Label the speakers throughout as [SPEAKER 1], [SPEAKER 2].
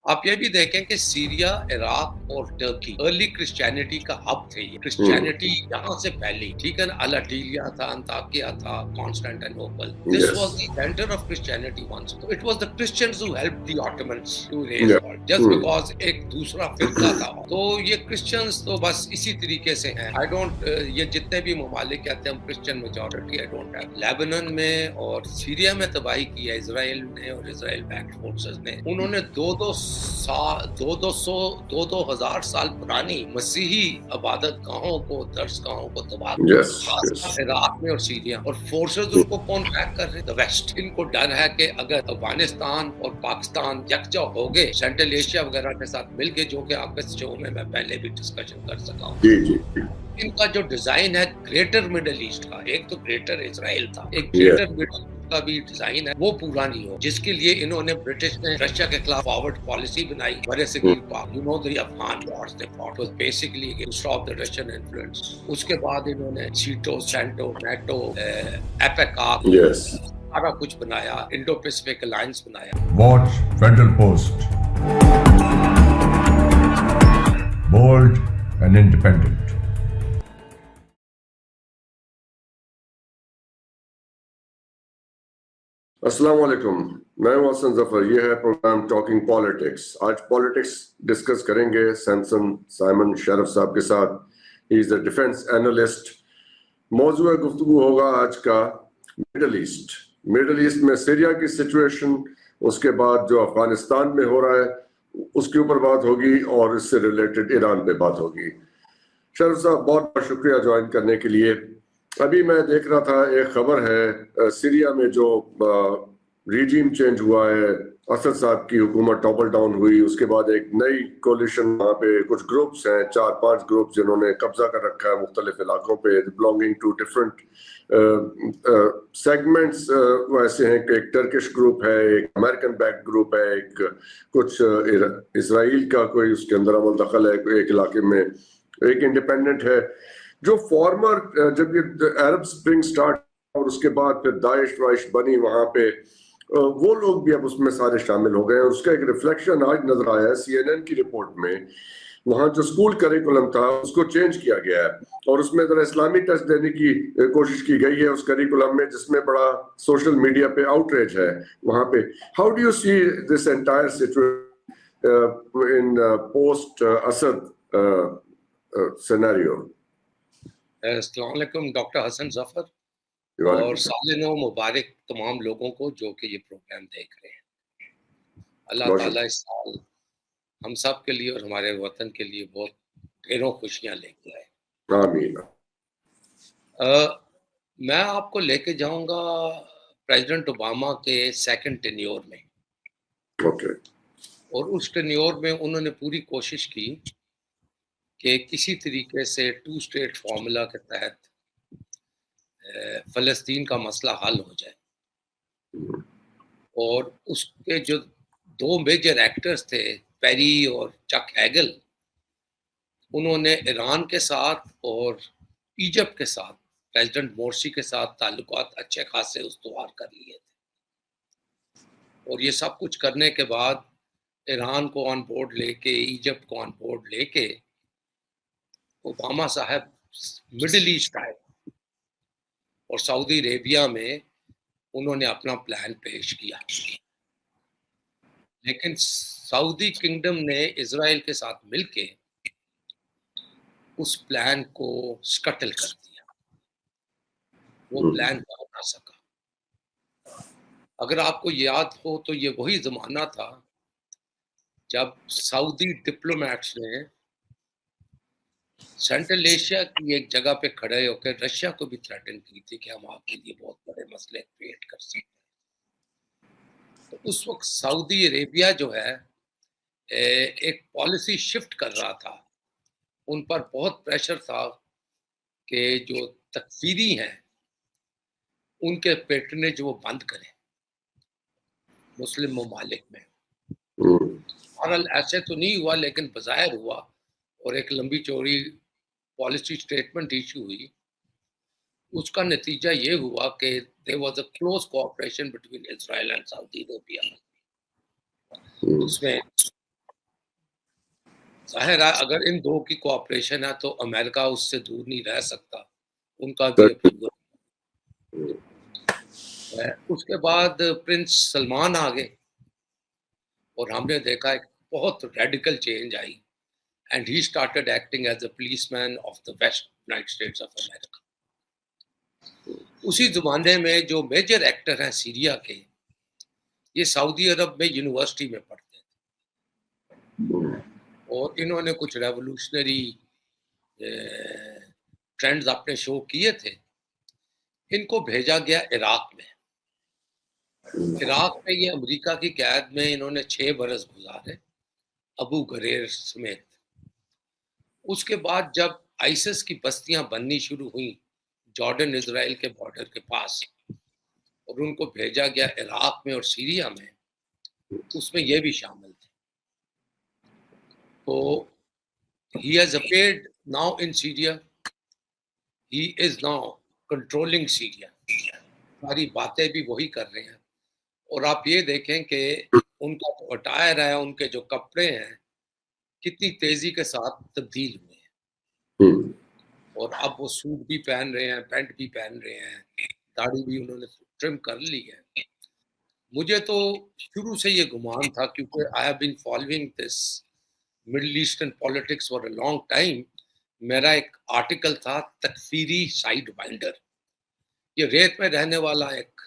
[SPEAKER 1] आप ये भी देखें कि सीरिया, इराक और टर्की अर्ली क्रिश्चियनिटी का हब थे। ये
[SPEAKER 2] हम्म,
[SPEAKER 1] क्रिश्चियनिटी यहाँ से फैली, ठीक है ना? अलाटीलिया था, अंताकिया था, Constantinople. This
[SPEAKER 2] yes,
[SPEAKER 1] was the centre of Christianity once. तो it was the Christians who helped the Ottomans to raise
[SPEAKER 2] yeah,
[SPEAKER 1] world just because एक दूसरा फिरका था। तो ये क्रिश्चियंस तो बस इसी तरीके से हैं। आई डोंट ये जितने भी ममालिक कहते हैं हम Christian majority, I don't have. Lebanon में और सीरिया में तबाही की है इजराइल ने और इजराइल बैक्ड फोर्सेस ने। उन्होंने दो हजार साल पुरानी मसीही इबादत गाहों को, दर्स गाहों को तबाह किया,
[SPEAKER 2] yes, yes.
[SPEAKER 1] खासकर इराक में और सीरिया। और फोर्सेस उनको कौन बैक कर रहे? The West. इनको डर है कि अगर अफगानिस्तान और पाकिस्तान यकजा हो गए सेंट्रल एशिया वगैरह के साथ मिलके, जो कि आपके शो में मैं पहले भी डिस्कशन कर सका हूँ,
[SPEAKER 2] जी जी
[SPEAKER 1] इनका जो डिजाइन है ग्रेटर मिडल ईस्ट का, एक तो ग्रेटर इजराइल था, एक
[SPEAKER 2] yes.
[SPEAKER 1] ग्रेटर मिडल का भी डिजाइन है, वो पूरा नहीं हो, जिसके लिए इन्होंने ब्रिटिश ने रशिया के खिलाफ फॉरवर्ड पॉलिसी बनाई। बड़े सगीर पाक, you know the Afghan wars they fought was basically to stop the Russian influence. उसके बाद इन्होंने सीटो, सेंटो, नेटो, एपेक
[SPEAKER 2] Yes.
[SPEAKER 1] सारा कुछ बनाया, इंडो पैसिफिक अलायंस बनाया।
[SPEAKER 3] Watch Federal Post. Bold and independent.
[SPEAKER 2] अस्सलाम वालेकुम, मैं हूं हसन जफर। ये है प्रोग्राम टॉकिंग पॉलिटिक्स। आज पॉलिटिक्स डिस्कस करेंगे सैमसन साइमन शरफ साहब के साथ। He is the defence analyst. मौजूद गुफ्तगू होगा आज का मिडल ईस्ट। मिडल ईस्ट में सीरिया की सिचुएशन, उसके बाद जो अफगानिस्तान में हो रहा है उसके ऊपर बात होगी और इससे रिलेटेड ईरान पे बात होगी। शरफ साहब, बहुत बहुत शुक्रिया ज्वाइन करने के लिए। अभी मैं देख रहा था, एक खबर है सीरिया में जो रिजीम चेंज हुआ है, असद साहब की हुकूमत टॉपल डाउन हुई, उसके बाद एक नई कोलिशन, वहाँ पे कुछ ग्रुप्स हैं, 4-5 ग्रुप जिन्होंने कब्जा कर रखा है मुख्तलिफ इलाकों पे, बिलोंगिंग टू डिफरेंट सेगमेंट्स। वैसे हैं कि एक टर्किश ग्रुप है, एक अमेरिकन बैक ग्रुप है, एक कुछ इसराइल का कोई उसके अंदर अमल दखल है एक इलाके में, एक इंडिपेंडेंट है। जो फॉर्मर जब ये अरब स्प्रिंग स्टार्ट और उसके बाद फिर दाइश वाइश बनी वहां पे, वो लोग भी अब उसमें सारे शामिल हो गए। उसका एक रिफ्लेक्शन आज नजर आया है CNN की रिपोर्ट में। वहां जो स्कूल करिकुलम था उसको चेंज किया गया है और उसमें जरा इस्लामी टच देने की कोशिश की गई है उस करिकुलम में, जिसमें बड़ा सोशल मीडिया पे आउटरीच है वहां पे। How do you see this entire situation in post Asad scenario?
[SPEAKER 1] अस्सलाम वालेकुम डॉक्टर हसन जफर और साल नौ मुबारक तमाम लोगों को जो कि ये प्रोग्राम देख रहे हैं। अल्लाह ताला इस साल हम सब के लिए और हमारे वतन के लिए बहुत ढेरों खुशियां लेके आए।
[SPEAKER 2] आमीन।
[SPEAKER 1] मैं आपको लेके जाऊंगा प्रेसिडेंट ओबामा के सेकंड टेन्योर में।
[SPEAKER 2] ओके।
[SPEAKER 1] और उस टेन्योर में उन्होंने पूरी कोशिश की कि किसी तरीके से 2 स्टेट फॉर्मूला के तहत फ़लस्तीन का मसला हल हो जाए। और उसके जो 2 मेजर एक्टर्स थे, पेरी और चक हैगल, उन्होंने ईरान के साथ और इजिप्ट के साथ, प्रेसिडेंट मोर्सी के साथ ताल्लुकात अच्छे खासे उस्तवार कर लिए थे। और ये सब कुछ करने के बाद ईरान को ऑन बोर्ड लेके, इजिप्ट को ऑन बोर्ड लेके, ओबामा साहब मिडिल ईस्ट आए और सऊदी अरेबिया में उन्होंने अपना प्लान पेश किया। लेकिन सऊदी किंगडम ने इजराइल के साथ मिलके उस प्लान को स्कटल कर दिया। वो प्लान ना बना सका। अगर आपको याद हो तो ये वही जमाना था जब सऊदी डिप्लोमेट्स ने सेंट्रल एशिया की एक जगह पे खड़े होकर रशिया को भी थ्रेटन की थी कि हम आपके लिए बहुत बड़े मसले क्रिएट कर सकते हैं। तो उस वक्त सऊदी अरेबिया जो है एक पॉलिसी शिफ्ट कर रहा था। उन पर बहुत प्रेशर था कि जो तकफीरी हैं उनके पेट्रनेज वो बंद करें मुस्लिम ममालिक में। बहरहाल ऐसे तो नहीं हुआ, लेकिन बज़ाहिर हुआ और एक लंबी चौड़ी पॉलिसी स्टेटमेंट इशू हुई। उसका नतीजा ये हुआ कि there was a close cooperation between Israel and Saudi Arabia. उसमें जाहिर है अगर इन दो की कोऑपरेशन है तो अमेरिका उससे दूर नहीं रह सकता, उनका भी अप्रूवल है। उसके बाद प्रिंस सलमान आ गए और हमने देखा एक बहुत रेडिकल चेंज आई and he started acting as a policeman of the West United States of America. उसी जमाने में जो मेजर एक्टर हैं सीरिया के, ये सऊदी अरब में यूनिवर्सिटी में पढ़ते थे और इन्होंने कुछ रेवोल्यूशनरी ट्रेंड्स अपने शो किए थे। इनको भेजा गया इराक में। इराक में ये अमेरिका की कैद में इन्होंने 6 बरस गुजारे, अबू गरेर समेत। उसके बाद जब आईसिस की बस्तियां बननी शुरू हुई जॉर्डन इजराइल के बॉर्डर के पास, और उनको भेजा गया इराक में और सीरिया में, उसमें ये भी शामिल थे। तो he has appeared now in Syria. He is now controlling Syria. सारी बातें भी वही कर रहे हैं और आप ये देखें कि उनका जो अटायर है, उनके जो कपड़े हैं, कितनी तेजी के साथ तब्दील हुए हैं और अब वो सूट भी पहन रहे हैं, पैंट भी पहन रहे हैं, दाढ़ी भी उन्होंने ट्रिम कर ली है। मुझे तो शुरू से ये गुमान था, क्योंकि I have been following this Middle Eastern politics for a long time. मेरा एक आर्टिकल था तकफीरी साइड वाइंडर। ये रेत में रहने वाला एक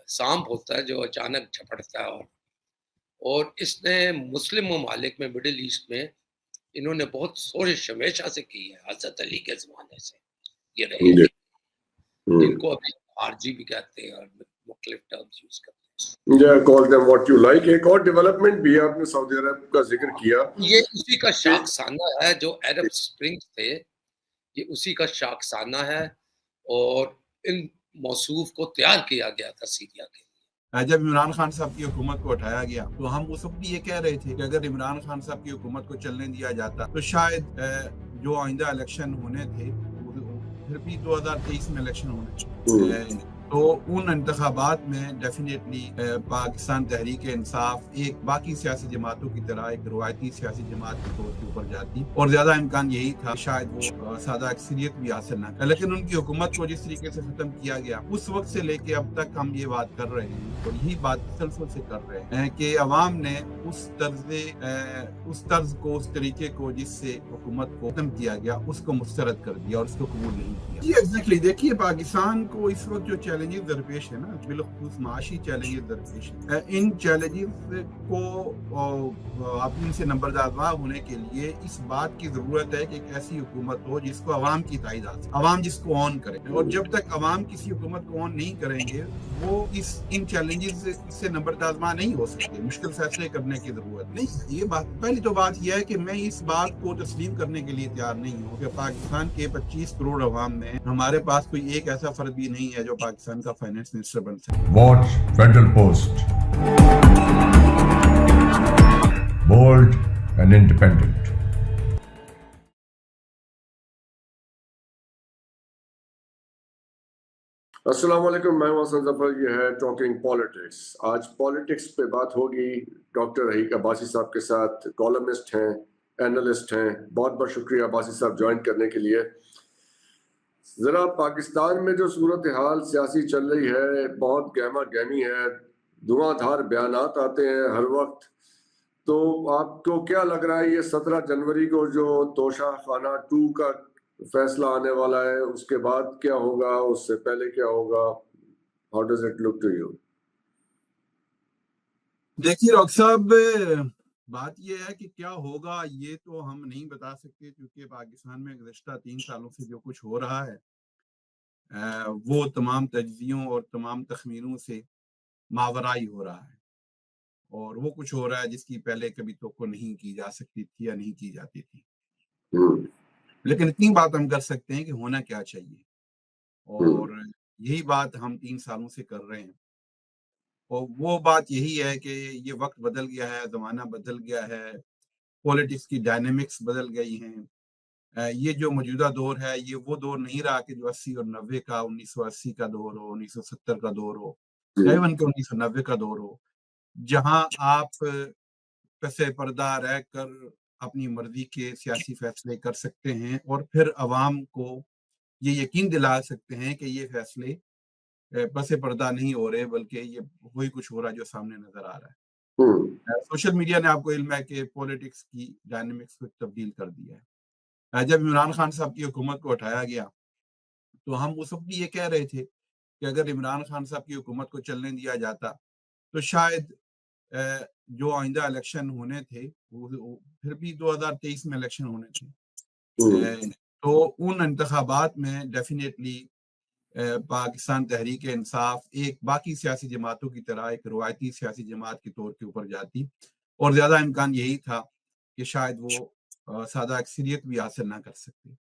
[SPEAKER 1] सांप होता है जो अचानक झपटता है और इसने मुस्लिम ममालिक में, मिडिल ईस्ट में, इन्होंने बहुत सोच हमेशा से की है, हजरत अली के जमाने से ये रहे हैं, जिनको अभी आरजी भी कहते हैं और मुख्तलिफ टर्म्स यूज करते हैं।
[SPEAKER 2] Yeah, call them what you like. एक और डेवलपमेंट भी आपने सऊदी अरब का जिक्र किया,
[SPEAKER 1] ये उसी का शाखसाना है जो अरब स्प्रिंग्स थे, ये उसी का शाखसाना है और इन मौसूफ को तैयार किया गया था सीरिया के।
[SPEAKER 4] जब इमरान खान साहब की हुकूमत को उठाया गया तो हम उस वक्त भी ये कह रहे थे कि अगर इमरान खान साहब की हुकूमत को चलने दिया जाता तो शायद जो आइंदा इलेक्शन होने थे फिर भी 2023 में इलेक्शन होने, तो उन इंतखाबात में डेफिनेटली पाकिस्तान तहरीक इंसाफ एक बाकी सियासी जमातों की तरह एक रवायती सियासी जमात के तौर के ऊपर जाती और ज्यादा इम्कान यही था शायद वो सादा अक्सरियत भी हासिल ना कर। लेकिन उनकी हुकूमत को जिस तरीके से खत्म किया गया उस वक्त से लेके अब तक हम ये बात कर रहे हैं और यही बात तसलसल से कर रहे हैं कि अवाम ने उस तर्ज को, उस तरीके को जिससे हुकूमत को खत्म किया गया उसको मुस्तरद कर दिया और उसको कबूल नहीं किया। एग्जैक्टली देखिए पाकिस्तान को इस वक्त जो चैलेंजेस दरपेश है ना, बिलखुसूस माशी चैलेंजेस दरपेश है, इन चैलेंजेस को आप इनसे नंबरदार होने के लिए इस बात की जरूरत है कि एक ऐसी हुकूमत हो जिसको अवाम की तायद हासिल, अवाम जिसको ऑन करे। और जब तक अवाम किसी हुकूमत को ऑन नहीं करेंगे वो इन चैलेंजेस से नंबरदार नहीं हो सकते। मुश्किल फैसले करने की जरूरत नहीं है। ये बात पहली तो बात यह है कि मैं इस बात को तस्लीम करने के लिए तैयार नहीं हूँ कि पाकिस्तान के 25 करोड़ अवाम में हमारे पास कोई एक ऐसा फर्द भी नहीं है जो पाकिस्तान का फाइनेंस मिनिस्टर बन सके।
[SPEAKER 3] Watch Federal Post. Bold and independent.
[SPEAKER 2] अस्सलाम वालेकुम, मैं हसन जफर, ये है टॉकिंग पॉलिटिक्स। आज पॉलिटिक्स पे बात होगी डॉक्टर रहीक अब्बासी साहब के साथ। कॉलमिस्ट हैं, एनालिस्ट हैं। बहुत बहुत शुक्रिया अब्बासी साहब ज्वाइन करने के लिए। ज़रा पाकिस्तान में जो सूरत हाल सियासी चल रही है बहुत गहमा गहमी है, धुआंधार बयानात आते हैं हर वक्त। तो आपको क्या लग रहा है ये 17 जनवरी को जो तोशा खाना 2 का फैसला आने वाला है, उसके बाद क्या होगा, उससे पहले क्या होगा? How does it look to you?
[SPEAKER 4] देखिए डॉक्टर साहब, बात यह है कि क्या होगा ये तो हम नहीं बता सकते, क्योंकि पाकिस्तान में गुज़श्ता 3 सालों से जो कुछ हो रहा है वो तमाम तज्ज़ियों और तमाम तखमीनों से मावराई हो रहा है और वो कुछ हो रहा है जिसकी पहले कभी तो नहीं की जा सकती थी या नहीं की जाती थी। लेकिन इतनी बात हम कर सकते हैं कि होना क्या चाहिए, और यही बात हम 3 सालों से कर रहे हैं। और वो बात यही है कि ये वक्त बदल गया है, ज़माना बदल गया है, पॉलिटिक्स की डायनेमिक्स बदल गई हैं। ये जो मौजूदा दौर है ये वो दौर नहीं रहा कि जो 80 और 90 का, 1980 का दौर हो, 1970 का दौर हो, इवन के 1990 का दौर हो, जहां आप पसे पर्दा रह कर अपनी मर्जी के सियासी फैसले कर सकते हैं और फिर अवाम को ये यकीन दिला सकते हैं कि ये फैसले पसे पर्दा नहीं हो रहे, बल्कि ये वही कुछ हो रहा है जो सामने नजर आ रहा है। सोशल मीडिया ने, आपको इल्म है कि पॉलिटिक्स की डायनेमिक्स को तब्दील कर दिया है। जब इमरान खान साहब की हुकूमत को उठाया गया तो हम उस वक्त भी ये कह रहे थे कि अगर इमरान खान साहब की हुकूमत को चलने दिया जाता तो शायद जो आइंदा इलेक्शन होने थे वो फिर भी 2023 में इलेक्शन होने थे, तो उन इंतखाबात में डेफिनेटली पाकिस्तान तहरीक इंसाफ एक बाकी सियासी जमातों की तरह एक रवायती सियासी जमात के तौर के ऊपर जाती और ज्यादा इम्कान यही था कि शायद वो सादा अक्सरियत भी हासिल ना कर सकते।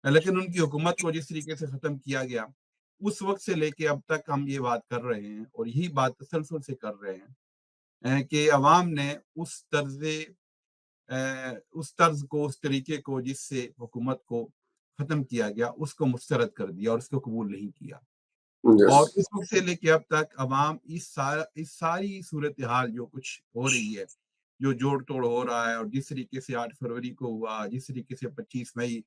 [SPEAKER 4] लेकिन उनकी हुकूमत को जिस तरीके से खत्म किया गया, उस वक्त से लेके अब तक हम ये बात कर रहे हैं और यही बात तसलसल से कर रहे हैं कि अवाम ने उस तर्ज को, उस तरीके को जिससे हुकूमत को खत्म किया गया, उसको मुस्तरद कर दिया और उसको कबूल नहीं किया। और उस वक्त से लेके अब तक अवाम इस सारी सूरत हाल जो कुछ हो रही है, जो जोड़ तोड़ हो रहा है और जिस तरीके से 8 फरवरी को हुआ, जिस तरीके से 25 मई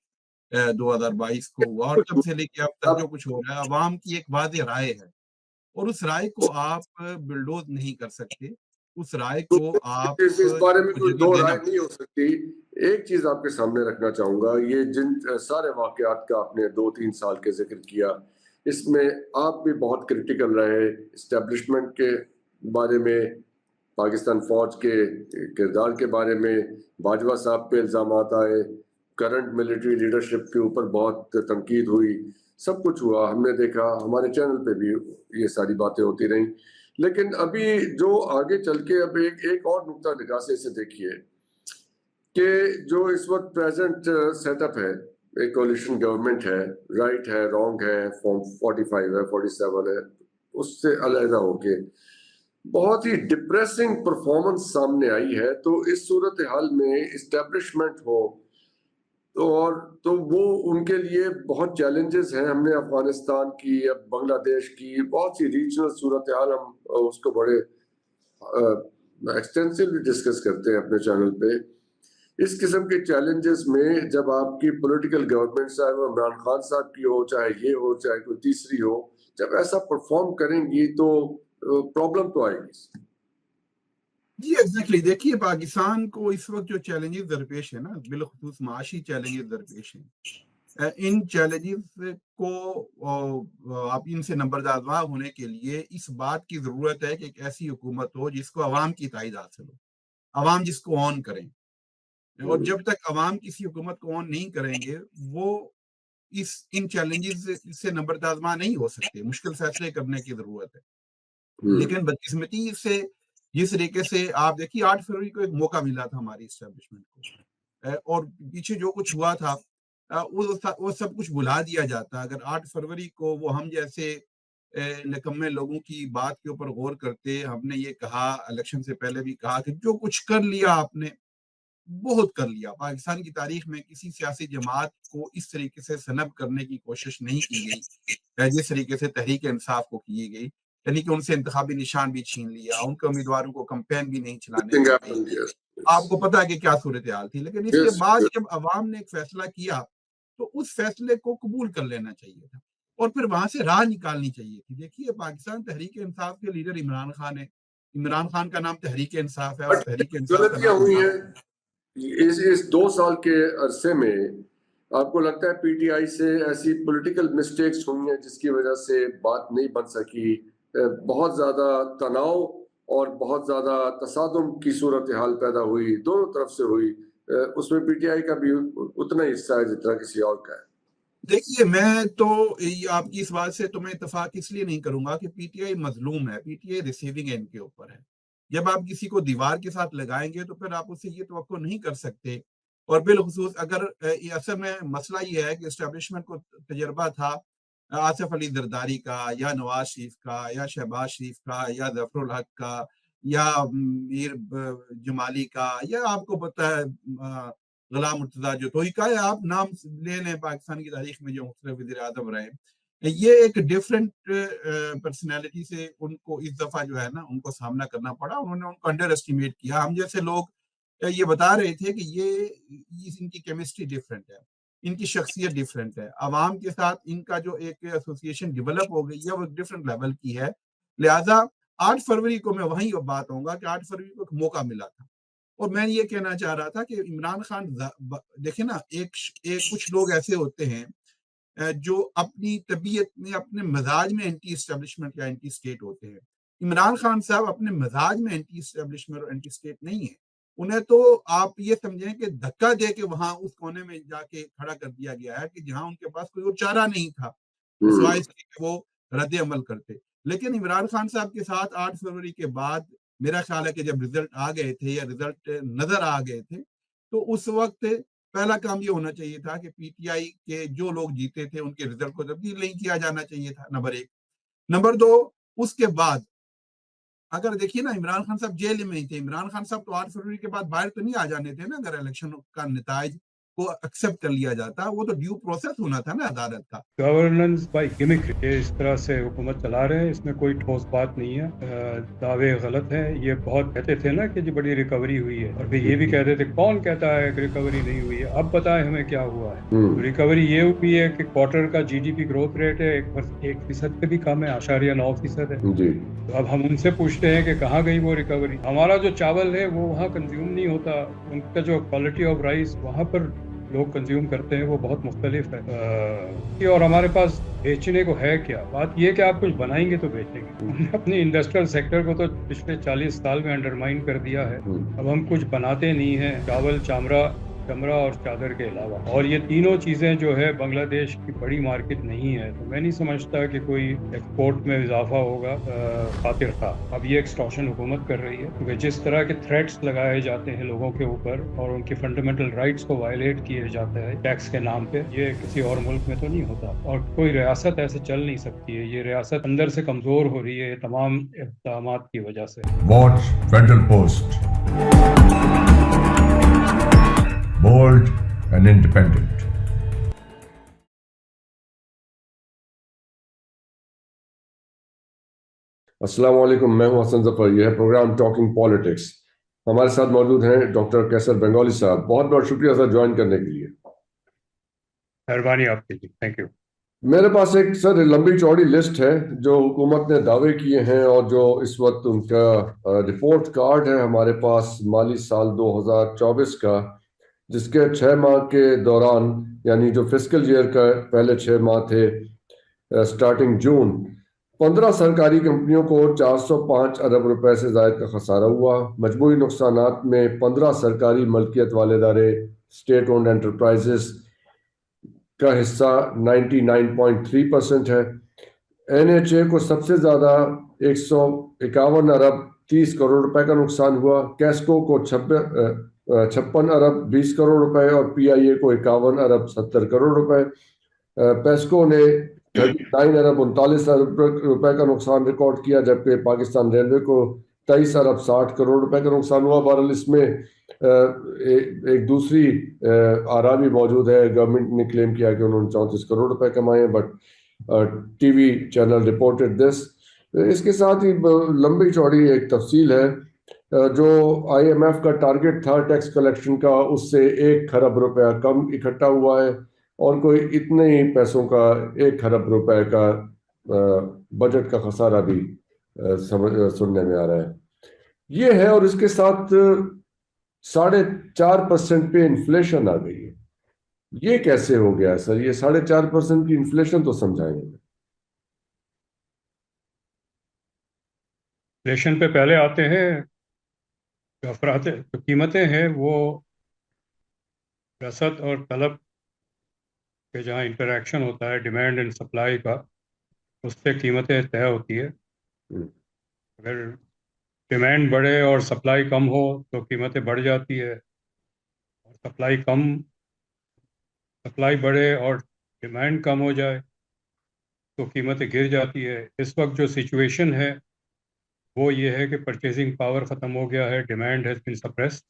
[SPEAKER 4] 2022 को हुआ और तब से लेके अब तक जो कुछ हो रहा है, अवाम की एक वादे राय है और उस राय को आप बिल्डोज नहीं कर सकते। उस राय को आप
[SPEAKER 2] इस बारे में कोई दो राय
[SPEAKER 4] देना
[SPEAKER 2] नहीं हो सकती। एक चीज आपके सामने रखना चाहूंगा, ये जिन सारे वाकयात का आपने 2-3 साल के जिक्र किया, इसमें आप भी बहुत क्रिटिकल रहे एस्टेब्लिशमेंट के बारे में, पाकिस्तान फौज के किरदार के बारे में, बाजवा साहब पे इल्जाम आए, करंट मिलिट्री लीडरशिप के ऊपर बहुत तनकीद हुई, सब कुछ हुआ, हमने देखा, हमारे चैनल पे भी ये सारी बातें होती रहीं। लेकिन अभी जो आगे चल के अब एक और नुक्ता निगाह से इसे देखिए कि जो इस वक्त प्रेजेंट सेटअप है, एक कोलिशन गवर्नमेंट है, राइट है, रॉन्ग है, फॉर्म 45 है, 47 है, उससे अलग होके बहुत ही डिप्रेसिंग परफॉर्मेंस सामने आई है। तो इस सूरत हाल में इस्टेब्लिशमेंट हो तो वो उनके लिए बहुत चैलेंजेस हैं। हमने अफगानिस्तान की, अब बांग्लादेश की बहुत सी रीजनल सूरत हाल हम उसको बड़े एक्सटेंसिवली डिस्कस करते हैं अपने चैनल पे। इस किस्म के चैलेंजेस में जब आपकी पॉलिटिकल गवर्नमेंट, चाहे वो इमरान खान साहब की हो, चाहे ये हो, चाहे कोई तीसरी हो, जब ऐसा परफॉर्म करेंगी तो प्रॉब्लम तो आएगी।
[SPEAKER 4] जी एग्जैक्टली। देखिए, पाकिस्तान को इस वक्त जो चैलेंजेस दरपेश है ना, बिलखुसूस माशी चैलेंजेस दरपेश हैं, इन चैलेंजेस को आप इनसे नंबरदार होने के लिए इस बात की जरूरत है कि एक ऐसी हुकूमत हो जिसको अवाम की तायद हासिल हो, अवाम जिसको ऑन करें। और जब तक अवाम किसी हुकूमत को ऑन नहीं करेंगे, वो इन चैलेंजेस से नंबरदार नहीं हो सकते। मुश्किल फैसले करने की जरूरत है। लेकिन बदकिस्मती से जिस तरीके से आप देखिए, 8 फरवरी को एक मौका मिला था हमारी इस्टेब्लिशमेंट को, और पीछे जो कुछ हुआ था वो सब कुछ भुला दिया जाता अगर 8 फरवरी को वो हम जैसे निकम्मे लोगों की बात के ऊपर गौर करते। हमने ये कहा, इलेक्शन से पहले भी कहा कि जो कुछ कर लिया आपने, बहुत कर लिया। पाकिस्तान की तारीख में किसी सियासी जमात को इस तरीके से सनब करने की कोशिश नहीं की गई जिस तरीके से तहरीक इंसाफ को की गई। यानी कि उनसे इंतखाबी निशान भी छीन लिया, उनके उम्मीदवारों को कैंपेन भी नहीं चलाने दी। आपको पता है कि क्या सूरत हाल थी। लेकिन इसके बाद जब अवाम ने एक फैसला किया तो उस फैसले को कबूल कर लेना चाहिए था और फिर वहां से राह निकालनी चाहिए थी। देखिए, पाकिस्तान तहरीक इंसाफ के लीडर इमरान खान है। इमरान खान का नाम तहरीक इंसाफ है और तहरीक इंसाफ
[SPEAKER 2] हुई है। इस 2 साल के अरसे में आपको लगता है पीटीआई से ऐसी पॉलिटिकल मिस्टेक्स हुई हैं जिसकी वजह से बात नहीं बन सकी, बहुत ज्यादा तनाव और बहुत ज्यादा तसादुम की सूरत हाल पैदा हुई, दोनों तरफ से हुई, उसमें पीटीआई का भी उतना ही हिस्सा है जितना किसी और का है।
[SPEAKER 4] देखिए, मैं तो आपकी इस बात से तो मैं इत्तेफाक इसलिए नहीं करूंगा कि पीटीआई मजलूम है। पीटीआई रिसीविंग एंड के ऊपर है। जब आप किसी को दीवार के साथ लगाएंगे तो फिर आप उससे ये तवक्को नहीं कर सकते। और बिलखुसूस अगर असल में मसला ये है कि एस्टेब्लिशमेंट को तजर्बा था आसिफ अली जरदारी का, या नवाज शरीफ का, या शहबाज शरीफ का, या जफरुल हक का, या मीर जमाली का, या आपको पता है गुलाम मुर्तजा जोतोई का, या आप नाम ले लें पाकिस्तान की तारीख में जो मुख्तलिफ वज़ीर आज़म रहे। ये एक डिफरेंट पर्सनैलिटी से उनको इस दफा जो है ना उनको सामना करना पड़ा। उन्होंने उनको अंडर एस्टिमेट किया। हम जैसे लोग ये बता रहे थे कि ये इनकी केमिस्ट्री डिफरेंट है, इनकी शख्सियत डिफरेंट है, आवाम के साथ इनका जो एक एसोसिएशन डेवलप हो गई है वो एक डिफरेंट लेवल की है। लिहाजा 8 फरवरी को मैं वहीं बात होऊंगा कि 8 फरवरी को एक मौका मिला था और मैं ये कहना चाह रहा था कि इमरान खान देखे ना, एक कुछ लोग ऐसे होते हैं जो अपनी तबीयत में, अपने मजाज में एंटी इस्टेब्लिशमेंट या एंटी स्टेट होते हैं। इमरान खान साहब अपने मजाज में एंटी इस्टेब्लिशमेंट और एंटी स्टेट नहीं है। उन्हें तो आप ये समझें कि धक्का दे के वहां उस कोने में जाके खड़ा कर दिया गया है कि जहां उनके पास कोई और चारा नहीं था सिवाय इसके कि वो रद्द अमल करते। लेकिन इमरान खान साहब के साथ 8 फरवरी के बाद मेरा ख्याल है कि जब रिजल्ट आ गए थे या रिजल्ट नजर आ गए थे, तो उस वक्त पहला काम ये होना चाहिए था कि पीटीआई के जो लोग जीते थे उनके रिजल्ट को तब्दील नहीं किया जाना चाहिए था, नंबर 1। नंबर 2, उसके बाद अगर देखिए ना, इमरान खान साहब जेल में ही थे। इमरान खान साहब तो 8 फरवरी के बाद बाहर तो नहीं आ जाने थे ना, अगर इलेक्शन का नताइज को एक्सेप्ट कर लिया जाता। वो तो ड्यू प्रोसेस होना था ना अदालत का।
[SPEAKER 5] गवर्नेंस बाय गिमिक्री, ये इस तरह से हुकूमत चला रहे हैं, इसमें कोई ठोस बात नहीं है। दावे गलत हैं। ये बहुत कहते थे ना कि जी बड़ी रिकवरी हुई है, और फिर ये भी कहते थे कौन कहता है कि रिकवरी नहीं हुई है। अब बताएं हमें क्या हुआ है। तो रिकवरी ये हुई है कि क्वार्टर का जीडीपी ग्रोथ रेट है 1% से भी कम है, 8.9% है। तो अब हम उनसे पूछते हैं कि कहाँ गई वो रिकवरी। हमारा जो चावल है वो वहाँ कंज्यूम नहीं होता, उनका जो क्वालिटी ऑफ राइस वहाँ पर लोग कंज्यूम करते हैं वो बहुत मुख्तलिफ है। और हमारे पास बेचने को है क्या? बात ये कि आप कुछ बनाएंगे तो बेचेंगे। हमने अपने इंडस्ट्रियल सेक्टर को तो पिछले 40 साल में अंडरमाइन कर दिया है। अब हम कुछ बनाते नहीं हैं, चावल, चमड़ा और चादर के अलावा। और ये तीनों चीज़ें जो है बांग्लादेश की बड़ी मार्केट नहीं है, तो मैं नहीं समझता कि कोई एक्सपोर्ट में इजाफा होगा खातिर खा। अब ये एक्सटॉर्शन हुकूमत कर रही है, क्योंकि जिस तरह के थ्रेट्स लगाए जाते हैं लोगों के ऊपर और उनकी फंडामेंटल राइट्स को वायलेट किए जाते हैं टैक्स के नाम पे, ये किसी और मुल्क में तो नहीं होता। और कोई रियासत ऐसे चल नहीं सकती है। ये रियासत अंदर से कमज़ोर हो रही है तमाम इक़दाम की वजह से।
[SPEAKER 3] Watch Federal Post. Bold and independent.
[SPEAKER 2] अस्सलाम वालेकुम, मैं हूं हसन जफर। यह है प्रोग्राम टॉकिंग पॉलिटिक्स। हमारे साथ मौजूद हैं डॉक्टर कैसर बंगाली साहब। बहुत बहुत शुक्रिया सर ज्वाइन करने के लिए।
[SPEAKER 5] मेहरबानी आपकी जी, थैंक यू।
[SPEAKER 2] मेरे पास एक सर लंबी चौड़ी लिस्ट है जो हुकूमत ने दावे किए हैं और जो इस वक्त उनका रिपोर्ट कार्ड है हमारे पास माली साल 2024 का, जिसके 6 माह के दौरान, यानी जो फिस्कल ईयर का पहले 6 माह थे स्टार्टिंग जून, 15 सरकारी कंपनियों को 405 अरब रुपए से ज्यादा का खसारा हुआ। मजमूई नुकसानात में 15 सरकारी मलकियत वाले इदारे, स्टेट ओन्ड एंटरप्राइजेस का हिस्सा 99.3% है। एनएचए को सबसे ज्यादा 151 अरब 30 करोड़ रुपए का नुकसान हुआ। कैस्को को 56 अरब 20 करोड़ रुपए और पीआईए को 51 अरब 70 करोड़ रुपए। पेस्को ने 39 अरब 39 अरब रुपए का नुकसान रिकॉर्ड किया, जबकि पाकिस्तान रेलवे को 23 अरब 60 करोड़ रुपए का नुकसान हुआ। बहरहाल इसमें एक दूसरी आरा भी मौजूद है। गवर्नमेंट ने क्लेम किया कि उन्होंने 34 करोड़ रुपए कमाए, but TV channel reported this. इसके साथ ही लंबी चौड़ी एक तफसील है। जो आईएमएफ का टारगेट था टैक्स कलेक्शन का, उससे 1 खरब रुपया कम इकट्ठा हुआ है और कोई इतने ही पैसों का 1 खरब रुपए का बजट का खसारा भी सुनने में आ रहा है। ये है, और इसके साथ 4.5% पे इन्फ्लेशन आ गई है। ये कैसे हो गया सर? ये 4.5% की इन्फ्लेशन तो समझाएंगे।
[SPEAKER 5] इन्फ्लेशन पे पहले आते हैं जो अफराद जो कीमतें हैं वो रसद और तलब के जहाँ इंटरेक्शन होता है डिमांड एंड सप्लाई का, उससे कीमतें तय होती है। अगर डिमांड बढ़े और सप्लाई कम हो तो कीमतें बढ़ जाती है, और सप्लाई बढ़े और डिमांड कम हो जाए तो कीमतें गिर जाती है। इस वक्त जो सिचुएशन है वो ये है कि परचेजिंग पावर ख़त्म हो गया है, डिमांड हैज़ बीन सप्रेस्ड,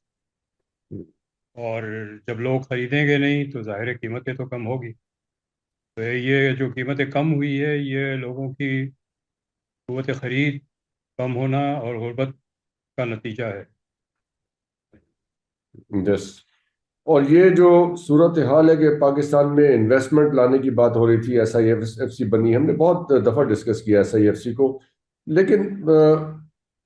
[SPEAKER 5] और जब लोग ख़रीदेंगे नहीं तो ज़ाहिर है कीमतें तो कम होगी। तो ये जो कीमतें कम हुई है ये लोगों की क़ुव्वत ख़रीद कम होना और गुर्बत का नतीजा है।
[SPEAKER 2] यस। और ये जो सूरत हाल है कि पाकिस्तान में इन्वेस्टमेंट लाने की बात हो रही थी, SIFC बनी, हमने बहुत दफ़ा डिस्कस किया SIFC को, लेकिन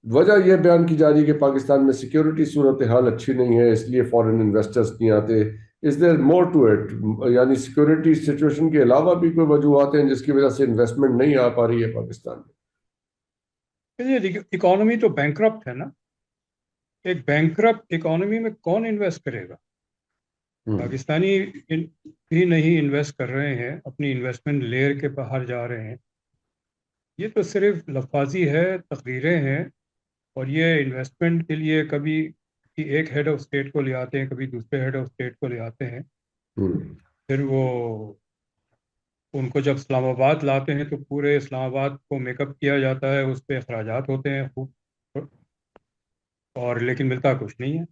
[SPEAKER 2] वजह यह बयान की जा रही है कि पाकिस्तान में सिक्योरिटी सूरत हाल अच्छी नहीं है, इसलिए फॉरेन इन्वेस्टर्स नहीं आते। Is there more to it? यानी सिक्योरिटी सिचुएशन के अलावा भी कोई वजूहत हैं जिसकी वजह से इन्वेस्टमेंट नहीं आ पा रही है पाकिस्तान में?
[SPEAKER 5] ये इकोनॉमी तो बैंकरप्ट है ना। एक बैंकरप्ट इकोनॉमी में कौन इन्वेस्ट करेगा? पाकिस्तानी भी नहीं इन्वेस्ट कर रहे हैं, अपनी इन्वेस्टमेंट लेयर के बाहर जा रहे हैं। ये तो सिर्फ लफाजी है, तकरीरें हैं। और ये इन्वेस्टमेंट के लिए कभी एक हेड ऑफ स्टेट को ले आते हैं, कभी दूसरे हेड ऑफ स्टेट को ले आते हैं। फिर वो उनको जब इस्लामाबाद लाते हैं तो पूरे इस्लामाबाद को मेकअप किया जाता है, उस पर अखराजात होते हैं खूब, और लेकिन मिलता कुछ नहीं है।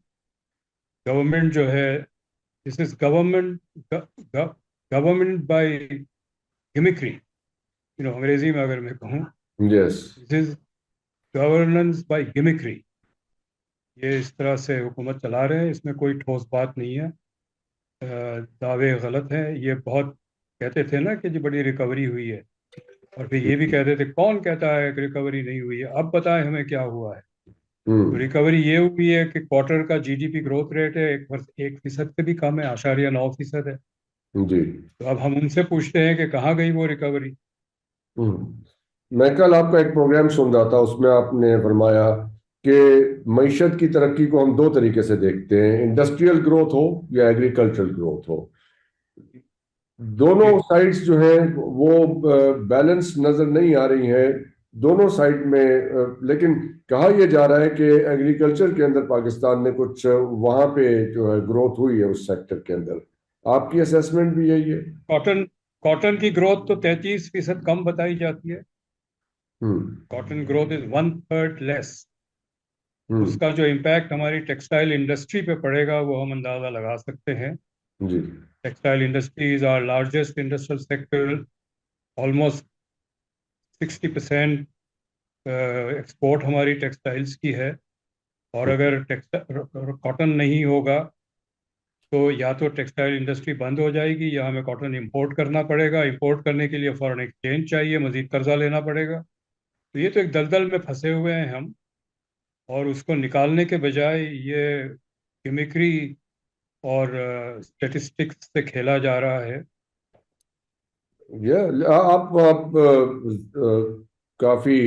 [SPEAKER 5] गवर्नमेंट जो है, this is government by gimmickry, अंग्रेजी में अगर मैं कहूँ,
[SPEAKER 2] yes.
[SPEAKER 5] This is governance by gimmickry. ये इस तरह से हुकूमत चला रहे हैं, इसमें कोई ठोस बात नहीं है। दावे गलत हैं। ये बहुत कहते थे ना कि जी बड़ी रिकवरी हुई है, और फिर ये भी कहते थे, कौन कहता है कि रिकवरी नहीं हुई है? अब बताएं हमें क्या हुआ है। तो रिकवरी ये हुई है कि क्वार्टर का GDP ग्रोथ रेट है 1% से भी कम है, 8.9% है।
[SPEAKER 2] जी।
[SPEAKER 5] तो अब हम उनसे पूछते हैं कि कहाँ गई वो रिकवरी?
[SPEAKER 2] मैं कल आपका एक प्रोग्राम सुन रहा था, उसमें आपने फरमाया कि मईशत की तरक्की को हम दो तरीके से देखते हैं, इंडस्ट्रियल ग्रोथ हो या एग्रीकल्चरल ग्रोथ हो। दोनों साइड्स जो है वो बैलेंस नजर नहीं आ रही हैं दोनों साइड में। लेकिन कहा यह जा रहा है कि एग्रीकल्चर के अंदर पाकिस्तान ने कुछ वहां पे जो है ग्रोथ हुई है उस सेक्टर के अंदर। आपकी असेसमेंट भी यही है?
[SPEAKER 5] कॉटन की ग्रोथ तो 33% कम बताई जाती है।
[SPEAKER 2] Hmm.
[SPEAKER 5] Cotton growth is 1/3 less.
[SPEAKER 2] Hmm.
[SPEAKER 5] उसका जो इम्पैक्ट हमारी टेक्सटाइल इंडस्ट्री पे पड़ेगा वो हम अंदाजा लगा सकते हैं।
[SPEAKER 2] जी।
[SPEAKER 5] Textile industry is our largest industrial sector. Almost 60% export हमारी टेक्सटाइल्स की है। और अगर कॉटन नहीं होगा तो या तो टेक्सटाइल इंडस्ट्री बंद हो जाएगी, या हमें कॉटन इंपोर्ट करना पड़ेगा। इंपोर्ट करने के लिए फॉरेन एक्सचेंज चाहिए, मजीद कर्जा लेना पड़ेगा। तो ये तो एक दलदल में फंसे हुए हैं हम, और उसको निकालने के बजाय ये गिमिक्री और स्टेटिस्टिक्स से खेला जा रहा है।
[SPEAKER 2] आप काफी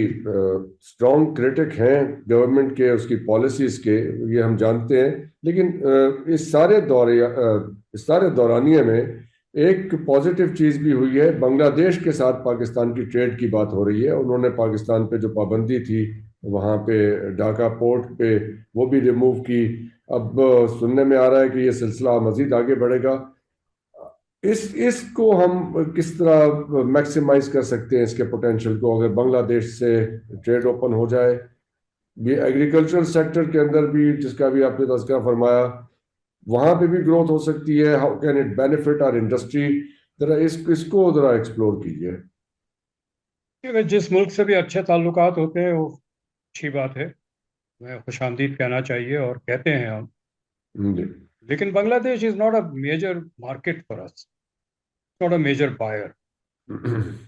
[SPEAKER 2] स्ट्रॉन्ग क्रिटिक हैं गवर्नमेंट के, उसकी पॉलिसीज के, ये हम जानते हैं। लेकिन इस सारे दौरानिए में एक पॉजिटिव चीज भी हुई है। बांग्लादेश के साथ पाकिस्तान की ट्रेड की बात हो रही है। उन्होंने पाकिस्तान पे जो पाबंदी थी वहाँ पे ढाका पोर्ट पे, वो भी रिमूव की। अब सुनने में आ रहा है कि ये सिलसिला मजीद आगे बढ़ेगा। इसको हम किस तरह मैक्सिमाइज कर सकते हैं, इसके पोटेंशियल को, अगर बांग्लादेश से ट्रेड ओपन हो जाए? ये एग्रीकल्चरल सेक्टर के अंदर भी, जिसका भी आपने तज़किरा फरमाया, वहां पे भी ग्रोथ हो सकती है। How can it benefit our industry? जरा इसको जरा एक्सप्लोर कीजिए।
[SPEAKER 5] कि जिस मुल्क से भी अच्छे ताल्लुकात होते हैं वो अच्छी बात है, मैं खुशामदीद कहना चाहिए, और कहते हैं हम।
[SPEAKER 2] जी।
[SPEAKER 5] लेकिन Bangladesh is not a major market for us, not a major buyer.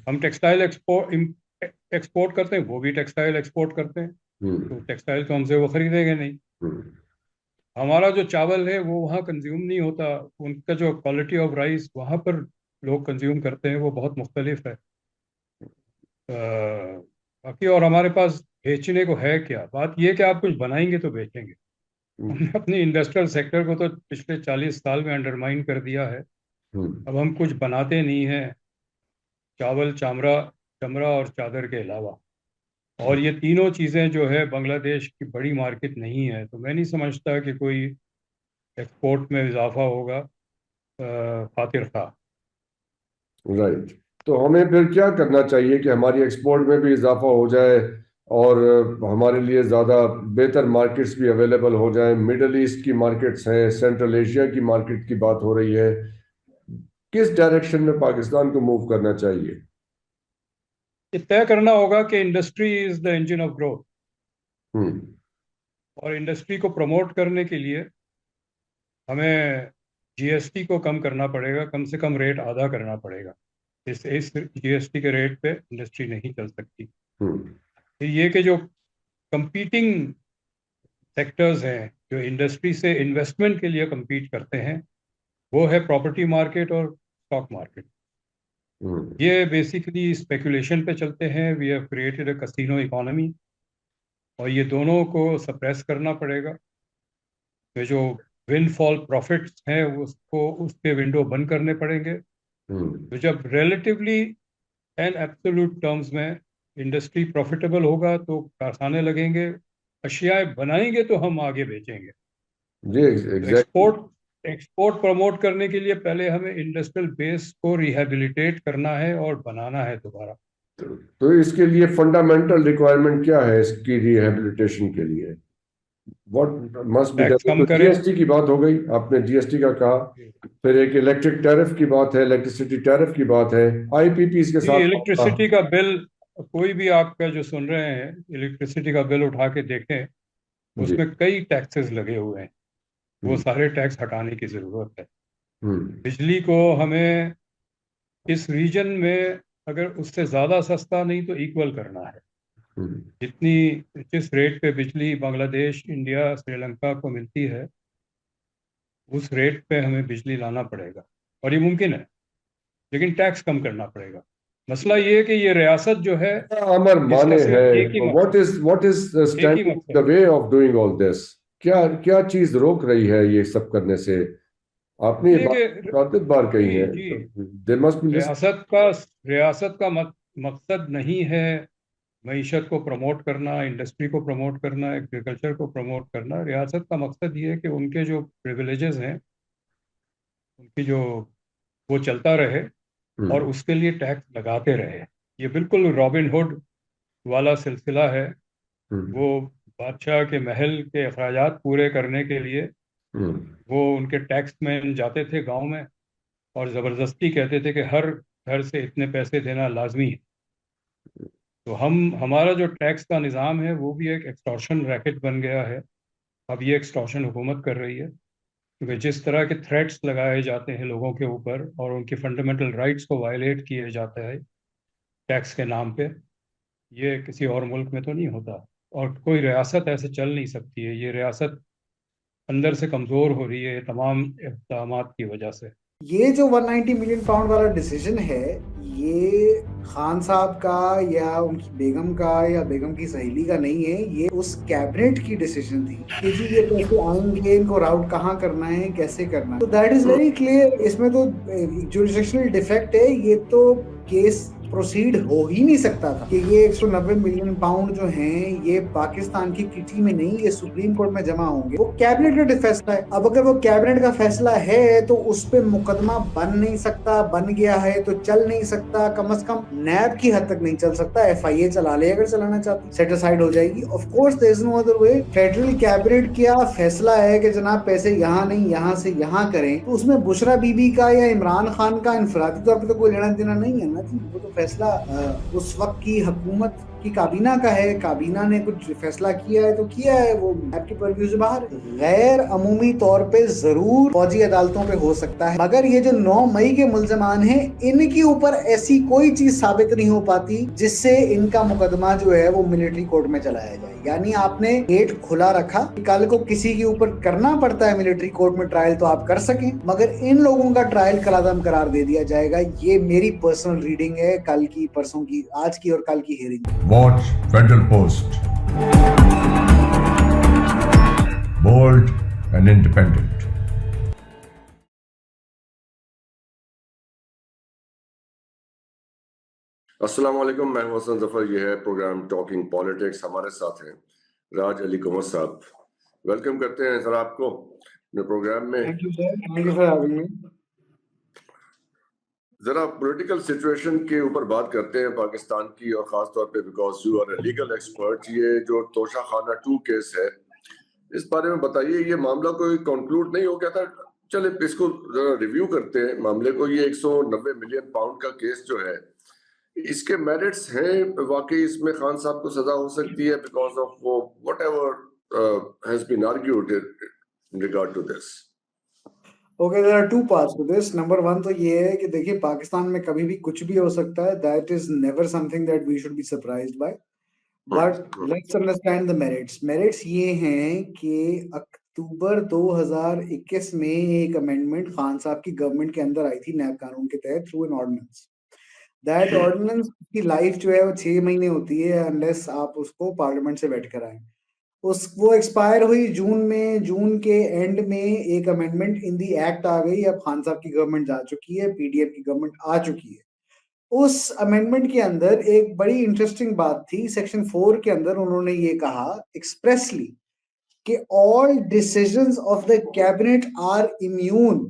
[SPEAKER 5] हम टेक्सटाइल एक्सपोर्ट करते हैं, वो भी टेक्सटाइल एक्सपोर्ट करते हैं। तो टेक्सटाइल तो हमसे वो खरीदेंगे नहीं। हमारा जो चावल है वो वहाँ कंज्यूम नहीं होता। उनका जो क्वालिटी ऑफ राइस वहाँ पर लोग कंज्यूम करते हैं वो बहुत मुख्तलिफ है। बाकी और हमारे पास बेचने को है क्या? बात ये कि आप कुछ बनाएंगे तो बेचेंगे। हमने अपनी इंडस्ट्रियल सेक्टर को तो पिछले 40 साल में अंडरमाइन कर दिया है। अब हम कुछ बनाते नहीं हैं, चावल, चमड़ा और चादर के अलावा। और ये तीनों चीज़ें जो है बांग्लादेश की बड़ी मार्केट नहीं है, तो मैं नहीं समझता कि कोई एक्सपोर्ट में इजाफा होगा खातिर खा।
[SPEAKER 2] राइट। तो हमें फिर क्या करना चाहिए कि हमारी एक्सपोर्ट में भी इजाफा हो जाए और हमारे लिए ज़्यादा बेहतर मार्केट्स भी अवेलेबल हो जाए? मिडल ईस्ट की मार्केट्स हैं, सेंट्रल एशिया की मार्केट की बात हो रही है। किस डायरेक्शन में पाकिस्तान को मूव करना चाहिए?
[SPEAKER 5] ये तय करना होगा कि industry is the engine of growth,
[SPEAKER 2] hmm.
[SPEAKER 5] और इंडस्ट्री को प्रमोट करने के लिए हमें जीएसटी को कम करना पड़ेगा, कम से कम रेट आधा करना पड़ेगा। इस जीएसटी के रेट पे इंडस्ट्री नहीं चल सकती। फिर ये कि जो कंपीटिंग सेक्टर्स हैं जो इंडस्ट्री से इन्वेस्टमेंट के लिए compete करते हैं, वो है प्रॉपर्टी मार्केट और स्टॉक मार्केट। ये बेसिकली स्पेकुलेशन पे चलते हैं। We have created a casino economy, और ये दोनों को सप्रेस करना पड़ेगा। तो जो विंडफॉल प्रॉफिट्स हैं उसको, उसके विंडो बंद करने पड़ेंगे। तो जब रिलेटिवली एंड एब्सोल्यूट टर्म्स में इंडस्ट्री प्रॉफिटेबल होगा तो कारखाने लगेंगे, अशियाएं बनाएंगे तो हम आगे बेचेंगे।
[SPEAKER 2] जी एग्जैक्टली।
[SPEAKER 5] एक्सपोर्ट प्रमोट करने के लिए पहले हमें इंडस्ट्रियल बेस को रिहेबिलिटेट करना है और बनाना है दोबारा।
[SPEAKER 2] तो इसके लिए फंडामेंटल रिक्वायरमेंट क्या है इसकी रिहेबिलिटेशन के लिए? What must be done? GST की बात हो गई, आपने जीएसटी का कहा, फिर एक इलेक्ट्रिक टैरिफ की बात है, इलेक्ट्रिसिटी टैरिफ की बात है, आईपीपीस के साथ
[SPEAKER 5] इलेक्ट्रिसिटी का बिल, कोई भी आपका जो सुन रहे हैं, इलेक्ट्रिसिटी का बिल उठा के देखें, उसमें कई टैक्सेस लगे हुए हैं। वो सारे टैक्स हटाने की जरूरत है। बिजली को हमें इस रीजन में अगर उससे ज्यादा सस्ता नहीं तो इक्वल करना है। जिस रेट पे बिजली बांग्लादेश, इंडिया, श्रीलंका को मिलती है, उस रेट पे हमें बिजली लाना पड़ेगा, और ये मुमकिन है, लेकिन टैक्स कम करना पड़ेगा। मसला ये है कि ये रियासत जो है,
[SPEAKER 2] अमर माने है, what is standing the way of doing all this? क्या चीज रोक रही है ये सब करने से? आपने ये बार कही है, देयर मस्ट बी
[SPEAKER 5] रियासत का मकसद नहीं है मईशत को प्रमोट करना, इंडस्ट्री को प्रमोट करना, एग्रीकल्चर को प्रमोट करना। रियासत का मकसद ये है कि उनके जो प्रिविलेजेस हैं, उनकी जो वो चलता रहे और उसके लिए टैक्स लगाते रहे। ये बिल्कुल रॉबिन हुड वाला सिलसिला है। वो बादशाह के महल के अखराजात पूरे करने के लिए वो उनके टैक्स में जाते थे गांव में, और ज़बरदस्ती कहते थे कि हर घर से इतने पैसे देना लाजमी है। तो हमारा जो टैक्स का निज़ाम है वो भी एक एक्सटॉर्शन रैकेट बन गया है। अब ये एक्सटॉर्शन हुकूमत कर रही है, क्योंकि जिस तरह के थ्रेट्स लगाए जाते हैं लोगों के ऊपर और उनकी फंडामेंटल राइट्स को वायलेट किया जाता है टैक्स के नाम पे, ये किसी और मुल्क में तो नहीं होता। और कोई रियासत ऐसे चल नहीं सकती है। ये रियासत अंदर से कमज़ोर हो रही है तमाम इक़दामात की वजह से।
[SPEAKER 6] ये जो 190 मिलियन पाउंड वाला डिसीजन है, ये खान साहब का या उनकी बेगम का या बेगम की सहेली का नहीं है, ये उस कैबिनेट की डिसीजन थी कि जी ये पैसे आएंगे, इनको राउट कहाँ करना है, कैसे करना है। तो दैट इज वेरी क्लियर। इसमें तो जुरिडिक्शनल डिफेक्ट है। ये तो केस प्रोसीड हो ही नहीं सकता था कि ये 190 मिलियन पाउंड जो हैं ये पाकिस्तान की किटी में नहीं, ये सुप्रीम कोर्ट में जमा होंगे। वो कैबिनेट का फैसला है। अब अगर वो कैबिनेट का फैसला है तो उस पे मुकदमा बन नहीं सकता, बन गया है तो चल नहीं सकता, कम से कम नैब की हद तक नहीं चल सकता। FIA चला ले अगर चलाना चाहती, सेट असाइड हो जाएगी। Of course there is no other way. Federal cabinet का फैसला है कि जनाब पैसे यहाँ नहीं यहाँ से यहाँ करें, तो उसमें बुशरा बीबी का या इमरान खान का इनफरादी तौर पर तो कोई लेना देना नहीं है ना जी। वो तो फैसला उस वक्त की हुकूमत की काबीना का है। काबीना ने कुछ फैसला किया है तो किया है, वो आपके परव्यू से बाहर। गैर अमूमी तौर पे जरूर फौजी अदालतों पे हो सकता है, मगर ये जो 9 मई के मुल्जमान हैं, इनके ऊपर ऐसी कोई चीज साबित नहीं हो पाती जिससे इनका मुकदमा जो है वो मिलिट्री कोर्ट में चलाया जाए। यानी आपने गेट खुला रखा कि कल को किसी के ऊपर करना पड़ता है मिलिट्री कोर्ट में ट्रायल तो आप कर सकें, मगर इन लोगों का ट्रायल कलादम करार दे दिया जाएगा। ये मेरी पर्सनल रीडिंग है कल की, परसों की, आज की और कल की hearing.
[SPEAKER 3] Watch Federal Post. Bold and independent.
[SPEAKER 2] अस्सलाम वालेकुम, मैं हसन जफर। ये है प्रोग्राम टॉकिंग पॉलिटिक्स। हमारे साथ हैं राज अली कुमर साहब। वेलकम करते हैं सर आपको अपने प्रोग्राम में।
[SPEAKER 6] Thank you sir.
[SPEAKER 2] जरा पॉलिटिकल सिचुएशन के ऊपर बात करते हैं पाकिस्तान की, और खास तौर पे because you are a legal expert. ये जो तोशा खाना 2 केस है, इस बारे में बताइए। ये मामला कोई कंक्लूड नहीं हो गया था? चले इसको जरा रिव्यू करते हैं मामले को। ये 190 मिलियन पाउंड का केस जो है, इसके मेरिट्स हैं वाकई? इसमें खान साहब को सजा हो सकती है बिकॉज ऑफ वो whatever has been argued in regard to this?
[SPEAKER 6] Okay, there are two parts to this. Number one तो ये है कि देखिए पाकिस्तान में कभी भी कुछ भी हो सकता है. That is never something that we should be surprised by. But let's understand the merits. Merits ये हैं कि अक्टूबर 2021 में एक अमेंडमेंट खान साहब की गवर्नमेंट के अंदर आई थी नैब कानून के तहत through an ordinance. That ordinance की लाइफ जो है वो 6 महीने होती है अनलेस आप उसको पार्लियामेंट से बैठ कर आए. वो एक्सपायर हुई जून में. जून के एंड में एक अमेंडमेंट इन दी एक्ट आ गई. अब खान साहब की गवर्नमेंट जा चुकी है, पीडीएफ की गवर्नमेंट आ चुकी है. उस अमेंडमेंट के अंदर एक बड़ी इंटरेस्टिंग बात थी. सेक्शन 4 के अंदर उन्होंने ये कहा एक्सप्रेसली कि all decisions of the cabinet are immune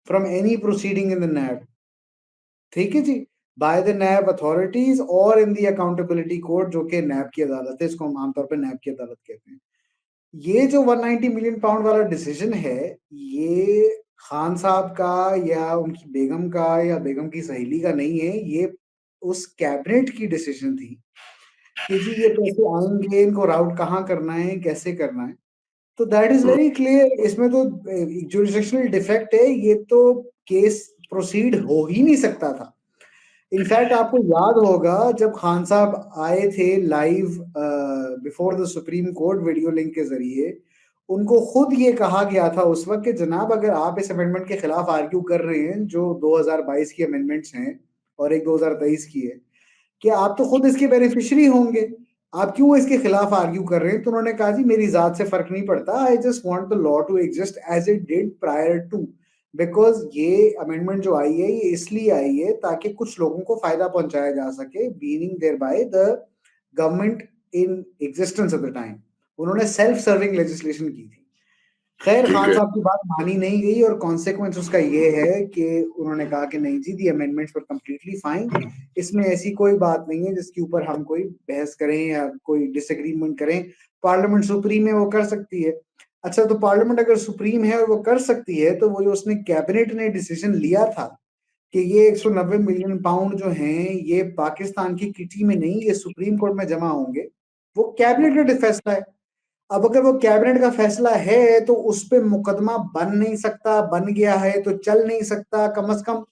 [SPEAKER 6] from any proceeding in the NAB. ठीक है जी, बाय द नैब अथॉरिटीज और इन दी अकाउंटेबिलिटी कोर्ट, जो कि नैब की अदालत है. इसको हम आमतौर पर नैब की अदालत कहते हैं. ये जो 190 मिलियन पाउंड वाला डिसीजन है, ये खान साहब का या उनकी बेगम का या बेगम की सहेली का नहीं है. ये उस कैबिनेट की डिसीजन थी कि जी ये पैसे आएंगे, इनको राउट कहाँ करना है, कैसे करना है. तो दैट इज वेरी क्लियर. इसमें तो जुरिसडिक्शनल डिफेक्ट है. ये तो केस प्रोसीड हो ही नहीं सकता था. इनफैक्ट आपको याद होगा जब खान साहब आए थे live before the supreme court video link के जरिए, उनको खुद ये कहा गया था उस वक्त कि जनाब अगर आप इस अमेंडमेंट के खिलाफ आर्ग्यू कर रहे हैं, जो 2022 की अमेंडमेंट्स हैं और एक 2023 की है, कि आप तो खुद इसके बेनिफिशियरी होंगे, आप क्यों इसके खिलाफ आर्ग्यू कर रहे हैं. तो उन्होंने कहा जी मेरी जात से फर्क नहीं पड़ता. I just want the law to exist as it did prior to, because ये अमेंडमेंट जो आई है ये इसलिए आई है ताकि कुछ लोगों को फायदा पहुंचाया जा सके, being there by the government in existence at the time. उन्होंने सेल्फ सर्विंग लेजिस्लेशन की थी. खैर खान साहब की बात मानी नहीं गई और कॉन्सिक्वेंस उसका ये है कि उन्होंने कहा कि नहीं जी दी अमेंडमेंट्स वर कंप्लीटली फाइन. इसमें ऐसी कोई बात नहीं है जिसके ऊपर हम कोई बहस करें या कोई डिसएग्रीमेंट करें. पार्लियामेंट सुप्रीम है, वो कर सकती है. अच्छा, तो पार्लियामेंट अगर सुप्रीम है और वो कर सकती है, तो वो जो उसने कैबिनेट ने डिसीजन लिया था कि ये 190 मिलियन पाउंड जो हैं ये पाकिस्तान की किटी में नहीं, ये सुप्रीम कोर्ट में जमा होंगे, वो कैबिनेट का फैसला है. अब अगर वो कैबिनेट का फैसला है तो उस पे मुकदमा बन नहीं सकता, बन गया है तो चल नहीं सकता, कम से कम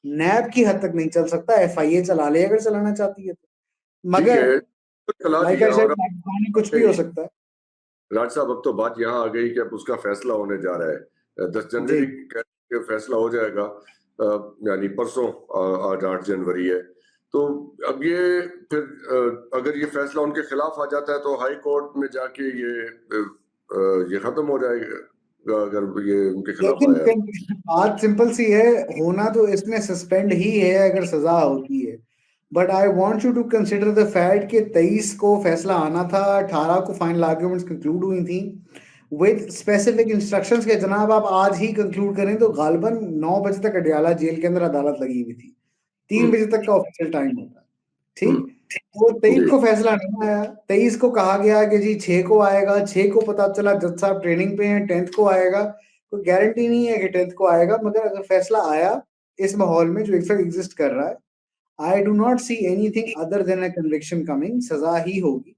[SPEAKER 6] नैब की हद तक नहीं चल सकता. एफआईए चला ले अगर चलाना चाहती है तो, मगर लाइक आई सेड पाकिस्तान में कुछ भी हो सकता है.
[SPEAKER 2] राज साहब, अब तो बात यहाँ आ गई कि अब उसका फैसला होने जा रहा है 10 जनवरी के फैसला हो जाएगा, यानी परसों, आज 8 जनवरी है. तो अब ये फिर अगर ये फैसला उनके खिलाफ आ जाता है तो हाई कोर्ट में जाके ये खत्म हो जाएगा अगर ये उनके खिलाफ आया.
[SPEAKER 6] बात सिंपल सी है, होना तो इसमें सस्पेंड ही है अगर सजा होती है. But I want you to consider the fact कि 23 को फैसला आना था, 18 को फाइनल आर्ग्यूमेंट्स कंक्लूड हुई थी विद स्पेसिफिक इंस्ट्रक्शंस के जनाब आप आज ही कंक्लूड करें. तो गालिबन 9 बजे तक अडियाला जेल के अंदर अदालत लगी हुई थी. 3 बजे तक का ऑफिशियल टाइम होता है. ठीक, तो 23 को फैसला नहीं आया. 23 को कहा गया कि जी 6 को आएगा. 6 को पता चला जज साहब ट्रेनिंग पे हैं, 10th को आएगा. कोई गारंटी नहीं है कि 10th को आएगा, मगर अगर फैसला आया इस माहौल में जो एग्जिस्ट कर रहा है, I do not see anything other than a conviction coming. सजा ही होगी.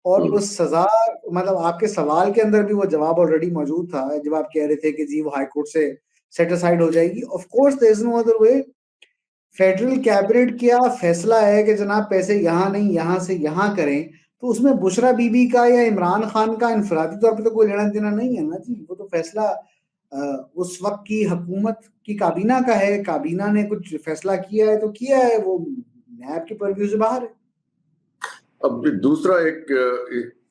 [SPEAKER 6] और उस सजा मतलब आपके सवाल के अंदर भी वो जवाब ऑलरेडी मौजूद था जब आप कह रहे थे कि जी वो हाई कोर्ट से सेट असाइड हो जाएगी. Of course there is no other way. Federal cabinet क्या फैसला है कि जनाब पैसे यहाँ नहीं यहाँ से यहाँ करें, तो उसमें बुशरा बीबी का या इमरान खान का इंफरादी तौर पर तो कोई लेना देना नहीं है ना जी. वो तो फैसला उस वक्त की हुकूमत की काबीना का है. काबीना ने कुछ फैसला किया है तो किया है, वो नैब के परव्यू से बाहर है.
[SPEAKER 2] अब दूसरा एक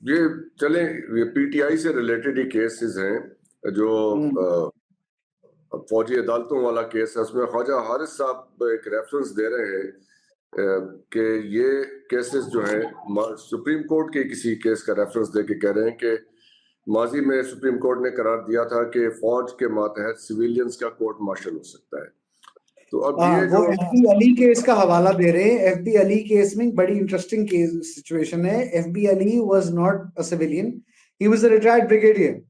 [SPEAKER 2] ये चले पीटीआई से रिलेटेड ही केसेस हैं जो फौजी अदालतों वाला केस है. उसमें ख्वाजा हारिस साहब एक रेफरेंस दे रहे हैं कि ये केसेस जो हैं सुप्रीम कोर्ट के किसी केस का रेफरेंस दे के कह रहे हैं कि माजी में सुप्रीम कोर्ट ने करार दिया था कि फौज के मातहत सिविलियंस का कोर्ट मार्शल हो सकता है. तो अब ये
[SPEAKER 6] वो एफबी अली केस का हवाला दे रहे हैं. एफबी अली केस में बड़ी इंटरेस्टिंग केस सिचुएशन है. FB Ali was not a civilian, he was a retired brigadier.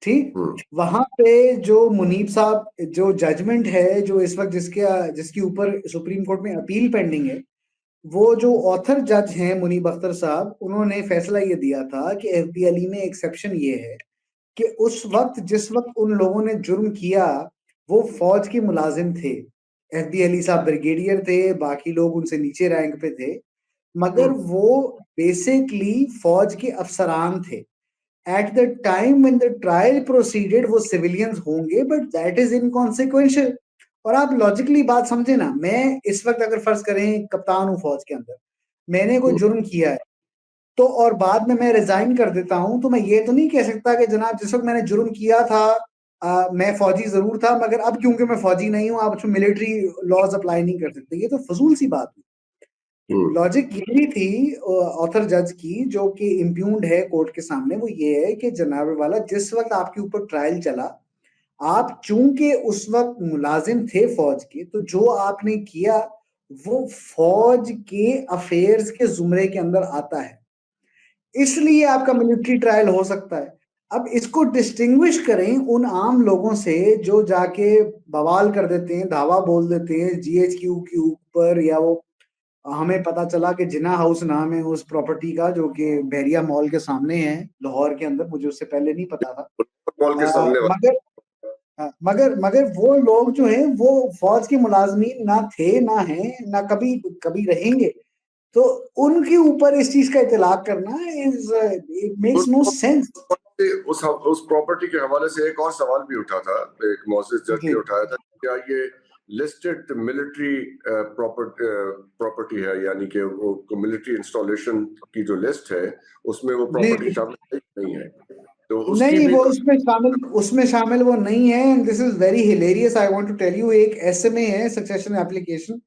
[SPEAKER 6] ठीक, वहां पे जो मुनीब साहब जो जजमेंट है जो इस वक्त जिसके ऊपर सुप्रीम कोर्ट में अपील पेंडिंग है, वो जो ऑथर जज हैं मुनीब अख्तर साहब, उन्होंने फैसला ये दिया था कि एफबी अली में एक्सेप्शन ये है कि उस वक्त जिस वक्त उन लोगों ने जुर्म किया वो फौज के मुलाजिम थे। एफबी अली साहब ब्रिगेडियर थे, बाकी लोग उनसे नीचे रैंक पे थे, मगर वो बेसिकली फौज के अफसरान थे। At the time when the trial proceeded वो सिविलियंस होंगे, बट दैट इज इनकॉन्सिक्वेंशियल। और आप लॉजिकली बात समझे ना, मैं इस वक्त अगर फर्ज करें कप्तान हूं फौज के अंदर, मैंने कोई जुर्म किया है तो और बाद में मैं रिजाइन कर देता हूं, तो मैं ये तो नहीं कह सकता कि जनाब जिस वक्त मैंने जुर्म किया था मैं फौजी जरूर था, मगर अब क्योंकि मैं फौजी नहीं हूं आप उसमें मिलिट्री लॉज अप्लाई नहीं कर सकते। ये तो फजूल सी बात हुई। लॉजिक यही थी ऑथर जज की, जो कि इम्प्यून्ड है कोर्ट के सामने, वो ये है कि जनाब वाला जिस वक्त आपके ऊपर ट्रायल चला, आप चूंकि उस वक्त मुलाजिम थे फौज के, तो जो आपने किया वो फौज के अफेयर्स के जुमरे के अंदर आता है, इसलिए आपका मिलिट्री ट्रायल हो सकता है। अब इसको डिस्टिंग्विश करें उन आम लोगों से जो जाके बवाल कर देते हैं, धावा बोल देते हैं जीएचक्यू के ऊपर, या वो हमें पता चला कि जिना हाउस नाम है उस प्रॉपर्टी का जो कि बहरिया मॉल के सामने है लाहौर के अंदर, मुझे उससे पहले नहीं पता था।
[SPEAKER 2] मॉल के सामने
[SPEAKER 6] मगर मगर वो लोग जो हैं वो फौज के मुलाजमीन ना थे, ना हैं, ना कभी कभी रहेंगे, तो उनके ऊपर इस चीज का इतलाक करना is it makes no sense.
[SPEAKER 2] उस प्रॉपर्टी के हवाले से एक और सवाल भी उठा था, एक मोअज़्ज़िज़ जज ने उठाया था, क्या ये लिस्टेड मिलिट्री प्रॉपर्टी है, यानी कि वो मिलिट्री इंस्टॉलेशन की जो लिस्ट है उसमें वो प्रॉपर्टी शामिल नहीं है? तो
[SPEAKER 6] नहीं, वो उसमें शामिल वो नहीं है। And this is very hilarious, I want to tell you, एक एसएमए है, सक्सेशन एप्लीकेशन,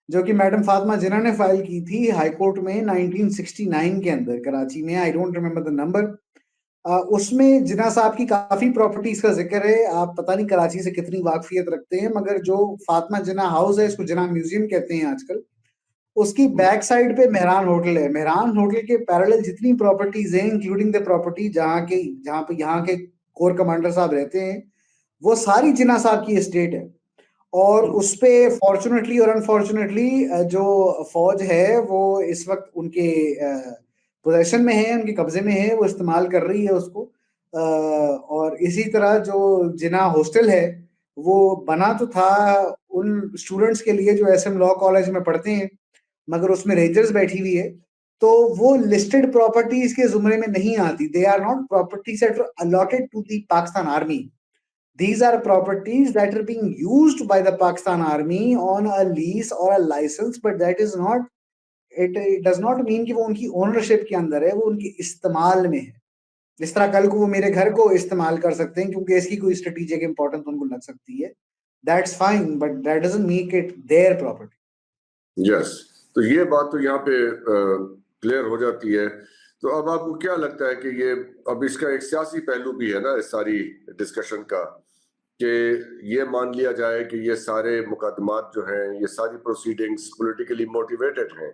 [SPEAKER 6] जो कि मैडम फातिमा जिन्ना ने फाइल की थी हाई कोर्ट में 1969 के अंदर कराची में, I don't remember the number. उसमें जिन्ना साहब की काफी प्रॉपर्टीज का जिक्र है। आप पता नहीं कराची से कितनी वाकफियत रखते हैं, मगर जो फातिमा जिन्ना हाउस है, इसको जिन्ना म्यूजियम कहते हैं आजकल, उसकी बैक साइड पे मेहरान होटल है। मेहरान होटल के पैरेलल जितनी प्रॉपर्टीज हैं, इंक्लूडिंग द प्रॉपर्टी जहाँ पे यहाँ के कोर कमांडर साहब रहते हैं, वो सारी जिन्ना साहब की एस्टेट है। और उस पे फॉर्चुनेटली और अनफॉर्चुनेटली जो फौज है वो इस वक्त उनके पोजेशन में है, उनके कब्जे में है, वो इस्तेमाल कर रही है उसको। और इसी तरह जो जिना हॉस्टल है वो बना तो था उन स्टूडेंट्स के लिए जो एसएम लॉ कॉलेज में पढ़ते हैं, मगर उसमें रेंजर्स बैठी हुई है, तो वो लिस्टेड प्रॉपर्टीज के जुमरे में नहीं आती। They are not properties that are allotted to the Pakistan army. These are properties that are being used by the Pakistan Army on a lease or a license, but that is not, it does not mean कि वो उनकी ownership के अंदर है, वो उनकी इस्तेमाल में है। जिस तरह कल को वो मेरे घर को इस्तेमाल कर सकते हैं क्योंकि इसकी कोई स्ट्रेटेजिक इंपॉर्टेंस उनको लग सकती है, that's fine, but that doesn't make it their property.
[SPEAKER 2] Yes, तो ये बात तो यहाँ पे क्लियर हो जाती है। तो अब आपको क्या लगता है कि ये अब इसका एक सियासी पहलू भी है ना इस सारी डिस्कशन का, कि ये मान लिया जाए कि ये सारे मुकदमात जो हैं, ये सारी प्रोसीडिंग्स पॉलिटिकली मोटिवेटेड हैं,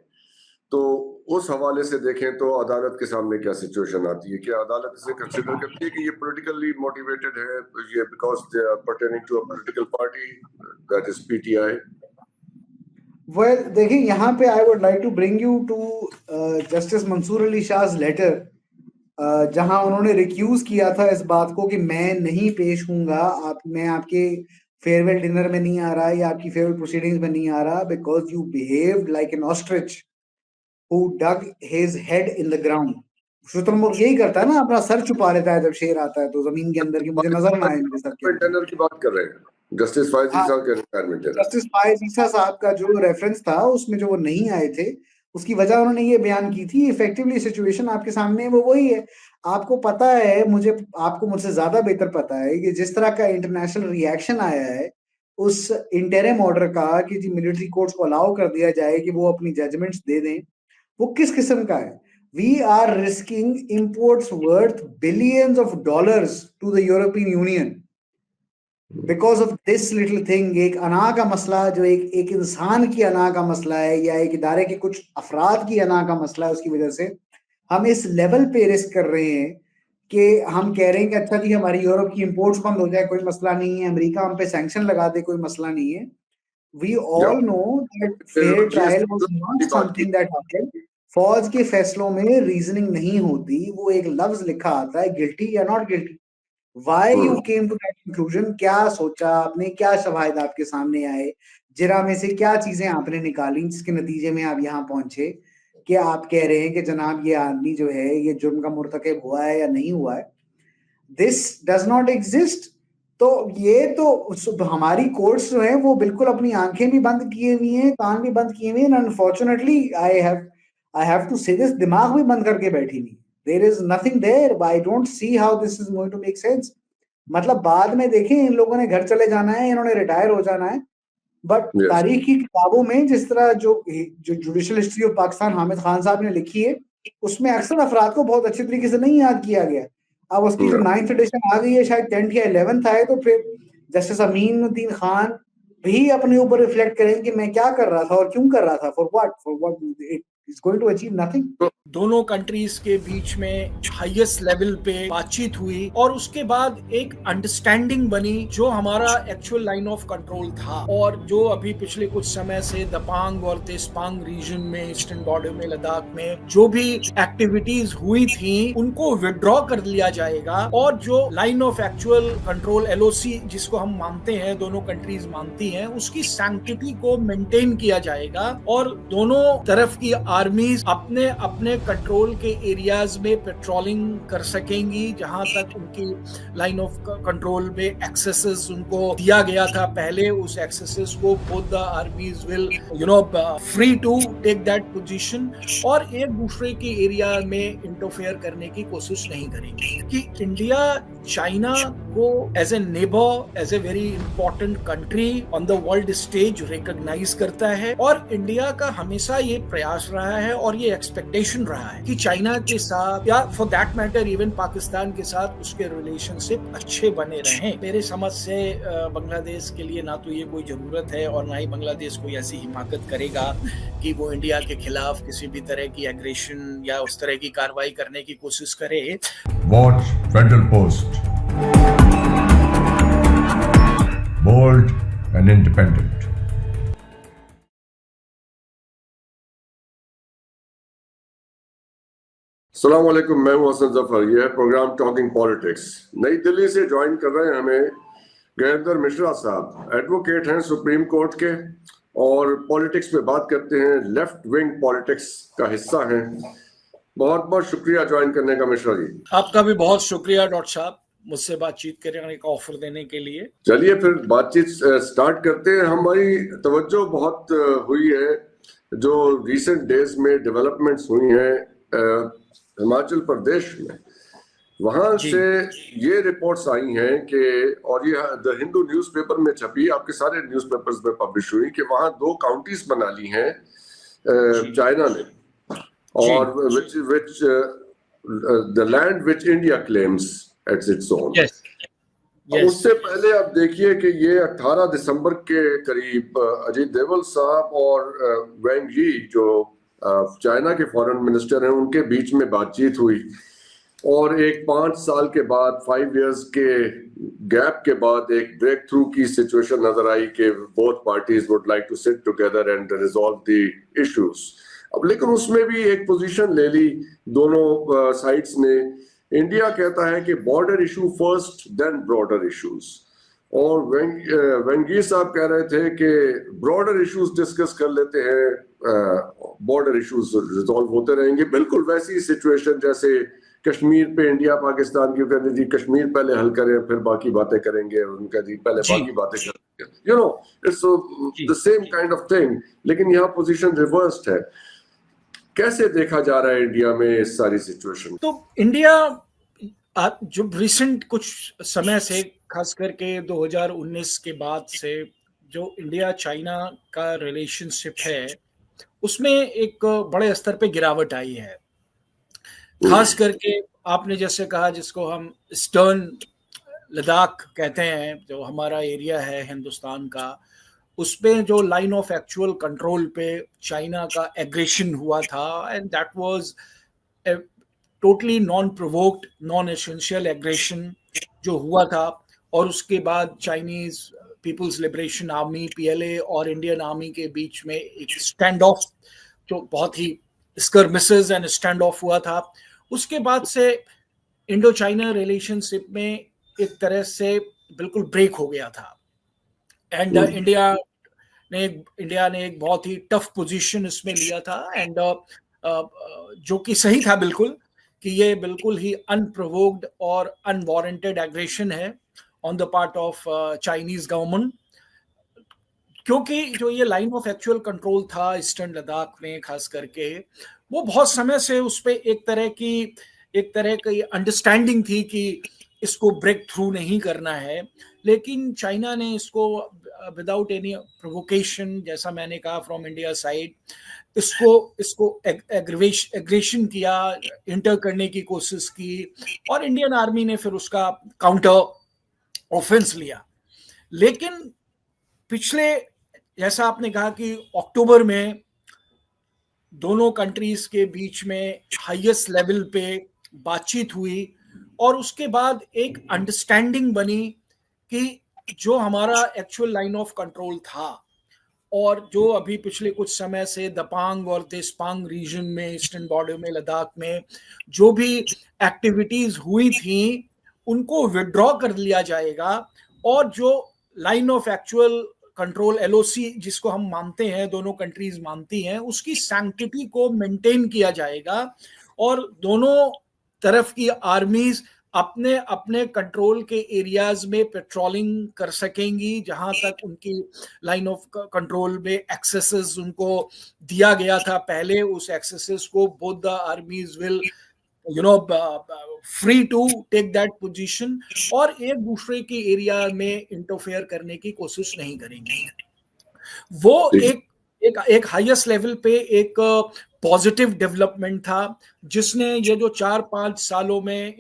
[SPEAKER 2] तो उस हवाले से देखें तो अदालत के सामने क्या सिचुएशन आती है? क्या अदालत इसे कंसिडर करती है कि ये पॉलिटिकली मोटिवेटेड है, ये because they are pertaining to a political party that is PTI?
[SPEAKER 6] Well देखिए, यहाँ पे I would like to bring you to justice Mansoor Ali Shah letter, जहां उन्होंने रिक्यूज किया था इस बात को कि मैं नहीं पेश हूंगा, मैं आपके फेयरवेल डिनर में नहीं आ रहा या आपकी फेयरवेल प्रोसीडिंग्स में नहीं आ रहा, because you behaved like an ostrich who dug his head in the ground. शुतुरमुर्ग यही करता है ना, अपना सर छुपा लेता है जब शेर आता है तो जमीन के अंदर, की मुझे नजर ना आए मेरे सर के अंदर।
[SPEAKER 2] की बात कर रहे हैं जस्टिस फाइज ईसा के रिटायरमेंट डिनर।
[SPEAKER 6] जस्टिस फाइज ईसा साहब का जो रेफरेंस था उसमें जो वो नहीं आए थे, उसकी वजह उन्होंने ये बयान की थी। इफेक्टिवली सिचुएशन आपके सामने वो वही है। आपको पता है, आपको मुझसे ज्यादा बेहतर पता है कि जिस तरह का इंटरनेशनल रिएक्शन आया है उस इंटरिम ऑर्डर का कि जी मिलिट्री कोर्ट्स को अलाउ कर दिया जाए कि वो अपनी जजमेंट्स दे दें, वो किस किस्म का है? We are risking imports worth billions of dollars to the European Union because of this little thing. एक अना का मसला जो एक इंसान की अना का मसला है या एक इदारे के कुछ अफराद की अना का मसला है, उसकी वजह से हम इस लेवल पे रिस्क कर रहे हैं कि हम कह रहे हैं कि अच्छा जी हमारी यूरोप की इंपोर्ट्स बंद हो जाए, कोई मसला नहीं है, अमेरिका हम पे सैंक्शन लगा दे, कोई मसला नहीं है। We all know that fair trial was not something that happened. फौज के फैसलों में रीजनिंग नहीं होती, वो एक लफ्ज लिखा आता है गिल्टी या not guilty. Why you came to that conclusion, क्या सोचा आपने, क्या शवाहिद आपके सामने आए, जरा में से क्या चीजें आपने निकाली जिसके नतीजे में आप यहाँ पहुंचे कि आप कह रहे हैं कि जनाब ये आदमी जो है ये जुर्म का मुर्तकब हुआ है या नहीं हुआ है, दिस डज नॉट एग्जिस्ट। तो ये तो हमारी कोर्ट्स जो है वो बिल्कुल अपनी आंखें भी बंद किए हुई हैं, कान भी बंद किए हुए हैं, unfortunately I have to say this, दिमाग भी बंद करके बैठी हुई। There is nothing there, I don't see how this is going to make sense. मतलब बाद में देखें, इन लोगों ने घर चले जाना है, इन्होंने रिटायर हो जाना है, बट
[SPEAKER 2] Yes.
[SPEAKER 6] तारीख की किताबों में जिस तरह जो judicial history of Pakistan Hamid Khan साहब ने लिखी है, उसमें अक्सर अफराद को बहुत अच्छी तरीके से नहीं याद किया गया। अब उसकी जो 9th एडिशन आ गई है, शायद 10th या 11th आए, तो फिर जस्टिस अमीनुद्दीन खान भी अपने ऊपर रिफ्लेक्ट करें कि मैं क्या कर रहा था और क्यों कर रहा था, for what it is going to achieve nothing.
[SPEAKER 7] दोनों कंट्रीज के बीच में हाईएस्ट लेवल पे बातचीत हुई और उसके बाद एक अंडरस्टैंडिंग बनी जो हमारा एक्चुअल लाइन ऑफ कंट्रोल था, और जो अभी पिछले कुछ समय से दपांग और तेस्पांग रीजन में, ईस्टर्न बॉर्डर में, लद्दाख में जो भी एक्टिविटीज हुई थी उनको विड्रॉ कर लिया जाएगा, और जो line of actual control LOC जिसको हम मानते हैं, दोनों कंट्रीज मानती हैं, उसकी सैंक्टिटी को मेंटेन किया जाएगा, और दोनों तरफ की आर्मीज अपने अपने कंट्रोल के एरियाज में पेट्रोलिंग कर सकेंगी, जहां तक उनकी लाइन ऑफ कंट्रोल में एक्सेसेस उनको दिया गया था पहले, उस एक्सेसेस को both the armies will free to take that position, और एक दूसरे के एरिया में इंटरफेयर करने की कोशिश नहीं करेंगे। कि इंडिया चाइना को as a neighbour, as a very important country on the world stage recognise करता है, और इंडिया का हमेशा ये प्रयास रहा है और ये एक्सपेक्टेशन रहा है कि चाइना के साथ, या for that matter even Pakistan के साथ, उसके रिलेशनशिप अच्छे बने रहें। मेरे समझ से बांग्लादेश के लिए ना तो ये कोई जरूरत है और ना ही बांग्लादेश कोई ऐसी हिमाकत करेगा कि वो इंडिया के खिलाफ किसी भी तरह की एग्रेशन या उस तरह की कार्रवाई करने की कोशिश करे।
[SPEAKER 3] Watch Federal Post. Bold and independent.
[SPEAKER 2] अस्सलाम वालेकुम, मैं हूं हसन जफर। यह है प्रोग्राम टॉकिंग पॉलिटिक्स। नई दिल्ली से ज्वाइन कर रहे हैं हमें गैरदर मिश्रा साहब, एडवोकेट हैं सुप्रीम कोर्ट के और पॉलिटिक्स में बात करते हैं, लेफ्ट विंग पॉलिटिक्स का हिस्सा हैं। बहुत बहुत शुक्रिया ज्वाइन करने का मिश्रा जी।
[SPEAKER 7] आपका भी बहुत शुक्रिया डॉक्टर साहब, मुझसे बातचीत करने का ऑफर देने के लिए।
[SPEAKER 2] चलिए फिर बातचीत स्टार्ट करते हैं। हमारी तवज्जो बहुत हुई है जो रिसेंट डेज में डेवलपमेंट्स हुई हैं हिमाचल प्रदेश में। वहां से ये रिपोर्ट्स आई हैं कि, और ये द हिंदू न्यूज़पेपर में छपी, आपके सारे न्यूज़पेपर्स में पब्लिश हुई, कि वहां 2 काउंटीज बना ली हैं चाइना ने, और which the land which India claims as its own.
[SPEAKER 7] Yes.
[SPEAKER 2] उससे पहले आप देखिए कि ये 18 दिसंबर के करीब अजीत देवल साहब और वैंग यी जो चाइना के फॉरेन मिनिस्टर हैं, उनके बीच में बातचीत हुई, और एक 5 साल के बाद, 5 इयर्स के गैप के बाद एक ब्रेक थ्रू की सिचुएशन नजर आई कि both parties would like to sit together and resolve the issues. अब लेकिन उसमें भी एक पोजीशन ले ली दोनों साइड्स ने। इंडिया कहता है कि border issue first then broader issues, और वेंगी साहब कह रहे थे कि ब्रॉडर इश्यूज डिस्कस कर लेते हैं, बॉर्डर इश्यूज रिजॉल्व होते रहेंगे। बिल्कुल वैसी सिचुएशन जैसे कश्मीर पे इंडिया पाकिस्तान की, कहते जी कश्मीर पहले हल करें फिर बाकी बातें करेंगे, उनका जी पहले बाकी बातें करेंगे, you know, it's the same kind of thing. लेकिन यहाँ पोजीशन रिवर्स्ड है। कैसे देखा जा रहा है इंडिया में इस सारी सिचुएशन?
[SPEAKER 7] तो इंडिया जो रिसेंट कुछ समय से, खास करके 2019 के बाद से, जो इंडिया चाइना का रिलेशनशिप है उसमें एक बड़े स्तर पे गिरावट आई है। खास करके आपने जैसे कहा, जिसको हम ईस्टर्न लद्दाख कहते हैं, जो हमारा एरिया है हिंदुस्तान का, उसमें जो लाइन ऑफ एक्चुअल कंट्रोल पे चाइना का एग्रेशन हुआ था, and that was totally non provoked, non essential aggression जो हुआ था, और उसके बाद Chinese People's Liberation Army PLA और इंडियन आर्मी के बीच में एक स्टैंड ऑफ, जो बहुत ही स्कर्मिसेस एंड स्टैंड ऑफ हुआ था। उसके बाद से इंडो चाइना रिलेशनशिप में एक तरह से बिल्कुल ब्रेक हो गया था। एंड इंडिया ने एक बहुत ही टफ पोजीशन इसमें लिया था, एंड जो कि सही था बिल्कुल, कि ये बिल्कुल ही अनप्रोवोक्ड और अनवारंटेड एग्रेशन है on the part of Chinese government, क्योंकि जो ये लाइन ऑफ एक्चुअल कंट्रोल था ईस्टर्न लद्दाख में खास करके, वो बहुत समय से उस पर एक तरह की अंडरस्टैंडिंग थी कि इसको ब्रेक थ्रू नहीं करना है, लेकिन चाइना ने इसको विदाउट एनी प्रोवोकेशन, जैसा मैंने कहा फ्रॉम इंडिया साइड, इसको एग्रेशन किया, इंटर करने की कोशिश की, और इंडियन आर्मी ने फिर उसका काउंटर ऑफेंस लिया। लेकिन पिछले, जैसा आपने कहा कि अक्टूबर में दोनों कंट्रीज के बीच में हाईएस्ट लेवल पे बातचीत हुई, और उसके बाद एक अंडरस्टैंडिंग बनी कि जो हमारा एक्चुअल लाइन ऑफ कंट्रोल था, और जो अभी पिछले कुछ समय से दपांग और देशपांग रीजन में, ईस्टर्न बॉर्डर में, लद्दाख में जो भी एक्टिविटीज हुई थी, उनको विड्रॉ कर लिया जाएगा, और जो line of actual control LOC जिसको हम मानते हैं, दोनों कंट्रीज मानती हैं, उसकी सैंक्टिटी को मेंटेन किया जाएगा, और दोनों तरफ की आर्मीज अपने अपने कंट्रोल के एरियाज में पेट्रोलिंग कर सकेंगी, जहां तक उनकी लाइन ऑफ कंट्रोल में एक्सेसेस उनको दिया गया था पहले, उस एक्सेसेस को both the armies will free to take that position, और एक दूसरे के एरिया में इंटरफेयर करने की कोशिश नहीं करेंगे। वो एक हाईएस्ट लेवल पे एक पॉजिटिव डेवलपमेंट था, जिसने ये जो 4-5 सालों में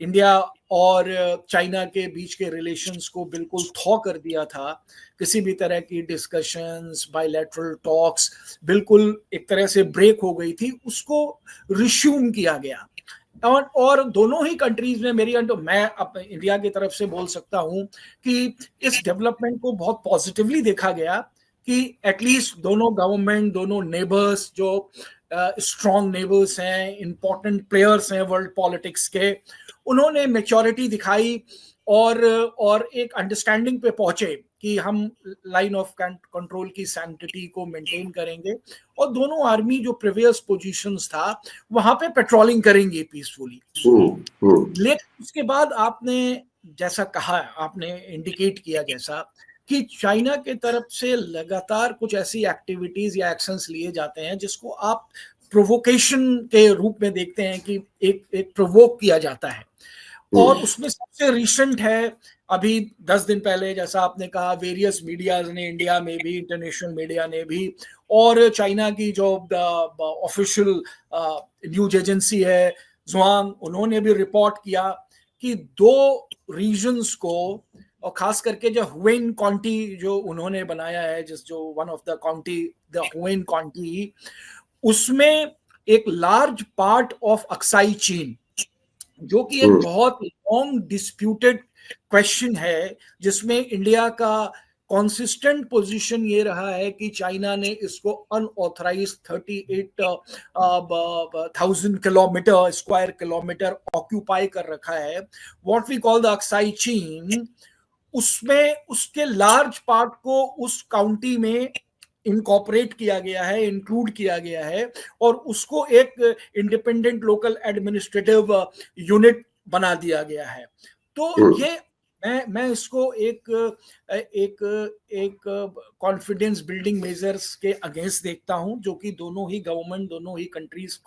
[SPEAKER 7] इंडिया और चाइना के बीच के रिलेशंस को बिल्कुल थॉ कर दिया था। किसी भी तरह की डिस्कशंस, बायलैटरल टॉक्स बिल्कुल एक तरह से ब्रेक हो गई थी, उसको रिज्यूम किया गया। और दोनों ही कंट्रीज में मैं अपने इंडिया की तरफ से बोल सकता हूं कि इस डेवलपमेंट को बहुत पॉजिटिवली देखा गया, कि एटलीस्ट दोनों गवर्नमेंट, दोनों नेबर्स जो स्ट्रॉन्ग नेबर्स हैं, इंपॉर्टेंट प्लेयर्स हैं वर्ल्ड पॉलिटिक्स के, उन्होंने मैच्योरिटी दिखाई और एक अंडरस्टैंडिंग पे पहुंचे कि हम लाइन ऑफ कंट्रोल की सैंक्टिटी को मेंटेन करेंगे, और दोनों आर्मी जो प्रीवियस पोजीशंस था वहां पे पेट्रोलिंग करेंगे पीसफुली। लेकिन उसके बाद आपने जैसा कहा, आपने इंडिकेट किया जैसा, कि चाइना के तरफ से लगातार कुछ ऐसी एक्टिविटीज या एक्शंस लिए जाते हैं जिसको आप प्रोवोकेशन के रूप में देखते हैं, कि एक प्रोवोक किया जाता है। और उसमें सबसे रिसेंट है, अभी 10 दिन पहले, जैसा आपने कहा, वेरियस मीडियाज ने, इंडिया में भी, इंटरनेशनल मीडिया ने भी, और चाइना की जो ऑफिशियल न्यूज एजेंसी है ज़ुआंग, उन्होंने भी रिपोर्ट किया कि 2 रीजन्स को, और खास करके जो हुएन काउंटी जो उन्होंने बनाया है, जो one of the county, the when county, उसमें एक लार्ज पार्ट ऑफ अक्साई चीन, जो कि एक बहुत लॉन्ग डिस्प्यूटेड क्वेश्चन है, जिसमें इंडिया का कॉन्सिस्टेंट पोजीशन ये रहा है कि चाइना ने इसको अनऑथराइज्ड 38,000 स्क्वायर किलोमीटर ऑक्यूपाई कर रखा है, what we call the Aksai Chin. उसमें उसके लार्ज पार्ट को उस काउंटी में इनकॉर्पोरेट किया गया है, इंक्लूड किया गया है, और उसको एक इंडिपेंडेंट लोकल एडमिनिस्ट्रेटिव यूनिट बना दिया गया है। तो ये मैं इसको एक कॉन्फिडेंस बिल्डिंग मेजर्स के अगेंस्ट देखता हूं, जो कि दोनों ही गवर्नमेंट, दोनों ही कंट्रीज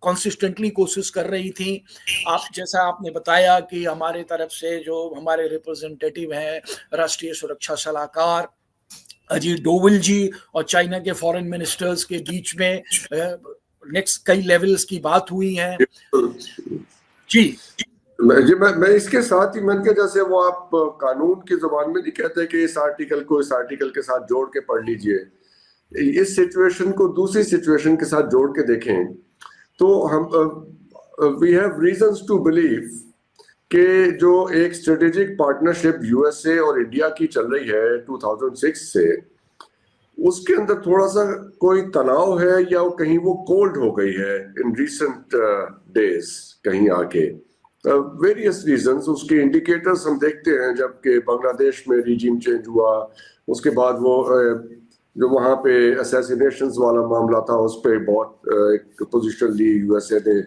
[SPEAKER 7] कॉन्सिस्टेंटली कोशिश कर रही थी। जैसा आपने बताया कि हमारे तरफ से जो हमारे रिप्रेजेंटेटिव हैं, राष्ट्रीय सुरक्षा सलाहकार अजीत डोवल जी, और चाइना के फॉरेन मिनिस्टर्स के बीच में नेक्स्ट कई लेवल्स की बात हुई है। जी
[SPEAKER 2] मैं इसके साथ ही, मन के जैसे वो आप कानून की जुबान में नहीं कहते कि इस आर्टिकल को इस आर्टिकल के साथ जोड़ के पढ़ लीजिए, इस सिचुएशन को दूसरी सिचुएशन के साथ जोड़ के देखें, तो हम we have reasons to believe कि जो एक स्ट्रेटेजिक पार्टनरशिप यूएसए और इंडिया की चल रही है 2006 से, उसके अंदर थोड़ा सा कोई तनाव है, या कहीं वो कोल्ड हो गई है इन रिसेंट डेज कहीं आके। वेरियस रीजंस, उसके इंडिकेटर्स हम देखते हैं। जबकि बांग्लादेश में रिजीम चेंज हुआ, उसके बाद वो जो वहाँ पे असैसिनेशंस वाला मामला था, उस पे बहुत एक पोजीशन ली यूएसए ने,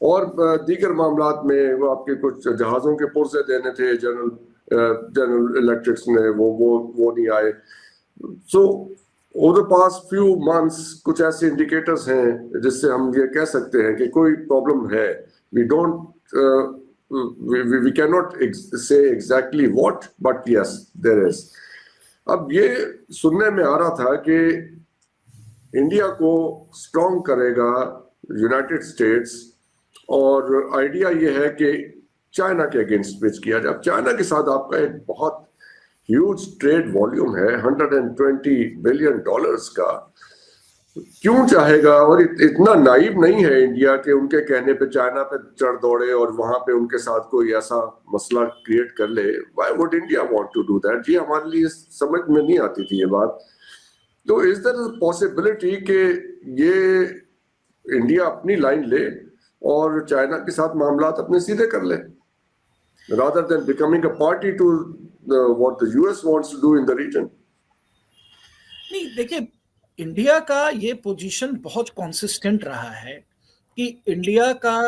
[SPEAKER 2] और दीगर मामलात में वो आपके कुछ जहाज़ों के पुर्जे देने थे जनरल इलेक्ट्रिक्स ने, वो नहीं आए। So over the past few months कुछ ऐसे इंडिकेटर्स हैं जिससे हम ये कह सकते हैं कि कोई प्रॉब्लम है। We don't we can not say exactly what, but yes there is. अब ये सुनने में आ रहा था कि इंडिया को स्ट्रॉन्ग करेगा यूनाइटेड स्टेट्स, और आइडिया ये है कि चाइना के अगेंस्ट स्विच किया जाए। अब चाइना के साथ आपका एक बहुत ह्यूज ट्रेड वॉल्यूम है, $120 बिलियन का। क्यों चाहेगा? और इतना नाइव नहीं है इंडिया के उनके कहने पे चाइना पे चढ़ दौड़े और वहां पे उनके साथ कोई ऐसा मसला क्रिएट कर ले। Why would India want to do that? जी हमारे लिए समझ में नहीं आती थी ये बात। तो इज देयर पॉसिबिलिटी कि ये इंडिया अपनी लाइन ले और चाइना के साथ मामलात अपने सीधे कर ले, rather than becoming a party to what the US wants to do in the region?
[SPEAKER 7] नहीं, देखिए, इंडिया का ये पोजीशन बहुत कंसिस्टेंट रहा है कि इंडिया का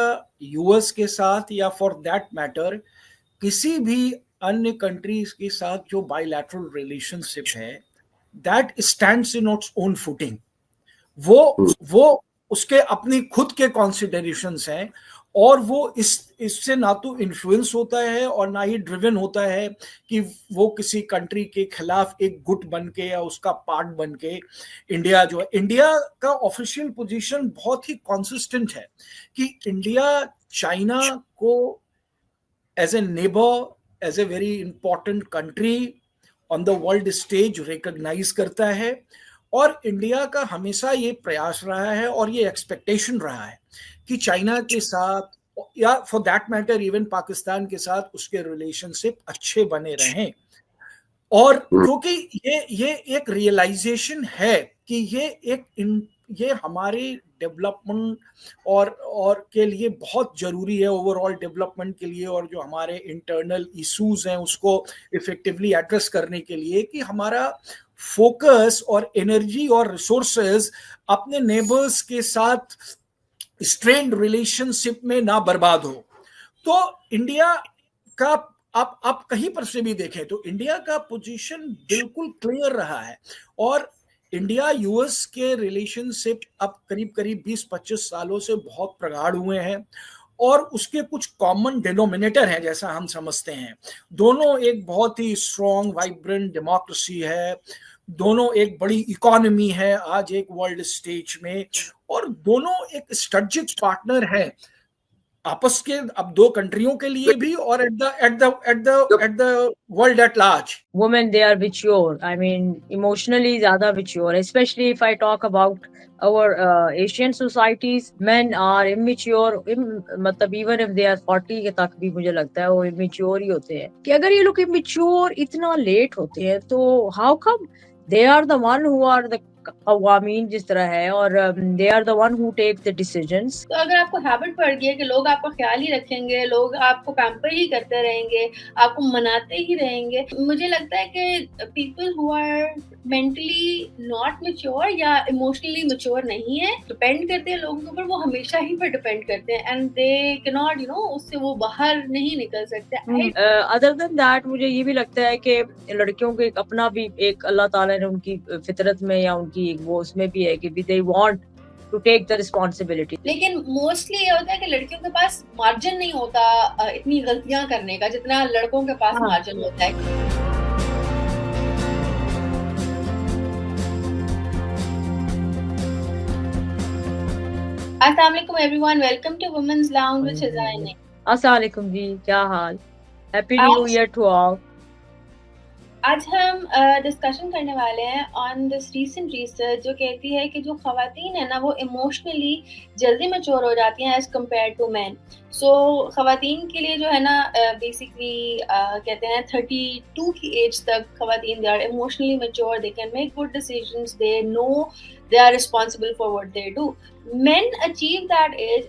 [SPEAKER 7] यूएस के साथ या फॉर दैट मैटर किसी भी अन्य कंट्रीज के साथ जो बायलैटरल रिलेशनशिप है, that stands in its own footing. वो उसके अपनी खुद के कॉन्सिडरेशंस हैं, और वो इससे ना तो इन्फ्लुएंस होता है और ना ही ड्रिवन होता है कि वो किसी कंट्री के खिलाफ एक गुट बन के या उसका पार्ट बन के इंडिया का ऑफिशियल पोजीशन बहुत ही कंसिस्टेंट है कि इंडिया चाइना को as a neighbour, as a very important country on the world stage recognise करता है। और इंडिया का हमेशा ये प्रयास रहा है और ये एक्सपेक्टेशन रहा है कि चाइना के साथ या for that matter even Pakistan के साथ उसके रिलेशनशिप अच्छे बने रहें। और क्योंकि ये एक रियलाइजेशन है कि ये हमारे डेवलपमेंट और के लिए बहुत जरूरी है, ओवरऑल डेवलपमेंट के लिए, और जो हमारे इंटरनल इश्यूज हैं उसको इफेक्टिवली एड्रेस करने के लिए, कि हमारा फोकस और एनर्जी और रिसोर्सेज अपने नेबर्स के साथ स्ट्रेन्ड रिलेशनशिप में ना बर्बाद हो। तो इंडिया का आप कहीं पर से भी देखें तो इंडिया का पोजीशन बिल्कुल क्लियर रहा है। और इंडिया यूएस के रिलेशनशिप अब करीब 20-25 सालों से बहुत प्रगाढ़ हुए हैं, और उसके कुछ कॉमन डिनोमिनेटर हैं जैसा हम समझते हैं। दोनों एक बहुत ही स्ट्रॉन्ग वाइब्रेंट डेमोक्रेसी है, दोनों एक बड़ी इकोनॉमी है आज एक वर्ल्ड स्टेज में, और दोनों एक स्ट्रेटेजिक पार्टनर है आपस के, अब दो कंट्रियों के लिए भी और at the world at large.
[SPEAKER 8] Women, they are mature. I mean, emotionally ज़्यादा mature. Especially if I talk about our Asian societies, men are immature. मतलब even if they are 40 के तक भी मुझे लगता है वो immature ही होते हैं। कि अगर ये लोग immature इतना late होते हैं तो how come they are the one who are the अवामीन जिस तरह है, और they are the one who take the decisions.
[SPEAKER 9] तो अगर आपको हैबिट पड़ गई है कि लोग आपका ख्याल ही रखेंगे, लोग आपको पैम्पर ही करते रहेंगे, आपको मनाते ही रहेंगे, मुझे लगता है कि people who are mentally not mature या emotionally mature नहीं है, डिपेंड करते हैं लोगों के ऊपर, वो हमेशा ही पर डिपेंड करते हैं, and they cannot उससे वो बाहर नहीं निकल सकते।
[SPEAKER 8] Other than that मुझे ये भी लगता है कि लड़कियों के अपना भी एक अल्लाह ताला ने उनकी फितरत में या उनकी एक वो उसमें भी है कि they want to take the responsibility.
[SPEAKER 9] लेकिन मोस्टली ये होता है कि लड़कियों के पास मार्जिन नहीं होता इतनी गलतियां करने का जितना लड़कों के पास मार्जिन होता है। अस्सलाम वालेकुम everyone, welcome to women's lounge with Shizan.
[SPEAKER 8] अस्सलाम वालेकुम जी, क्या हाल? Happy new year to all.
[SPEAKER 9] आज हम डिस्कशन करने वाले हैं ऑन दिस रीसेंट रिसर्च जो कहती है कि जो ख़वातीन है ना वो इमोशनली जल्दी मैच्योर हो जाती हैं एज कम्पेयर टू मैन। सो ख़वातीन के लिए जो है ना बेसिकली कहते हैं 32 की एज तक ख़वातीन they are emotionally mature, they can make good decisions, they know they are responsible for what they do. Men achieve that age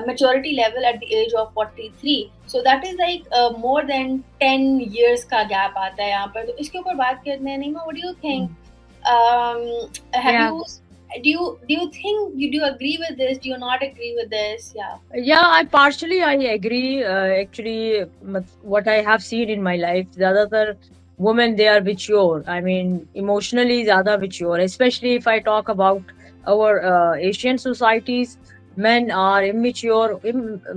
[SPEAKER 9] maturity level at the age of 43, so that is like more than 10 years का gap आता है यहाँ पर. तो इसके ऊपर बात करते हैं. नीमा, what do you think? Have
[SPEAKER 8] Yeah.
[SPEAKER 9] you do you think do you agree with this? Do you not agree with this?
[SPEAKER 8] Yeah, I agree. Actually, what I have seen in my life, ज़्यादातर women, they are mature. I mean, emotionally ज़्यादा mature. Especially if I talk about our Asian societies, men are immature.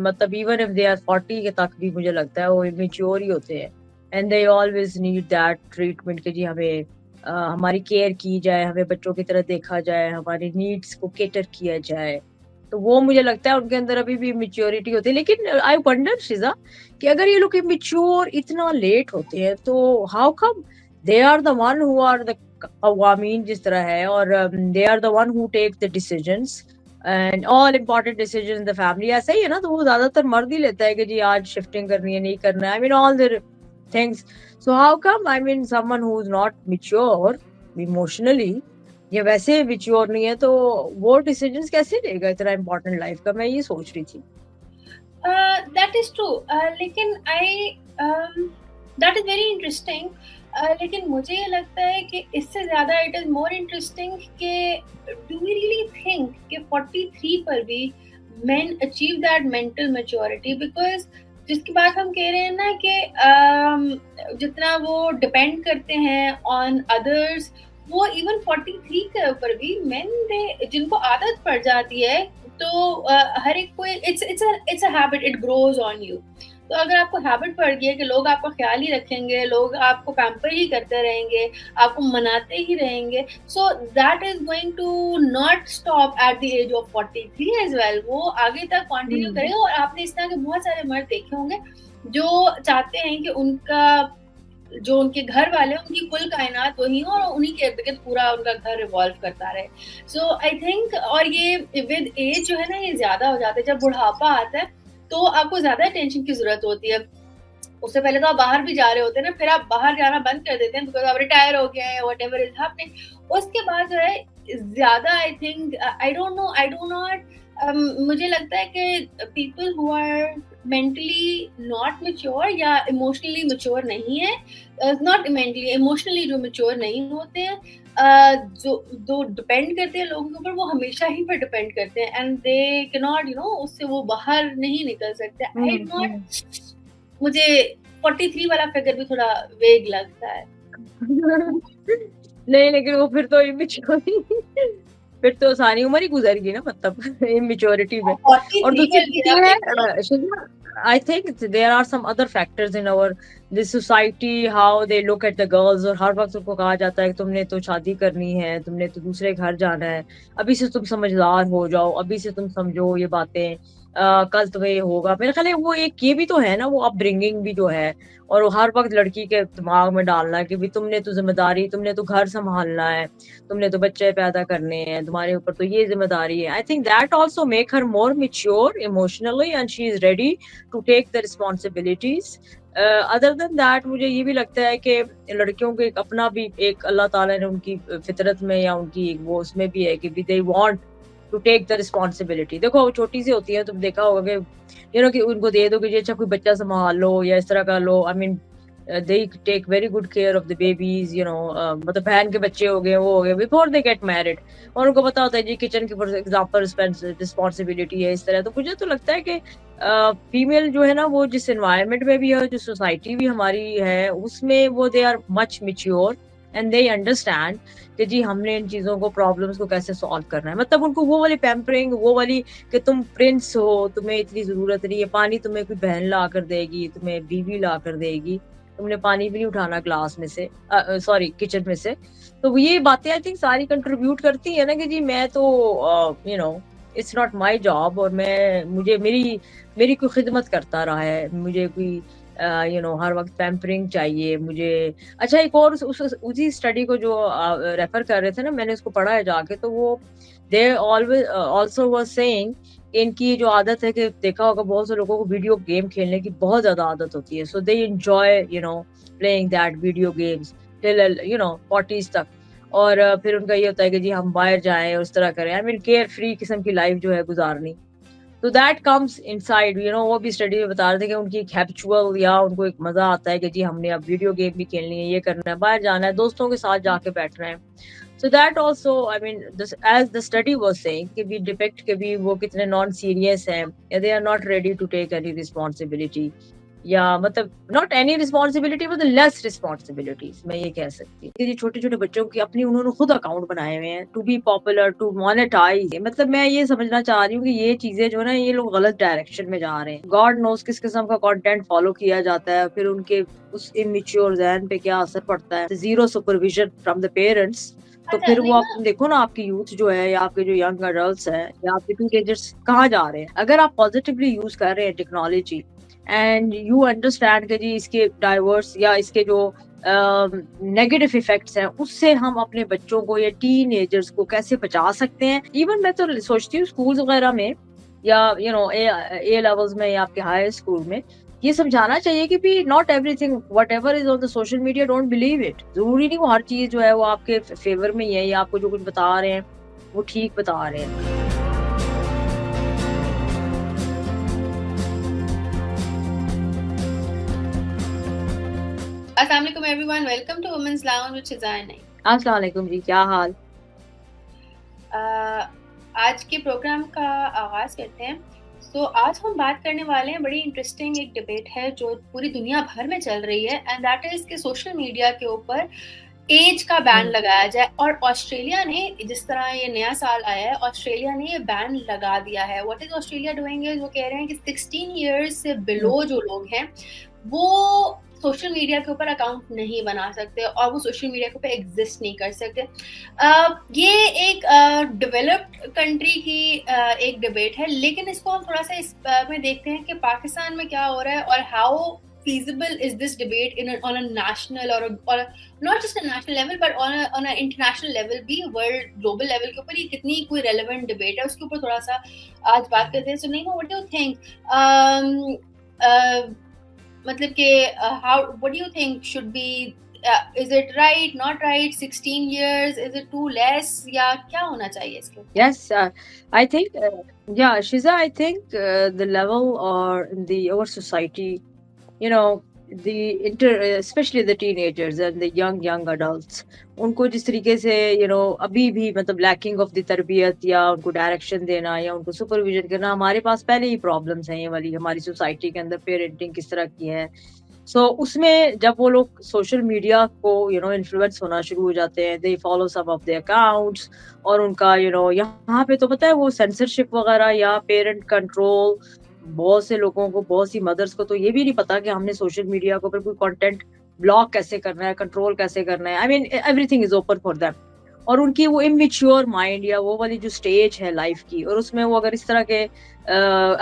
[SPEAKER 8] मतलब even if they are 40 के तक भी मुझे लगता है वो immature ही होते हैं. And they always need that treatment कि जी हमें हमारी केयर की जाए, हमें बच्चों की तरह देखा जाए, हमारी नीड्स को केटर किया जाए. तो वो मुझे लगता है उनके अंदर अभी भी मेच्योरिटी होती है. लेकिन आई वंडर शिजा कि अगर ये लोग मेच्योर इतना लेट होते हैं तो how come they are the one who are the अवामीन जिस तरह है, और they are the one who take the decisions and all important decisions in the family. ऐसा ही है ना, तो वो ज्यादातर मर्द ही लेता है कि जी आज शिफ्टिंग करनी है, नहीं करना है. I mean all the things. So how come I mean someone who is not mature emotionally या वैसे मैच्योर नहीं है तो वो डिसीजंस कैसे लेगा इतना इम्पोर्टेंट लाइफ का. मैं ये सोच रही थी.
[SPEAKER 9] That is true. लेकिन that is very interesting. लेकिन मुझे ये लगता है कि इससे ज़्यादा it is more interesting कि do we really think कि 43 पर भी men achieve that mental maturity? Because जिसकी बात हम कह रहे हैं ना कि जितना वो डिपेंड करते हैं on others, वो इवन 43 के ऊपर भी मेन जिनको आदत पड़ जाती है तो हर एक को it's a habit, it grows on you. तो अगर आपको हैबिट पड़ गई है कि लोग आपका ख्याल ही रखेंगे, लोग आपको पैम्पर ही करते रहेंगे, आपको मनाते ही रहेंगे, so that is going to not stop at the age of 43 as well. वो आगे तक कंटिन्यू करेगा. और आपने इस तरह के बहुत सारे मर्द देखे होंगे जो चाहते हैं कि उनका जो उनके घर वाले उनकी कुल कायनात वही हो और उन्हीं के इर्द-गिर्द पूरा उनका घर रिवॉल्व करता रहे. सो आई थिंक और ये विद एज जो है ना ये ज्यादा हो जाता है. जब बुढ़ापा आता है तो आपको ज्यादा अटेंशन की जरूरत होती है. उससे पहले तो आप बाहर भी जा रहे होते हैं ना, फिर आप बाहर जाना बंद कर देते हैं बिकॉज आप रिटायर हो गए हैं, व्हाटएवर इज हैपनिंग. उसके बाद जो है ज्यादा I think I do not मुझे लगता है कि people who are mentally not mature या इमोशनली मैच्योर नहीं है, नॉट मेंटली इमोशनली जो मैच्योर नहीं होते हैं, जो डिपेंड करते हैं लोगों के ऊपर, वो हमेशा ही पर डिपेंड करते हैं एंड दे कैन नॉट उससे वो बाहर नहीं निकल सकते. आई नॉट मुझे 43 वाला फिगर भी थोड़ा वेग लगता है.
[SPEAKER 8] नहीं, लेकिन वो फिर तो इमेच्योर फिर तो सारी उम्र ही गुजर गई ना, मतलब इमेच्योरिटी में. और दूसरी चीज है I think there are some other factors in our this society, how they look at the girls. और हर वक्त उनको कहा जाता है कि तुमने तो शादी करनी है, तुमने तो दूसरे घर जाना है, अभी से तुम समझदार हो जाओ, अभी से तुम समझो ये बातें, कल तुम्हें होगा. मेरे ख्याल है वो एक ये भी तो है ना, वो अपब्रिंगिंग भी जो है, और हर वक्त लड़की के दिमाग में डालना है कि भी तुमने तो जिम्मेदारी, तुमने तो घर संभालना है, तुमने तो बच्चे पैदा करने हैं, तुम्हारे ऊपर तो ये जिम्मेदारी है. I think that also make her more mature emotionally and she is ready to take the responsibilities. Other than that मुझे ये भी लगता है कि लड़कियों को एक अपना भी एक अल्लाह ताला ने उनकी फितरत में या उनकी वो उसमें भी है कि भी they want to take the responsibility. देखो वो छोटी सी होती है, तुम देखा होगा कि कि उनको दे दो कि अच्छा कोई बच्चा संभाल लो या इस तरह का लो. I mean they take very good care of the babies, मतलब बहन के बच्चे हो गए, वो हो गए before they get married, और उनको पता होता है जी किचन की फॉर एग्जांपल रिस्पॉन्सिबिलिटी है इस तरह. तो मुझे तो लगता है कि फीमेल जो है ना, वो जिस एनवायरनमेंट में भी है, जो सोसाइटी भी हमारी है उसमें, वो they are much mature and they understand कि जी हमने इन चीज़ों को, प्रॉब्लम्स को कैसे सॉल्व करना है. मतलब उनको वो वाली पैम्परिंग, वो वाली कि तुम प्रिंस हो, तुम्हें इतनी ज़रूरत नहीं है, पानी तुम्हें कोई बहन ला कर देगी, तुम्हें बीवी ला कर देगी, तुमने पानी भी नहीं उठाना ग्लास में से, सॉरी किचन में से. तो ये बातें आई थिंक सारी कंट्रीब्यूट करती है ना कि जी मैं तो इट्स नॉट माय जॉब, और मुझे मेरी कोई खिदमत करता रहा है, मुझे कोई हर वक्त पैम्परिंग चाहिए मुझे। अच्छा, एक और उसी स्टडी को जो रेफर कर रहे थे ना, मैंने उसको पढ़ा है जाके, तो वो they always also was saying इनकी जो आदत है कि देखा होगा बहुत से लोगों को वीडियो गेम खेलने की बहुत ज्यादा आदत होती है, so they enjoy playing that video games till 40s तक। और फिर उनका ये होता है कि जी हम बाहर जाएं और इस तरह करें, आई मीन केयर फ्री किस्म की लाइफ जो है गुजारनी। तो दैट कम्स इनसाइड, वो भी स्टडी में बता रहे थे कि उनकी एक हैबिचुअल या उनको एक मजा आता है कि जी हमने अब वीडियो गेम भी खेलनी है, ये करना है, बाहर जाना है, दोस्तों के साथ जाके बैठना है। So that also, I mean, as the study was saying, कि भी डिपेक्ट के भी वो कितने नॉन सीरियस हैं, they are not ready to take any responsibility, या मतलब नॉट एनी रिस्पॉन्सिबिलिटी मतलब लेस रिस्पॉन्सिबिलिटीज, मैं ये कह सकती हूँ। ये छोटे छोटे बच्चों की अपनी उन्होंने खुद अकाउंट बनाए हुए हैं to be popular, to monetise. मतलब मैं ये समझना चाह रही हूँ कि ये चीजें जो है ना, ये लोग गलत डायरेक्शन में जा रहे हैं। गॉड नोस किस किस्म का कंटेंट फॉलो किया जाता है, फिर उनके उस इमेच्योर ज़हन पे क्या असर पड़ता है, zero supervision from the parents. तो फिर वो आप देखो ना, आपकी यूथ जो है या आपके जो यंग अडल्ट्स हैं या आपके टीनेजर्स कहाँ जा रहे हैं। अगर आप पॉजिटिवली यूज कर रहे हैं टेक्नोलॉजी एंड यू अंडरस्टैंड कि जी इसके डाइवर्स या इसके जो नेगेटिव इफेक्ट्स हैं, उससे हम अपने बच्चों को या टीनेजर्स को कैसे बचा सकते हैं। इवन मैं तो सोचती हूँ स्कूल्स वगैरह में या ए लेवल्स में या आपके हाई स्कूल में ये समझाना चाहिए कि भी not everything whatever is on the social media, don't believe it. जरूरी नहीं वो हर चीज जो है वो आपके फेवर में ही है या आपको जो कुछ बता रहे हैं वो ठीक बता रहे हैं।
[SPEAKER 9] अस्सलाम वालेकुम everyone, welcome to women's lounge with Shizan.
[SPEAKER 8] अस्सलाम वालेकुम जी, क्या हाल?
[SPEAKER 9] आज के प्रोग्राम का आगाज करते हैं। तो आज हम बात करने वाले हैं, बड़ी इंटरेस्टिंग एक डिबेट है जो पूरी दुनिया भर में चल रही है, एंड दैट इज कि सोशल मीडिया के ऊपर एज का बैन लगाया जाए। और ऑस्ट्रेलिया ने, जिस तरह ये नया साल आया है, ऑस्ट्रेलिया ने ये बैन लगा दिया है। What is Australia doing is वो कह रहे हैं कि 16 इयर्स से बिलो जो लोग हैं वो सोशल मीडिया के ऊपर अकाउंट नहीं बना सकते और वो सोशल मीडिया के ऊपर एग्जिस्ट नहीं कर सकते। ये एक डेवलप्ड कंट्री की एक डिबेट है, लेकिन इसको हम थोड़ा सा इस में देखते हैं कि पाकिस्तान में क्या हो रहा है और how feasible is this debate on a national or not just a national level but on a international level भी, world global level के ऊपर ये कितनी कोई relevant debate है, उसके ऊपर थोड़ा सा आज बात करते हैं। So Naima, what do you think? मतलब कि what do you think should be is it right, not right, 16 years, is it too less, या क्या होना चाहिए इसके?
[SPEAKER 8] Yes, I think yeah, Shiza, I think the level or our society, especially the teenagers and the young adults, उनको जिस तरीके से अभी भी मतलब लैकिंग ऑफ द तरबियत या उनको डायरेक्शन देना या उनको सुपरविजन करना, हमारे पास पहले ही प्रॉब्लम्स हैं ये वाली हमारी सोसाइटी के अंदर, पेरेंटिंग किस तरह की है। सो उसमें जब वो लोग सोशल मीडिया को इन्फ्लुएंस होना शुरू हो जाते हैं, they follow some of the accounts, और उनका यहाँ पे तो पता है वो सेंसरशिप वगैरह या पेरेंट कंट्रोल, बहुत से लोगों को, बहुत सी मदर्स को तो ये भी नहीं पता कि हमने सोशल मीडिया के ऊपर कोई कंटेंट ब्लॉक कैसे करना है, कंट्रोल कैसे करना है। I mean everything is open for them. और उनकी वो इमेच्योर माइंड या वो वाली जो स्टेज है लाइफ की, और उसमें वो अगर इस तरह के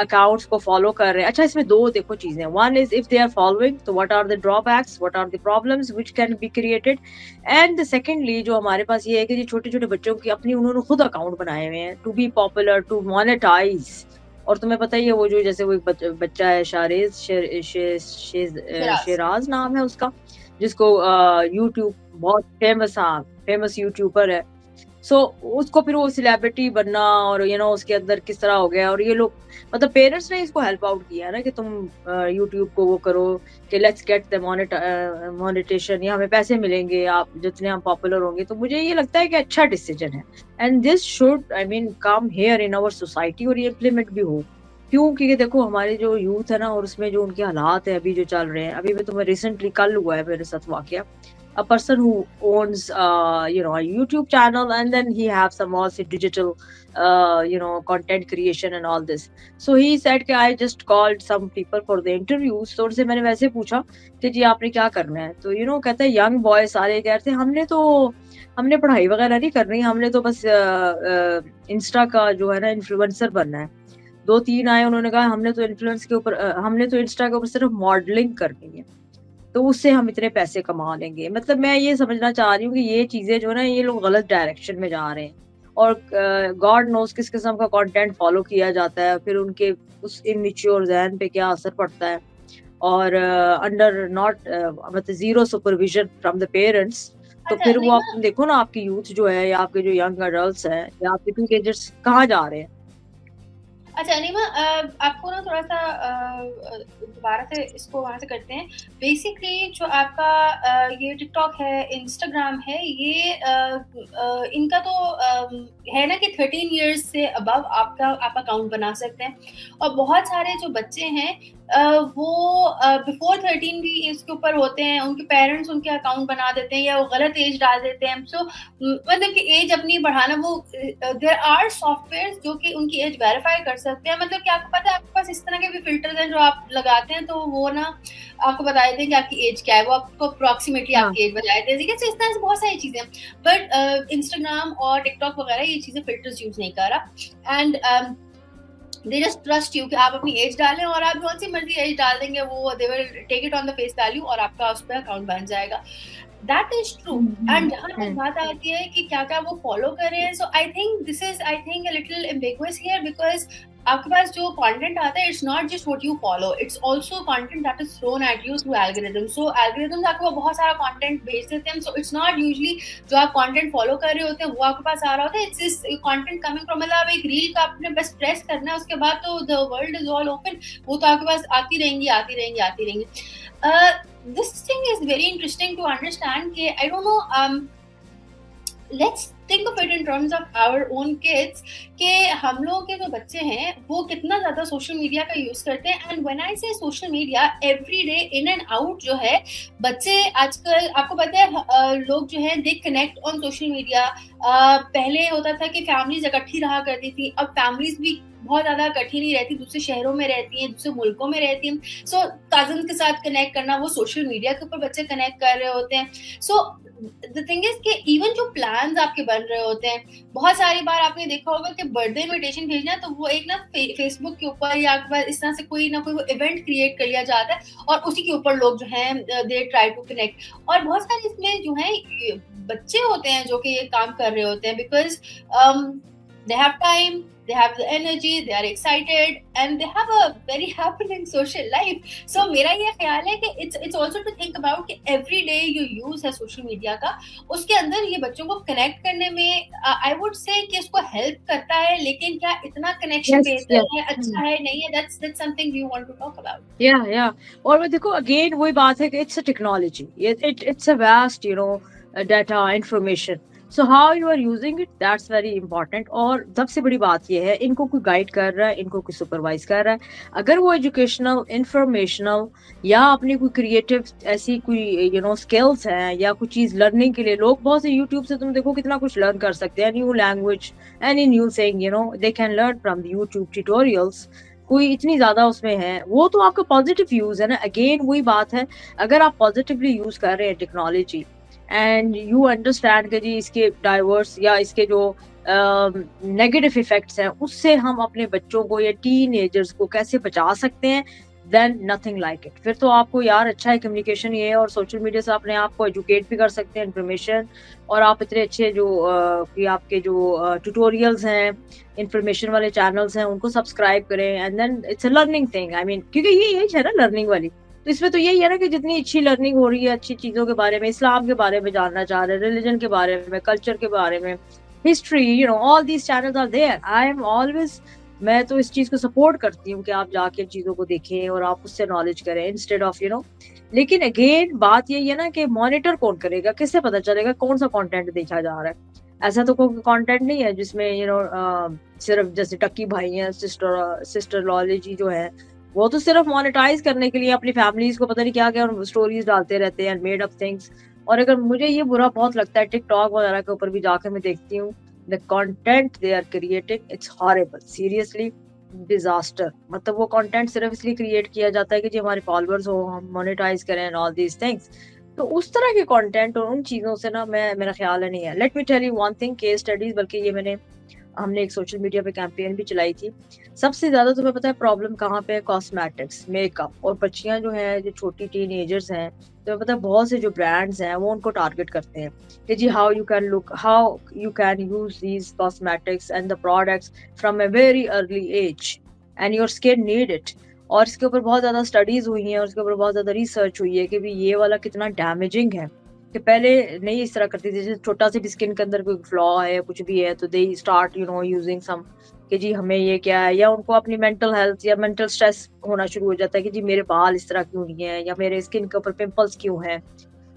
[SPEAKER 8] अकाउंट्स को फॉलो कर रहे हैं। अच्छा, इसमें दो देखो चीजें, one is if they are following, तो what are the drawbacks, what are the problems which can be created, and secondly जो हमारे पास ये है कि छोटे छोटे बच्चों की अपनी उन्होंने खुद अकाउंट बनाए हुए हैं to be popular, to monetise. और तुम्हें पता ही है वो जो जैसे वो एक बच्चा है शेराज नाम है उसका, जिसको यूट्यूब बहुत फेमस यूट्यूबर है। सो उसको फिर वो सेलिब्रिटी बनना और उसके अंदर किस तरह हो गया। और ये लोग मतलब पेरेंट्स ने इसको हेल्प आउट किया है ना कि तुम यूट्यूब को वो करो कि लेट्स गेट द मोनेटेशन, या हमें पैसे मिलेंगे आप जितने हम पॉपुलर होंगे। तो मुझे ये लगता है कि अच्छा डिसीजन है, and this should I mean come here in our society, और ये इम्प्लीमेंट भी हो। क्यों? क्योंकि देखो हमारे जो यूथ है ना, और उसमें जो उनके हालात है अभी जो चल रहे हैं, अभी मैं तुम्हें रिसेंटली कल हुआ है मेरे साथ वाकया, a person who owns a YouTube channel, and then he have some also digital content creation and all this. So he said कि I just called some people for the interviews, तो उनसे मैंने वैसे पूछा कि जी आपने क्या करना है, तो कहते हैं यंग बॉय सारे कह रहे थे हमने पढ़ाई वगैरह नहीं करनी, हमने तो बस इंस्टा का जो है ना इन्फ्लुएंसर बनना है। 2-3 आए, उन्होंने कहा हमने तो इन्फ्लुएंस के ऊपर हमने तो इंस्टा के ऊपर सिर्फ मॉडलिंग करनी है, तो उससे हम इतने पैसे कमा लेंगे। मतलब मैं ये समझना चाह रही हूँ कि ये चीज़ें जो है ना, ये लोग गलत डायरेक्शन में जा रहे हैं और गॉड नोज़ किस किस्म का कंटेंट फॉलो किया जाता है, फिर उनके उस इमैच्योर ज़हन पे क्या असर पड़ता है और अंडर नॉट मतलब zero supervision from the parents. तो
[SPEAKER 9] अच्छा
[SPEAKER 8] फिर वो आप
[SPEAKER 9] नीमा,
[SPEAKER 8] देखो ना, आपकी यूथ जो है या आपके जो यंग एडल्ट्स हैं या आपके टीनेजर्स कहाँ जा रहे हैं?
[SPEAKER 9] अच्छा नीमा, आपको ना थोड़ा सा दोबारा से इसको वहां से करते हैं। बेसिकली जो आपका ये टिकटॉक है, इंस्टाग्राम है, ये इनका तो है ना कि 13 इयर्स से अबव आप अकाउंट बना सकते हैं। और बहुत सारे जो बच्चे हैं वो बिफोर 13 भी इसके ऊपर होते हैं, उनके पेरेंट्स उनके अकाउंट बना देते हैं या वो गलत एज डाल देते हैं। सो मतलब कि एज अपनी बढ़ाना, वो देयर आर सॉफ्टवेयर जो कि उनकी एज वेरीफाई कर सकते हैं। मतलब कि आपको पता है, आपके पास इस तरह के भी फिल्टर्स हैं जो आप लगाते हैं, तो वो ना आपको बता देते हैं कि आपकी एज क्या है, वो आपको अप्रोक्सीमेटली
[SPEAKER 8] हाँ।
[SPEAKER 9] आपकी एज बता देते हैं। ठीक है, तो इस तरह से बहुत सारी चीजें। बट इंस्टाग्राम और टिकटॉक वगैरह ये चीजें फिल्टर्स यूज नहीं कर रहा, and they just trust you कि आप अपनी एज डालें और आप कौन सी मर्जी एज डाल देंगे, वो they will take it on the face value और आपका उस पर अकाउंट बन जाएगा। That is true. एंड जहां तक बात आती है कि क्या क्या वो फॉलो कर रहे हैं, so I think this is a little ambiguous here, because आपके पास जो कंटेंट आता है, it's not just what you follow, it's also content that is thrown at you through algorithms. So algorithms आपको बहुत सारा कंटेंट भेज देते हैं। सो इट्स नॉट यूजुअली जो आप कंटेंट फॉलो कर रहे होते हैं वो आपके पास आ रहा होता है, it's this content coming from, मतलब आप एक रील का आपने बस प्रेस करना है, उसके बाद तो the world is all open, वो तो आपके पास आती रहेंगी। This thing is very interesting to understand. I don't know. Let's think of it in terms of our own kids. कि हम लोगों के जो बच्चे हैं वो कितना ज्यादा सोशल मीडिया का यूज करते हैं। एंड व्हेन आई से social media, every day in and out जो है बच्चे आजकल, आपको पता है लोग जो है they connect on social media. पहले होता था कि फैमिलीज इकट्ठी रहा करती थी, अब फैमिलीज भी बहुत ज्यादा इकट्ठी नहीं रहती, दूसरे शहरों में रहती हैं, दूसरे मुल्कों में रहती हैं। सो कजन के साथ कनेक्ट करना, वो सोशल मीडिया के ऊपर बच्चे कनेक्ट कर रहे होते हैं। सो द थिंग इज कि इवन जो प्लान्स आपके बन रहे होते हैं, बहुत सारी बार आपने देखा होगा कि बर्थडे इनविटेशन भेजना है तो वो एक ना फेसबुक के ऊपर या आपके पास इस तरह से कोई ना कोई इवेंट क्रिएट कर लिया जाता है और उसी के ऊपर लोग जो हैं दे ट्राई टू कनेक्ट। और बहुत सारे इसमें जो है बच्चे होते हैं जो कि ये काम कर रहे होते हैं, because they have time, they have the energy, they are excited, and they have a very happening social life. So मेरा ये ख्याल है कि it's also to think about कि every day you use है social media का, उसके अंदर ये बच्चों को connect करने में I would say कि इसको help करता है, लेकिन क्या इतना connection बेहतर है, अच्छा है, नहीं है, that's something we want to talk about.
[SPEAKER 8] Yeah. और देखो अगेन वही बात है कि it's a technology, it's a vast data information. So how you are using it, that's very important. और सबसे बड़ी बात ये है, इनको कोई गाइड कर रहा है, इनको कोई सुपरवाइज कर रहा है। अगर वो एजुकेशनल, इंफॉर्मेशनल या अपनी कोई क्रिएटिव ऐसी कोई स्किल्स हैं या कुछ चीज़ लर्निंग के लिए, लोग बहुत से यूट्यूब से तुम देखो कितना कुछ लर्न कर सकते हैं, new language, any new thing, they can learn from the YouTube tutorials. कोई इतनी ज्यादा उसमें है, वो तो आपका पॉजिटिव यूज है ना। अगेन वही बात है, अगर आप पॉजिटिवली यूज कर रहे हैं टेक्नोलॉजी एंड यू अंडरस्टैंड कि जी इसके डाइवर्स या इसके जो नेगेटिव इफेक्ट्स हैं, उससे हम अपने बच्चों को या टीनेजर्स को कैसे बचा सकते हैं, देन नथिंग लाइक इट। फिर तो आपको यार अच्छा है कम्युनिकेशन ये, और सोशल मीडिया से अपने आप को एजुकेट भी कर सकते हैं, इन्फॉर्मेशन, और आप इतने अच्छे जो कि आपके जो ट्यूटोरियल्स हैं, इन्फॉर्मेशन वाले चैनल्स हैं, उनको सब्सक्राइब करें, and then it's a learning thing. I mean क्योंकि ये एज है ना लर्निंग वाली, तो इसमें तो यही है ना कि जितनी अच्छी लर्निंग हो रही है, अच्छी चीजों के बारे में, इस्लाम के बारे में जानना चाह रहे हैं, रिलीजन के बारे में, कल्चर के बारे में, history, all these channels are there. I am always, मैं तो इस चीज को सपोर्ट करती हूँ कि आप जाके चीजों को देखें और आप उससे नॉलेज करें इंस्टेड ऑफ लेकिन अगेन बात यही है ना कि मॉनिटर कौन करेगा, किससे पता चलेगा कौन सा कंटेंट देखा जा रहा है। ऐसा तो कोई कंटेंट नहीं है जिसमें सिर्फ जैसे टक्की भाई हैं, सिस्टर लॉलेजी जो है, वो तो सिर्फ मोनेटाइज करने के लिए अपनी फैमिलीज को पता नहीं क्या क्या स्टोरीज डालते रहते हैं, मेड अप थिंग्स। और अगर मुझे ये बुरा बहुत लगता है, टिकटॉक वगैरह के ऊपर भी जाकर मैं देखती हूँ, the content they are creating, it's horrible, seriously disaster. मतलब वो कंटेंट सिर्फ इसलिए क्रिएट किया जाता है कि जी हमारे फॉलोअर्स हो, हम मोनेटाइज करें एंड ऑल दीज थिंग्स। तो उस तरह के कंटेंट और उन चीजों से ना मेरा ख्याल है नहीं है। Let me tell you one thing, case studies, बल्कि ये मैंने हमने एक सोशल मीडिया पे कैंपेन भी चलाई थी। सबसे ज़्यादा तुम्हें पता है प्रॉब्लम कहाँ पे है? कॉस्मेटिक्स, मेकअप, और बच्चियाँ जो हैं, जो छोटी टीनेजर्स हैं, तुम्हें पता है बहुत से जो ब्रांड्स हैं वो उनको टारगेट करते हैं कि जी how you can use these cosmetics and the products from a very early age and your skin need it. और इसके ऊपर बहुत ज़्यादा स्टडीज़ हुई हैं और इसके ऊपर बहुत ज़्यादा रिसर्च हुई है कि भी ये वाला कितना डैमेजिंग है। कि पहले नहीं इस तरह करती थी, जैसे छोटा सी भी स्किन के अंदर कोई फ्लॉ है, कुछ भी है, तो दे स्टार्ट यूजिंग सम कि जी हमें ये क्या है, या उनको अपनी मेंटल हेल्थ या मेंटल स्ट्रेस होना शुरू हो जाता है कि जी मेरे बाल इस तरह क्यों नहीं है, या मेरे स्किन के ऊपर पिंपल्स क्यों हैं।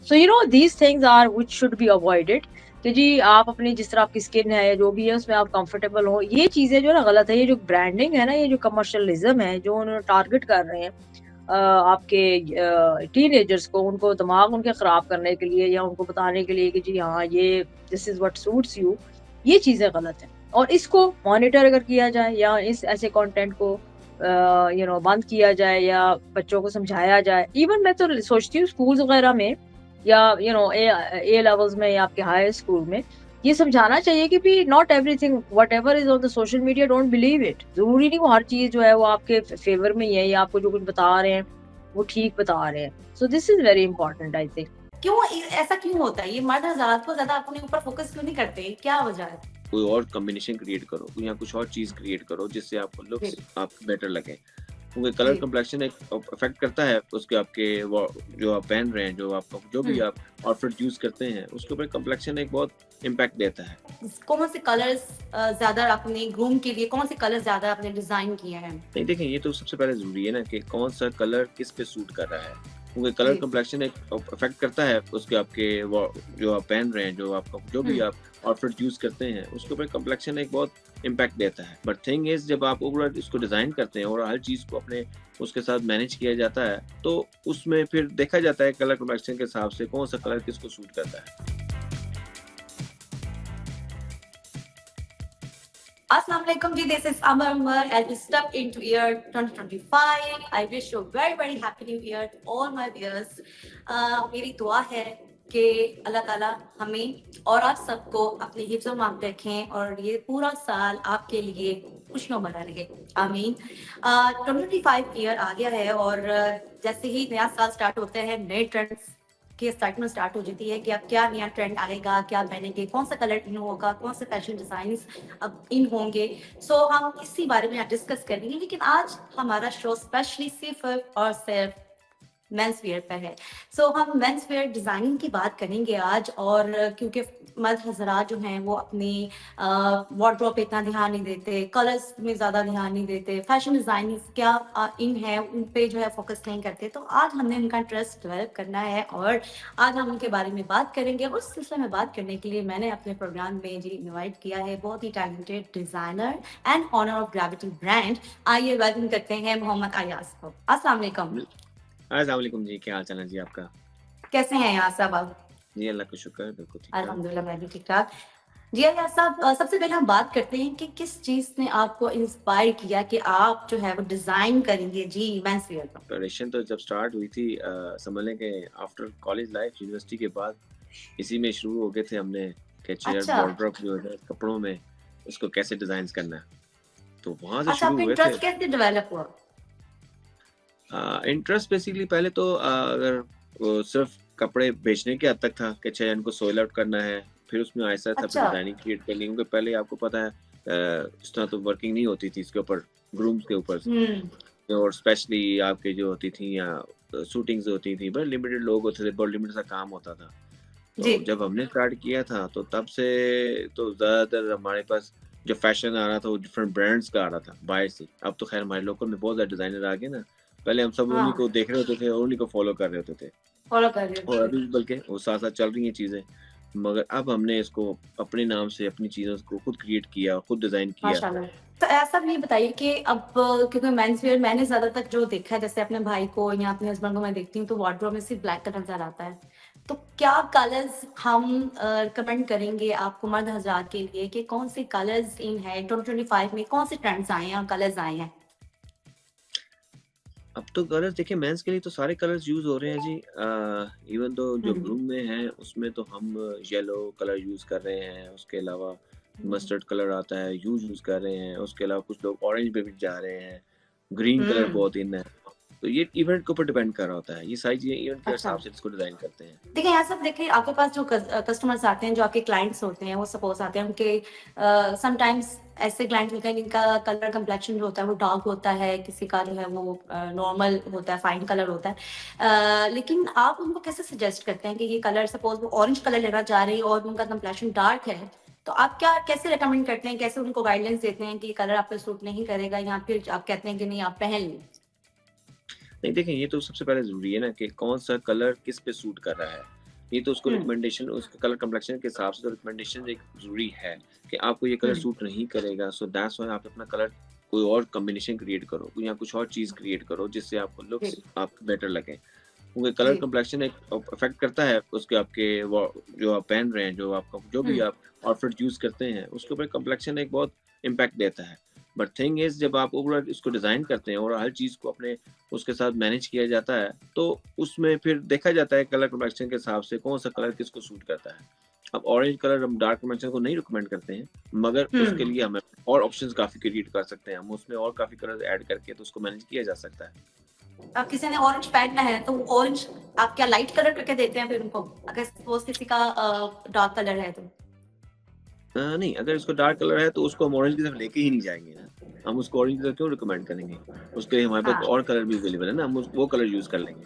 [SPEAKER 8] So these things are which should be avoided कि जी आप अपनी जिस तरह आपकी स्किन है, जो भी है उसमें आप कंफर्टेबल हो। ये चीजें जो है ना गलत है। ये जो ब्रांडिंग है ना, ये जो कमर्शियलिज्म है, जो उन्होंने टारगेट कर रहे हैं आपके टीनेजर्स को, उनको दिमाग उनके खराब करने के लिए या उनको बताने के लिए कि जी हाँ ये this is what suits you, ये चीजें गलत है। और इसको मॉनिटर अगर किया जाए या इस ऐसे कंटेंट को बंद किया जाए या बच्चों को समझाया जाए। इवन मैं तो सोचती हूँ स्कूल्स वगैरह में या ए लेवल्स में या आपके हाई स्कूल में ये समझाना चाहिए कि भी not everything whatever is on the social media, don't believe it. जरूरी नहीं वो हर चीज जो है वो आपके फेवर में ही है या आपको जो कुछ बता रहे हैं वो ठीक बता रहे हैं। So this is very important I think.
[SPEAKER 10] क्यों ऐसा क्यों होता है? ये मर्द हज़रात को ज्यादा अपने ऊपर फोकस क्यों नहीं करते? क्या वजह है?
[SPEAKER 11] कोई और कॉम्बिनेशन क्रिएट करो या कुछ और चीज क्रिएट करो जिससे आपको लुक्स आपको बेटर लगे, क्योंकि कलर
[SPEAKER 10] जी।
[SPEAKER 11] कम्प्लेक्शन एक अफेक्ट करता है उसके आपके जो आप पहन रहे हैं, जो आपका जो भी आप आउटफिट यूज करते हैं उसके ऊपर कम्प्लेक्शन एक बहुत इम्पैक्ट देता है।
[SPEAKER 10] कौन से कलर्स ज्यादा आपने ग्रूम के लिए, कौन से कलर ज्यादा आपने डिजाइन किए हैं?
[SPEAKER 11] नहीं देखें, ये तो सबसे पहले जरूरी है ना कि कौन सा कलर किस पे सूट कर रहा है, क्योंकि कलर
[SPEAKER 10] जी।
[SPEAKER 11] कम्प्लेक्शन एक अफेक्ट करता है उसके आपके जो आप पहन रहे हैं, जो आपका जो भी आप आउटफिट यूज करते हैं उसके ऊपर कम्प्लेक्शन एक बहुत इम्पैक्ट देता है। बट थिंग इज जब आप ओवरऑल इसको डिजाइन करते हैं और हर चीज को अपने उसके साथ मैनेज किया जाता है तो उसमें फिर देखा जाता है कलर कम्प्लेक्शन के हिसाब से कौन सा कलर किसको सूट करता है।
[SPEAKER 10] Assalamu alaikum ji, this is Amar Umar as we step into year 2025. I wish you a very very happy new year to all my viewers. मेरी दुआ है कि अल्लाह ताला हमें और आप सबको अपने हिफ्ज़ मान रखें और ये पूरा साल आपके लिए खुशियों भरा रहे। आमीन। 2025 ईयर आ गया है और जैसे ही नया साल स्टार्ट होता है नए ट्रेंड्स की एक्साइटमेंट स्टार्ट हो जाती है कि अब क्या नया ट्रेंड आएगा, क्या पहनेंगे, कौन सा कलर इन होगा, कौन से फैशन डिजाइन्स अब इन होंगे। सो हम इसी बारे में डिस्कस करेंगे, लेकिन आज हमारा शो स्पेशली सिर्फ और सिर्फ मेंस वेयर पे है। सो हम मेंस वेयर डिजाइनिंग की बात करेंगे आज, और क्योंकि मर्द हजरात जो हैं वो अपनी वार्डरोब पे इतना ध्यान नहीं देते, कलर्स में ज़्यादा ध्यान नहीं देते, फैशन डिज़ाइनिंग क्या इन है उन पे जो है फोकस नहीं करते, तो आज हमने उनका इंटरेस्ट डेवलप करना है और आज हम उनके बारे में बात करेंगे। उस सिलसिले में बात करने के लिए मैंने अपने प्रोग्राम में जी इन्वाइट किया है बहुत ही talented designer and honour of gravity brand. आइए वेलकम करते हैं मोहम्मद अयाज को। अस्सलाम वालेकुम।
[SPEAKER 11] अस्सलाम वालेकुम जी, क्या हाल चाल है जी आपका?
[SPEAKER 10] कैसे हैं अयाज साहब आप?
[SPEAKER 11] जी अल्लाह का शुक्र है, बिल्कुल ठीक है।
[SPEAKER 10] अल्हम्दुलिल्लाह मैं भी ठीक ठाक। जी अयाज साहब, सबसे पहले हम बात करते हैं कि किस चीज ने आपको इंस्पायर किया कि आप जो है वो डिजाइन करेंगे जी मेंस वेयर का?
[SPEAKER 11] प्रिपरेशन तो जब स्टार्ट हुई थी समझ लें कि आफ्टर कॉलेज लाइफ, यूनिवर्सिटी के बाद इसी में शुरू हो गए थे हमने कि चेयर
[SPEAKER 10] अच्छा।
[SPEAKER 11] वार्डरोब जो है कपड़ों में उसको कैसे डिजाइन करना है, तो वहां से
[SPEAKER 10] अच्छा,
[SPEAKER 11] शुरू
[SPEAKER 10] आपका
[SPEAKER 11] हुए
[SPEAKER 10] इंटरेस्ट
[SPEAKER 11] थे।
[SPEAKER 10] कैसे डेवलप हुआ?
[SPEAKER 11] इंटरेस्ट बेसिकली पहले तो अगर वो सिर्फ कपड़े बेचने के हद तक था कि अच्छा इनको सोल आउट करना है, फिर उसमें आहिस्ता आहिस्ता
[SPEAKER 10] अच्छा।
[SPEAKER 11] डिजाइनिंग क्रिएट करनी, क्योंकि पहले आपको पता है इस तरह तो वर्किंग नहीं होती थी इसके ऊपर, ग्रूम्स के ऊपर, और स्पेशली आपके जो होती थी या शूटिंग्स होती थी, बड़े लिमिटेड लोग होते थे, बहुत लिमिटेड सा काम होता था।
[SPEAKER 10] जी।
[SPEAKER 11] तो जब हमने स्टार्ट किया था तो तब से तो ज़्यादातर हमारे पास जो फैशन आ रहा था वो डिफरेंट ब्रांड्स का आ रहा था बाहर से। अब तो खैर हमारे लोकल में बहुत ज़्यादा डिज़ाइनर आ गए ना, पहले हम सब
[SPEAKER 10] हाँ।
[SPEAKER 11] उन्हीं को देख रहे होते थे और उन्हीं को फॉलो कर रहे होते थे,
[SPEAKER 10] फॉलो कर रहे
[SPEAKER 11] और
[SPEAKER 10] हो?
[SPEAKER 11] अभी बल्कि वो साथ साथ चल रही हैं चीज़ें, मगर अब हमने इसको अपने नाम से अपनी चीज़ों को खुद क्रिएट किया, खुद डिज़ाइन किया।
[SPEAKER 10] माशाल्लाह। तो ऐसा भी बताइए कि अब क्योंकि मेंस वेयर मैंने ज्यादातर जो देखा है, जैसे अपने भाई को या अपने हस्बैंड को मैं देखती हूँ तो वार्डरोब में सिर्फ ब्लैक कलर नजर आता है, तो क्या कलर्स हम रिकमेंड करेंगे आपको मर्द हजरात के लिए कि कौन से कलर्स इन है 2025 में, कौन से ट्रेंड्स आए हैं और कलर्स आए हैं?
[SPEAKER 11] अब तो कलर्स देखिए मेंस के लिए तो सारे कलर्स यूज हो रहे हैं जी। इवन तो जो ग्रूम में है उसमें तो हम येलो कलर यूज कर रहे हैं, उसके अलावा मस्टर्ड कलर आता है, यूज कर रहे हैं। उसके अलावा कुछ लोग ऑरेंज पे भी जा रहे हैं, ग्रीन कलर बहुत इन है। तो ये इवेंट के ऊपर डिपेंड कर रहा होता है। ये सारी चीजें इवेंट के
[SPEAKER 10] अच्छा।
[SPEAKER 11] हिसाब से इसको डिजाइन करते हैं।
[SPEAKER 10] देखिए यहाँ सब देखिए, आपके पास जो कस्टमर्स आते हैं, जो आपके क्लाइंट्स होते हैं, वो सपोज आते हैं, उनके समटाइम्स ऐसे क्लाइंट्स होते हैं जिनका कलर कम्प्लेक्शन जो होता है वो डार्क होता है, किसी का जो है वो नॉर्मल होता है, फाइन कलर होता है। लेकिन आप उनको कैसे सजेस्ट करते हैं कि ये कलर, सपोज वो ऑरेंज कलर लेना चाह रहे हैं और उनका कम्प्लेक्शन डार्क है, तो आप क्या कैसे रिकमेंड करते हैं, कैसे उनको गाइडलाइंस देते हैं कि ये कलर आप पे सूट नहीं करेगा, या फिर आप कहते हैं कि नहीं आप पहन लें?
[SPEAKER 11] नहीं देखें, ये तो सबसे पहले जरूरी है ना कि कौन सा कलर किस पे सूट कर रहा है। ये तो उसको रिकमेंडेशन, उसके कलर कम्प्लेक्शन के हिसाब से तो रिकमेंडेशन एक जरूरी है कि आपको ये कलर सूट नहीं करेगा, सो दैट्स व्हाई आप अपना कलर कोई और कॉम्बिनेशन क्रिएट करो या कुछ और चीज क्रिएट करो जिससे आपको लुक्स आपको बेटर लगे। क्योंकि कलर कम्प्लेक्शन एक अफेक्ट करता है उसके आपके जो आप पहन रहे हैं, जो आपका जो भी आप आउटफिट यूज करते हैं, उसके ऊपर कम्प्लेक्शन एक बहुत इम्पैक्ट देता है। बट थिंग इज, जब आप ओवरऑल इसको डिजाइन करते हैं और हर चीज को अपने उसके साथ मैनेज किया जाता है, तो उसमें फिर देखा जाता है कलर कम्प्लेक्शन के हिसाब से कौन सा कलर किसको सूट करता है। अब ऑरेंज कलर हम डार्क कम्प्लेक्शन को नहीं रिकमेंड करते हैं, मगर उसके लिए हमें और ऑप्शंस काफी क्रिएट कर सकते हैं। हम उसमें और काफी कलर ऐड करके तो उसको मैनेज किया जा सकता है।
[SPEAKER 10] अब किसी ने ऑरेंज पहनना है तो ऑरेंज आप क्या लाइट कलर करके देते हैं फिर उनको, अगर सपोज किसी का डार्क कलर है तो?
[SPEAKER 11] नहीं, अगर इसको डार्क कलर है तो उसको हम ऑरेंज की तरफ लेके ही नहीं जाएंगे ना। हम उसको ऑरेंज की तरफ क्यों रिकमेंड करेंगे? उसके लिए हमारे पास और कलर भी अवेलेबल है ना, हम वो कलर यूज कर लेंगे।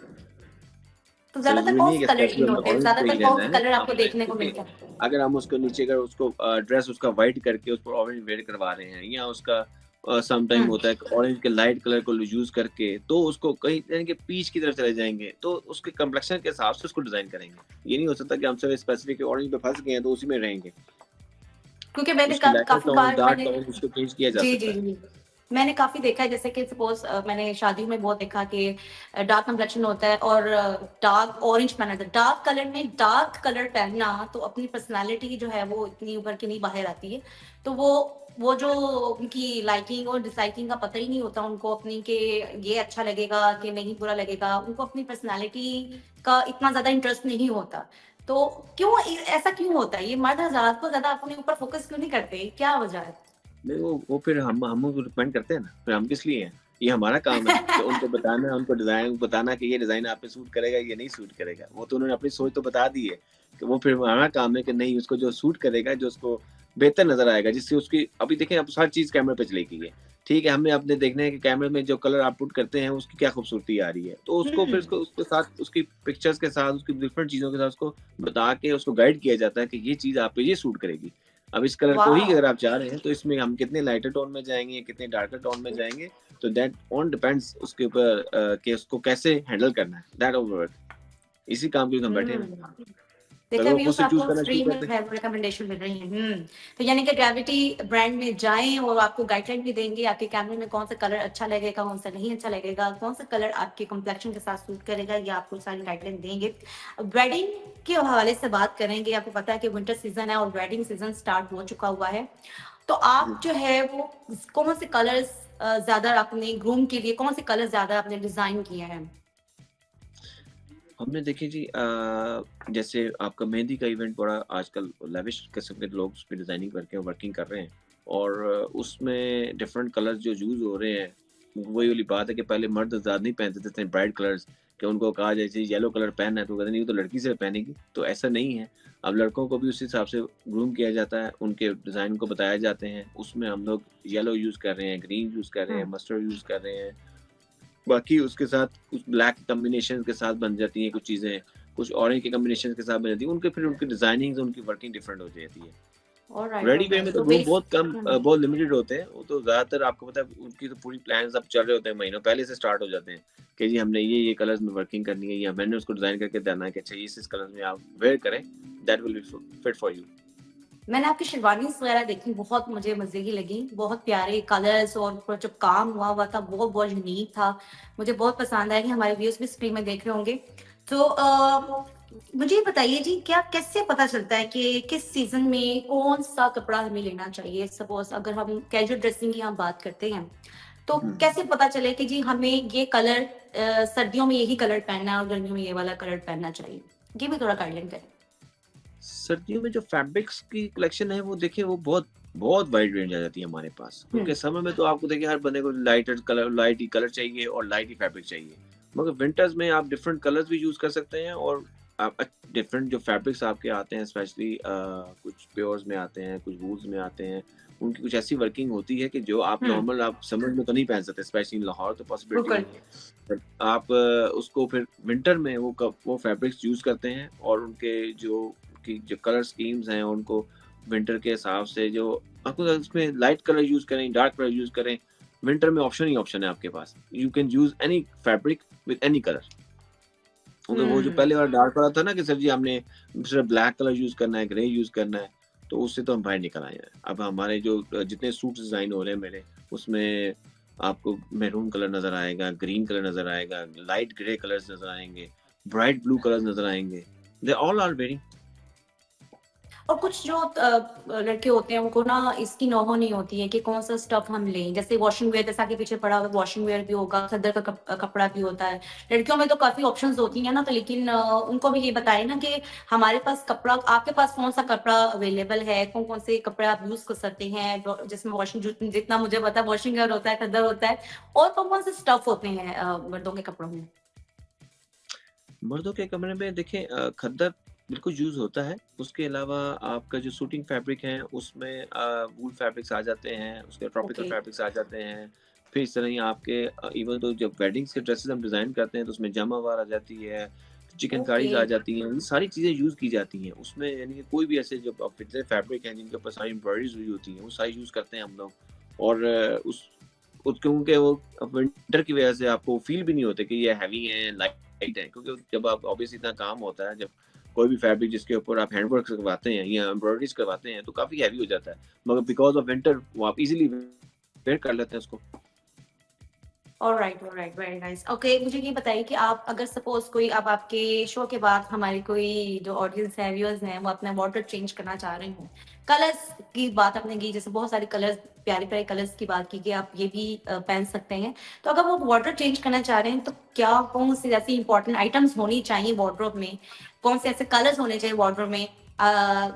[SPEAKER 10] तो ज्यादातर कौन से कलर इन होते हैं, ज्यादातर कौन से कलर आपको देखने को मिलते हैं?
[SPEAKER 11] अगर हम उसको नीचे अगर उसको ड्रेस उसका व्हाइट करके उस पर ऑरेंज वेयर करवा रहे हैं, या उसका सम टाइम होता है कि ऑरेंज के लाइट कलर को यूज करके तो उसको कहीं यानी कि पीच की तरफ चले जाएंगे, तो उसके कम्प्लेक्शन के हिसाब से उसको डिजाइन करेंगे। ये नहीं हो सकता कि हम सिर्फ स्पेसिफिक ऑरेंज पे फंस गए हैं तो उसी में रहेंगे,
[SPEAKER 10] क्योंकि मैंने काफी बार
[SPEAKER 11] उसको चेंज किया जा सकता है।
[SPEAKER 10] मैंने काफी देखा है, जैसे कि सपोज मैंने शादियों में बहुत देखा कि डार्क कम्प्लेक्शन होता है और डार्क ऑरेंज पहना था। डार्क कलर में डार्क कलर पहनना तो अपनी पर्सनालिटी जो है वो इतनी उभर के नहीं बाहर आती है, तो वो जो उनकी लाइकिंग और डिसलाइकिंग का पता ही नहीं होता उनको अपनी कि ये अच्छा लगेगा कि नहीं बुरा लगेगा, उनको अपनी पर्सनालिटी का इतना ज्यादा इंटरेस्ट नहीं होता। तो क्यों ऐसा क्यों होता है? ये मर्द हज़रात को ज्यादा अपने ऊपर फोकस क्यों नहीं करते, क्या वजह है?
[SPEAKER 11] नहीं, वो फिर हम रिकमेंड करते हैं ना, फिर हम किस लिए हैं? ये हमारा काम है कि उनको बताना, उनको डिजाइन बताना कि ये डिजाइन आप पे सूट करेगा, ये नहीं सूट करेगा। वो तो उन्होंने अपनी सोच तो बता दी है कि वो फिर हमारा काम है कि नहीं, उसको जो सूट करेगा, जो उसको बेहतर नजर आएगा, जिससे उसकी अभी देखें अब हर चीज कैमरे पे चलेगी है, ठीक है। हमें अपने देखना है कि कैमरे में जो कलर आप पुट करते हैं उसकी क्या खूबसूरती आ रही है, तो उसको फिर उसके साथ उसकी पिक्चर्स के साथ उसकी डिफरेंट चीजों के साथ उसको बता के उसको गाइड किया जाता है कि ये चीज आप पे ये सूट करेगी। अब इस कलर को ही अगर आप चाह रहे हैं तो इसमें हम कितने लाइटर टोन में जाएंगे, कितने डार्कर टोन में जाएंगे, तो दैट ऑन डिपेंड्स उसके ऊपर कि उसको कैसे हैंडल करना है। दैट ओवर इसी काम के लिए हम बैठे हैं।
[SPEAKER 10] देखिए व्यूअर्स आपको फ्री में रिकमेंडेशन मिल रही है। तो यानी कि ग्रेविटी ब्रांड में जाएं और आपको गाइडलाइन भी देंगे आपके कैमरे में कौन सा कलर अच्छा लगेगा, कौन सा नहीं अच्छा लगेगा, कौन सा कलर आपके कम्प्लेक्शन के साथ सूट करेगा, ये आपको सारी गाइडलाइन देंगे। वेडिंग के हवाले से बात करेंगे, आपको पता है कि विंटर सीजन है और वेडिंग सीजन स्टार्ट हो चुका हुआ है, तो आप जो है वो कौन से कलर्स ज्यादा अपने ग्रूम के लिए, कौन से कलर ज्यादा आपने डिजाइन किए हैं?
[SPEAKER 11] हमने देखिए जी, जैसे आपका मेहंदी का इवेंट बड़ा आजकल लेविश किस्म के लोग उस पर डिजाइनिंग करके वर्किंग कर रहे हैं, और उसमें डिफरेंट कलर्स जो यूज हो रहे हैं, वही वाली बात है कि पहले मर्द ज़्यादा नहीं पहनते थे ब्राइट कलर्स, कि उनको कहा जाए येलो कलर पहनना है तो कहते नहीं, वो तो लड़की से पहनेगी। तो ऐसा नहीं है, अब लड़कों को भी उस हिसाब से ग्रूम किया जाता है, उनके डिज़ाइन को बताया जाते हैं। उसमें हम लोग येलो यूज़ कर रहे हैं, ग्रीन यूज़ कर रहे हैं, मस्टर्ड यूज़ कर रहे हैं, बाकी उसके साथ कुछ ब्लैक कॉम्बिनेशन के साथ बन जाती हैं कुछ चीज़ें, कुछ ऑरेंज के कॉम्बिनेशन के साथ बन जाती है, उनके फिर उनकी डिजाइनिंग उनकी वर्किंग डिफरेंट हो जाती है। रेडीमेड में तो वो बहुत कम बहुत लिमिटेड होते हैं, वो तो ज्यादातर आपको पता है उनकी तो पूरी प्लान्स अब चल रहे होते हैं, महीनों पहले से स्टार्ट हो जाते हैं कि जी हमने ये कलर्स में वर्किंग करनी है, या मैंने उसको डिजाइन करके देना है कि अच्छा इस कलर में आप वेयर करें, that will be fit for you.
[SPEAKER 10] मैंने आपकी शेरवानीज वगैरह देखी, बहुत मुझे मजे की लगी, बहुत प्यारे कलर्स और जो काम हुआ था वो बहुत यूनिक था, मुझे बहुत पसंद आया कि हमारे व्यूअर्स भी स्क्रीन में देख रहे होंगे। तो मुझे बताइए जी, क्या कैसे पता चलता है कि किस सीजन में कौन सा कपड़ा हमें लेना चाहिए? सपोज अगर हम कैजुअल ड्रेसिंग की हम बात करते हैं तो कैसे पता चले कि जी हमें ये कलर सर्दियों में यही कलर पहनना है और गर्मियों में ये वाला कलर पहनना चाहिए? ये भी थोड़ा गाइडलाइन करें।
[SPEAKER 11] सर्दियों में जो फैब्रिक्स की कलेक्शन है वो देखिए वो बहुत बहुत वाइड रेंज आ जाती है हमारे पास, क्योंकि समर में तो आपको देखिए हर बंदे को लाइट ही कलर चाहिए और लाइट ही फैब्रिक चाहिए, मगर विंटर्स में आप डिफरेंट कलर्स भी यूज कर सकते हैं और आप डिफरेंट जो फैब्रिक्स आपके आते हैं, स्पेशली कुछ प्योर्स में आते हैं, कुछ वूल्स में आते हैं, उनकी कुछ ऐसी वर्किंग होती है कि जो आप नॉर्मल आप समर में तो नहीं पहन सकते, स्पेशली इन लाहौर तो पॉसिबिलिटी नहीं है, बट आप उसको फिर विंटर में वो फैब्रिक्स यूज करते हैं और उनके जो कलर स्कीम्स हैं उनको विंटर के हिसाब से, जो आपको उसमें लाइट कलर यूज करें, डार्क कलर यूज करें, विंटर में ऑप्शन ही ऑप्शन है आपके पास, you can use any fabric with any colour. क्योंकि वो जो पहले वाला डार्क वाला था ना कि सर जी हमने सिर्फ ब्लैक कलर यूज करना है, ग्रे यूज करना है, तो उससे तो हम बाहर निकल आए हैं। अब हमारे जो जितने सूट डिजाइन हो रहे हैं मेरे, उसमें आपको मैरून कलर नजर आएगा, ग्रीन कलर नजर आएगा, लाइट ग्रे कलर्स नजर आएंगे, ब्राइट ब्लू कलर्स नजर आएंगे, दे ऑल आर वेरी।
[SPEAKER 10] और कुछ जो लड़के होते हैं उनको ना इसकी नौहो नहीं होती है कि कौन सा स्टफ हम लें, जैसे वॉशिंग वेयर जैसा कि पीछे पड़ा हुआ वॉशिंग वेयर भी होगा, खद्दर का कपड़ा भी होता है। लड़कियों में तो काफी ऑप्शंस होती हैं ना, तो लेकिन उनको भी ये बताए ना कि हमारे पास कपड़ा, आपके पास कौन सा कपड़ा अवेलेबल है, कौन कौन से कपड़े आप यूज कर सकते हैं, जिसमें वॉशिंग, जितना मुझे पता है वॉशिंग वेयर होता है, खद्दर होता है, और कौन कौन से स्टफ होते हैं मर्दों के कपड़ों में।
[SPEAKER 11] मर्दों के कमरे में देखिए खद्दर बिल्कुल यूज होता है, उसके अलावा आपका जो सूटिंग फैब्रिक है उसमें वूल फैब्रिक्स आ जाते हैं, उसके ट्रॉपिकल फैब्रिक्स आ जाते हैं, फिर इस तरह ही आपके इवन तो जब वेडिंग्स के ड्रेसेस हम डिजाइन करते हैं तो उसमें जमावार आ जाती है, चिकनकारीज आ जाती हैं, ये सारी चीजें यूज की जाती हैं उसमें, यानी कि कोई भी ऐसे जब फिटनेस फैब्रिक है जिनके ऊपर सारी एम्ब्रॉयडरीज हुई होती हैं वो सारी यूज करते हैं हम लोग। और क्योंकि वो विंटर की वजह से आपको फील भी नहीं होते कि ये हैवी है, लाइट है, क्योंकि जब आप ऑब्वियसली इतना काम होता है, जब कोई भी फैब्रिक जिसके ऊपर आप हैंडवर्क करवाते हैं या एम्ब्रॉयडरीज करवाते हैं तो काफी हैवी हो जाता है, मगर बिकॉज ऑफ विंटर वो आप इजीली वेयर कर लेते हैं उसको।
[SPEAKER 10] Alright, very nice. ओके, मुझे ये बताइए कि आप अगर सपोज कोई अब आपके शो के बाद हमारे कोई जो ऑडियंस है, व्यूअर्स हैं, वो अपना वार्डरोब चेंज करना चाह रहे हो, कलर्स की बात आपने की, जैसे बहुत सारे कलर्स, प्यारे प्यारे कलर्स की बात की कि आप ये भी पहन सकते हैं, तो अगर वो वार्डरोब चेंज करना चाह रहे हैं तो क्या कौन सी ऐसी इंपॉर्टेंट आइटम्स होनी चाहिए वार्डरोब में, कौन से ऐसे कलर्स होने चाहिए वार्डरोब में,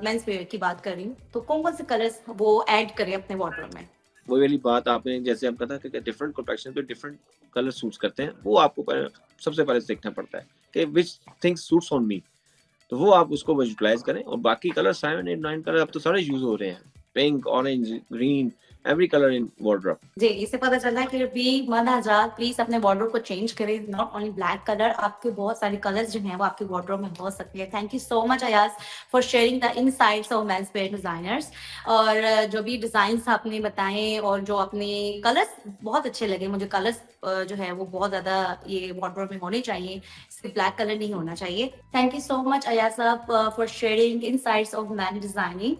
[SPEAKER 10] मेंस वेयर की बात कर रही हूँ, तो कौन कौन से कलर्स वो ऐड करें अपने वार्डरोब में।
[SPEAKER 11] वही वाली बात आपने जैसे हम कहता है कि डिफरेंट कॉम्प्लेक्शन पे डिफरेंट कलर सूट्स करते हैं, वो आपको सबसे पहले देखना पड़ता है कि which things suits on me, तो वो आप उसको विजुअलाइज करें, और बाकी कलर 7, 8, 9 कलर अब तो सारे यूज हो रहे हैं, pink, orange, green, every colour in wardrobe.
[SPEAKER 10] जी, इससे पता चलता है कि भी मर्द हजरात प्लीज अपने वार्डरोब को चेंज करें, नॉट ओनली ब्लैक कलर, आपके बहुत सारे कलर्स जो हैं वो आपके वार्डरोब में हो सकते हैं। Thank you so much Ayaz for sharing the insights of men's wear designers, और जो भी डिजाइन्स आपने बताए और जो अपने कलर्स बहुत अच्छे लगे मुझे, कलर्स जो है वो बहुत ज्यादा ये वार्डरोब में होने चाहिए, सिर्फ ब्लैक कलर नहीं होना चाहिए। Thank you so much Ayaz साहब for sharing insights of man designing.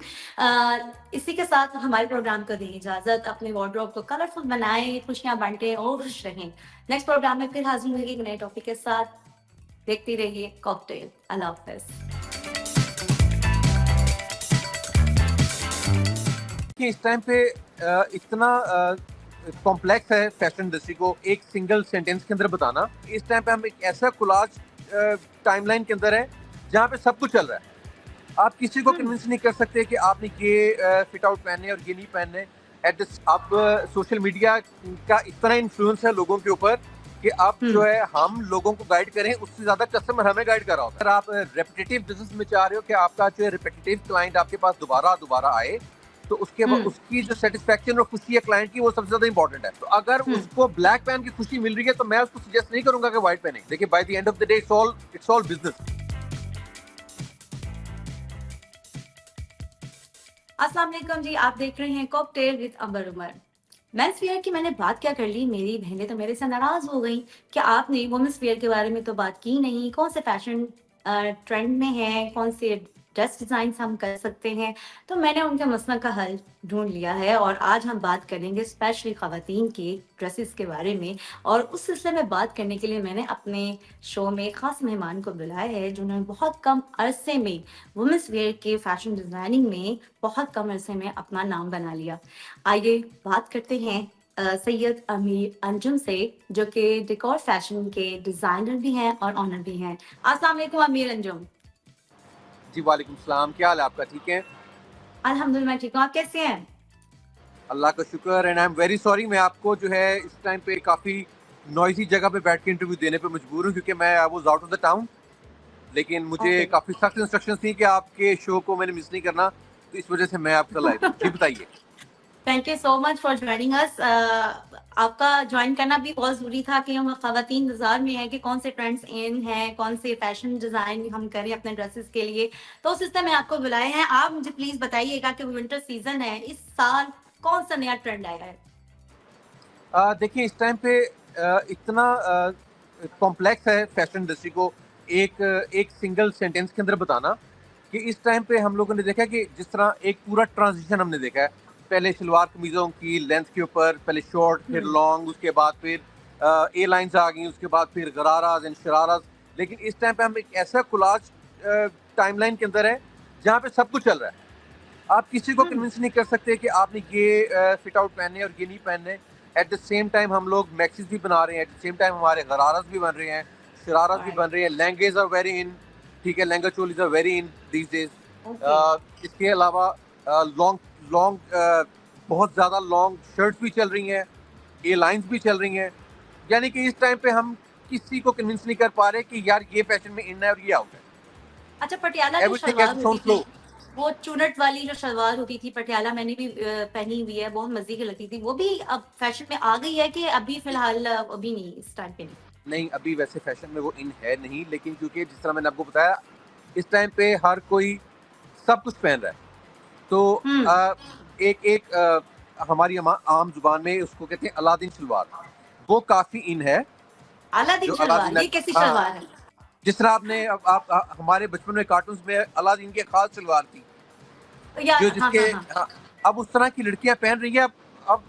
[SPEAKER 10] इसी के साथ हमारे प्रोग्राम को दें इजाजत, अपने वार्डरोब को कलरफुल बनाएं, खुशियां बांटें और खुश रहें। नेक्स्ट प्रोग्राम में फिर हाजिर होंगे एक नए टॉपिक के साथ, देखते रहिए कॉकटेल। अल्लाह हाफिज़।
[SPEAKER 12] कि इस टाइम पे इतना कॉम्प्लेक्स है फैशन इंडस्ट्री को एक सिंगल सेंटेंस के अंदर बताना। इस टाइम पे हम एक ऐसा कोलाज टाइमलाइन के अंदर है जहाँ पे सब कुछ चल रहा है। आप किसी को कन्विंस नहीं कर सकते कि आपने ये फिट आउट पहनने और ये नहीं पहनने। अब सोशल मीडिया का इतना इन्फ्लुएंस है लोगों के ऊपर कि आप जो है हम लोगों को गाइड करें, उससे ज्यादा कस्टमर हमें गाइड कर रहा होता है। अगर आप रेपिटेटिव बिजनेस में चाह रहे हो कि आपका जो है रेपिटेटिव क्लाइंट आपके पास दोबारा आए, तो उसके बाद उसकी जो सेटिस्फेक्शन और खुशी है क्लाइंट की, वो सबसे ज्यादा इंपॉर्टेंट है। तो अगर उसको ब्लैक पहन की खुशी मिल रही है तो मैं उसको सजेस्ट नहीं करूंगा कि व्हाइट पहने। देखिए, by the end of the day it's all business.
[SPEAKER 10] अस्सलाम वालेकुम जी, आप देख रहे हैं cocktail with Amar Umar. Men's wear की मैंने बात क्या कर ली, मेरी बहनें तो मेरे से नाराज हो गई कि आपने वुमेन्स वेयर के बारे में तो बात की नहीं, कौन से फैशन ट्रेंड में है, कौन से ड्रेस डिजाइन हम कर सकते हैं। तो मैंने उनके मसला का हल ढूंढ लिया है और आज हम बात करेंगे स्पेशली खवातीन के ड्रेसेस के बारे में। और उस सिलसिले में बात करने के लिए मैंने अपने शो में खास मेहमान को बुलाया है जिन्होंने बहुत कम अरसे में वुमेन्स वेयर के फैशन डिजाइनिंग में बहुत कम अरसे में अपना नाम बना लिया। आइए बात करते हैं सैयद अमीर अंजुम से, जो कि डेकोर फैशन के डिजाइनर भी हैं और ऑनर भी हैं। अस्सलाम वालेकुम अमीर अंजुम।
[SPEAKER 12] जी वालेकुम सलाम, क्या हाल है आपका? ठीक है?
[SPEAKER 10] अल्हम्दुलिल्लाह ठीक हूँ, आप कैसे हैं?
[SPEAKER 12] अल्लाह का शुक्र। And I am very sorry, मैं आपको जो है इस टाइम पे काफ़ी नॉइजी जगह पे बैठ के इंटरव्यू देने पे मजबूर हूँ, क्योंकि मैं I was out of the town. लेकिन मुझे
[SPEAKER 10] ओके,
[SPEAKER 12] काफ़ी सख्त इंस्ट्रक्शंस थी कि आपके शो को मैंने मिस नहीं करना, तो इस वजह से मैं आपका लाइव हूँ। जी बताइए।
[SPEAKER 10] Thank you so much for joining us. आपका ज्वाइन करना भी बहुत ज़रूरी था कि हम ख़वातीन इंतज़ार में हैं कि कौन से ट्रेंड्स इन हैं, कौन से फैशन डिज़ाइन हम करें अपने ड्रेसेस के लिए। तो उस सिलसिले में आपको बुलाए हैं। आप मुझे प्लीज़ बताइएगा कि विंटर सीज़न है, इस साल कौन सा नया ट्रेंड आया है?
[SPEAKER 12] देखिए इस टाइम पे इतना कॉम्प्लेक्स है फैशन इंडस्ट्री को एक एक सिंगल सेंटेंस के अंदर बताना, कि इस टाइम पे हम लोगों ने देखा कि जिस तरह एक पूरा ट्रांजिशन हमने देखा है। पहले शलवार कमीज़ों की लेंथ के ऊपर पहले शॉर्ट, फिर लॉन्ग, उसके बाद फिर ए लाइंस आ गई, उसके बाद फिर गराराज एंड शराराज। लेकिन इस टाइम पे हम एक ऐसा कोलाज टाइमलाइन के अंदर है जहाँ पे सब कुछ चल रहा है। आप किसी को कन्विंस नहीं कर सकते कि आपने ये फिट आउट पहनने और ये नहीं पहनने। एट द सेम टाइम हम लोग मैक्सिस भी बना रहे हैं, एट द सेम टाइम हमारे गराराज भी बन रहे हैं, शराराज भी बन रहे हैं, लहंगेज आर वेरी इन, ठीक है, lehenga cholis are very in these days. इसके अलावा लॉन्ग लॉन्ग बहुत ज़्यादा लॉन्ग शर्ट्स भी चल रही हैं, ए लाइंस भी चल रही हैं। यानी कि इस टाइम पे हम किसी को कन्विंस नहीं कर पा रहे कि यार ये फैशन में इन है और ये आउट है।
[SPEAKER 10] अच्छा, पटियाला जो
[SPEAKER 12] Everything
[SPEAKER 10] शलवार
[SPEAKER 12] has
[SPEAKER 10] होती
[SPEAKER 12] sound slow.
[SPEAKER 10] थी, वो चुनट वाली जो शलवार होती थी पटियाला, मैंने भी पहनी हुई है, बहुत मजे की लगती थी। वो भी अब फैशन में आ गई है कि अभी फिलहाल अभी नहीं, इस टाइम पे नहीं?
[SPEAKER 12] नहीं, अभी वैसे फैशन में वो इन है नहीं, लेकिन क्योंकि जिस तरह मैंने आपको बताया इस टाइम पे हर कोई सब कुछ पहन रहा है, तो एक एक हमारी आम जुबान में उसको कहते हैं अलादीन शलवार, वो काफी इन है।
[SPEAKER 10] अलादीन
[SPEAKER 12] जो
[SPEAKER 10] शलवार,
[SPEAKER 12] अलादीन
[SPEAKER 10] ये कैसी
[SPEAKER 12] हाँ,
[SPEAKER 10] शलवार है?
[SPEAKER 12] जिस तरह आपने आप हमारे बचपन में कार्टून्स में अलादीन की खास शलवार थी,
[SPEAKER 10] या
[SPEAKER 12] जो
[SPEAKER 10] हाँ
[SPEAKER 12] जिसके
[SPEAKER 10] हाँ हाँ,
[SPEAKER 12] अब उस तरह की लड़कियां पहन रही हैं। अब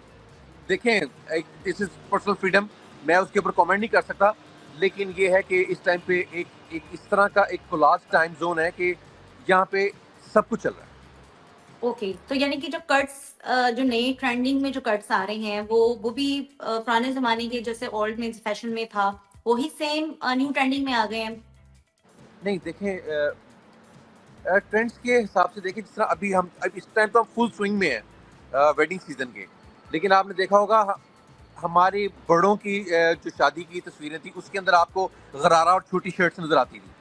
[SPEAKER 12] देखें, दिस इज पर्सनल फ्रीडम, मैं उसके ऊपर कमेंट नहीं कर सकता, लेकिन ये है कि इस टाइम पे एक इस तरह का एक कोलाज टाइम जोन है कि यहाँ पे सब कुछ चल रहा है।
[SPEAKER 10] ओके। तो यानी कि जो कट्स, जो नए ट्रेंडिंग में जो कट्स आ रहे हैं, वो भी पुराने जमाने के जैसे ओल्ड में फैशन में था, वही सेम न्यू ट्रेंडिंग में आ गए हैं?
[SPEAKER 12] नहीं देखें, ट्रेंड्स के हिसाब से देखें, जिस तरह अभी हम अब इस टाइम तो हम फुल स्विंग में हैं वेडिंग सीजन के, लेकिन आपने देखा होगा हमारे बड़ों की जो शादी की तस्वीरें थी उसके अंदर आपको गरारा और छोटी शर्ट्स नजर आती थी।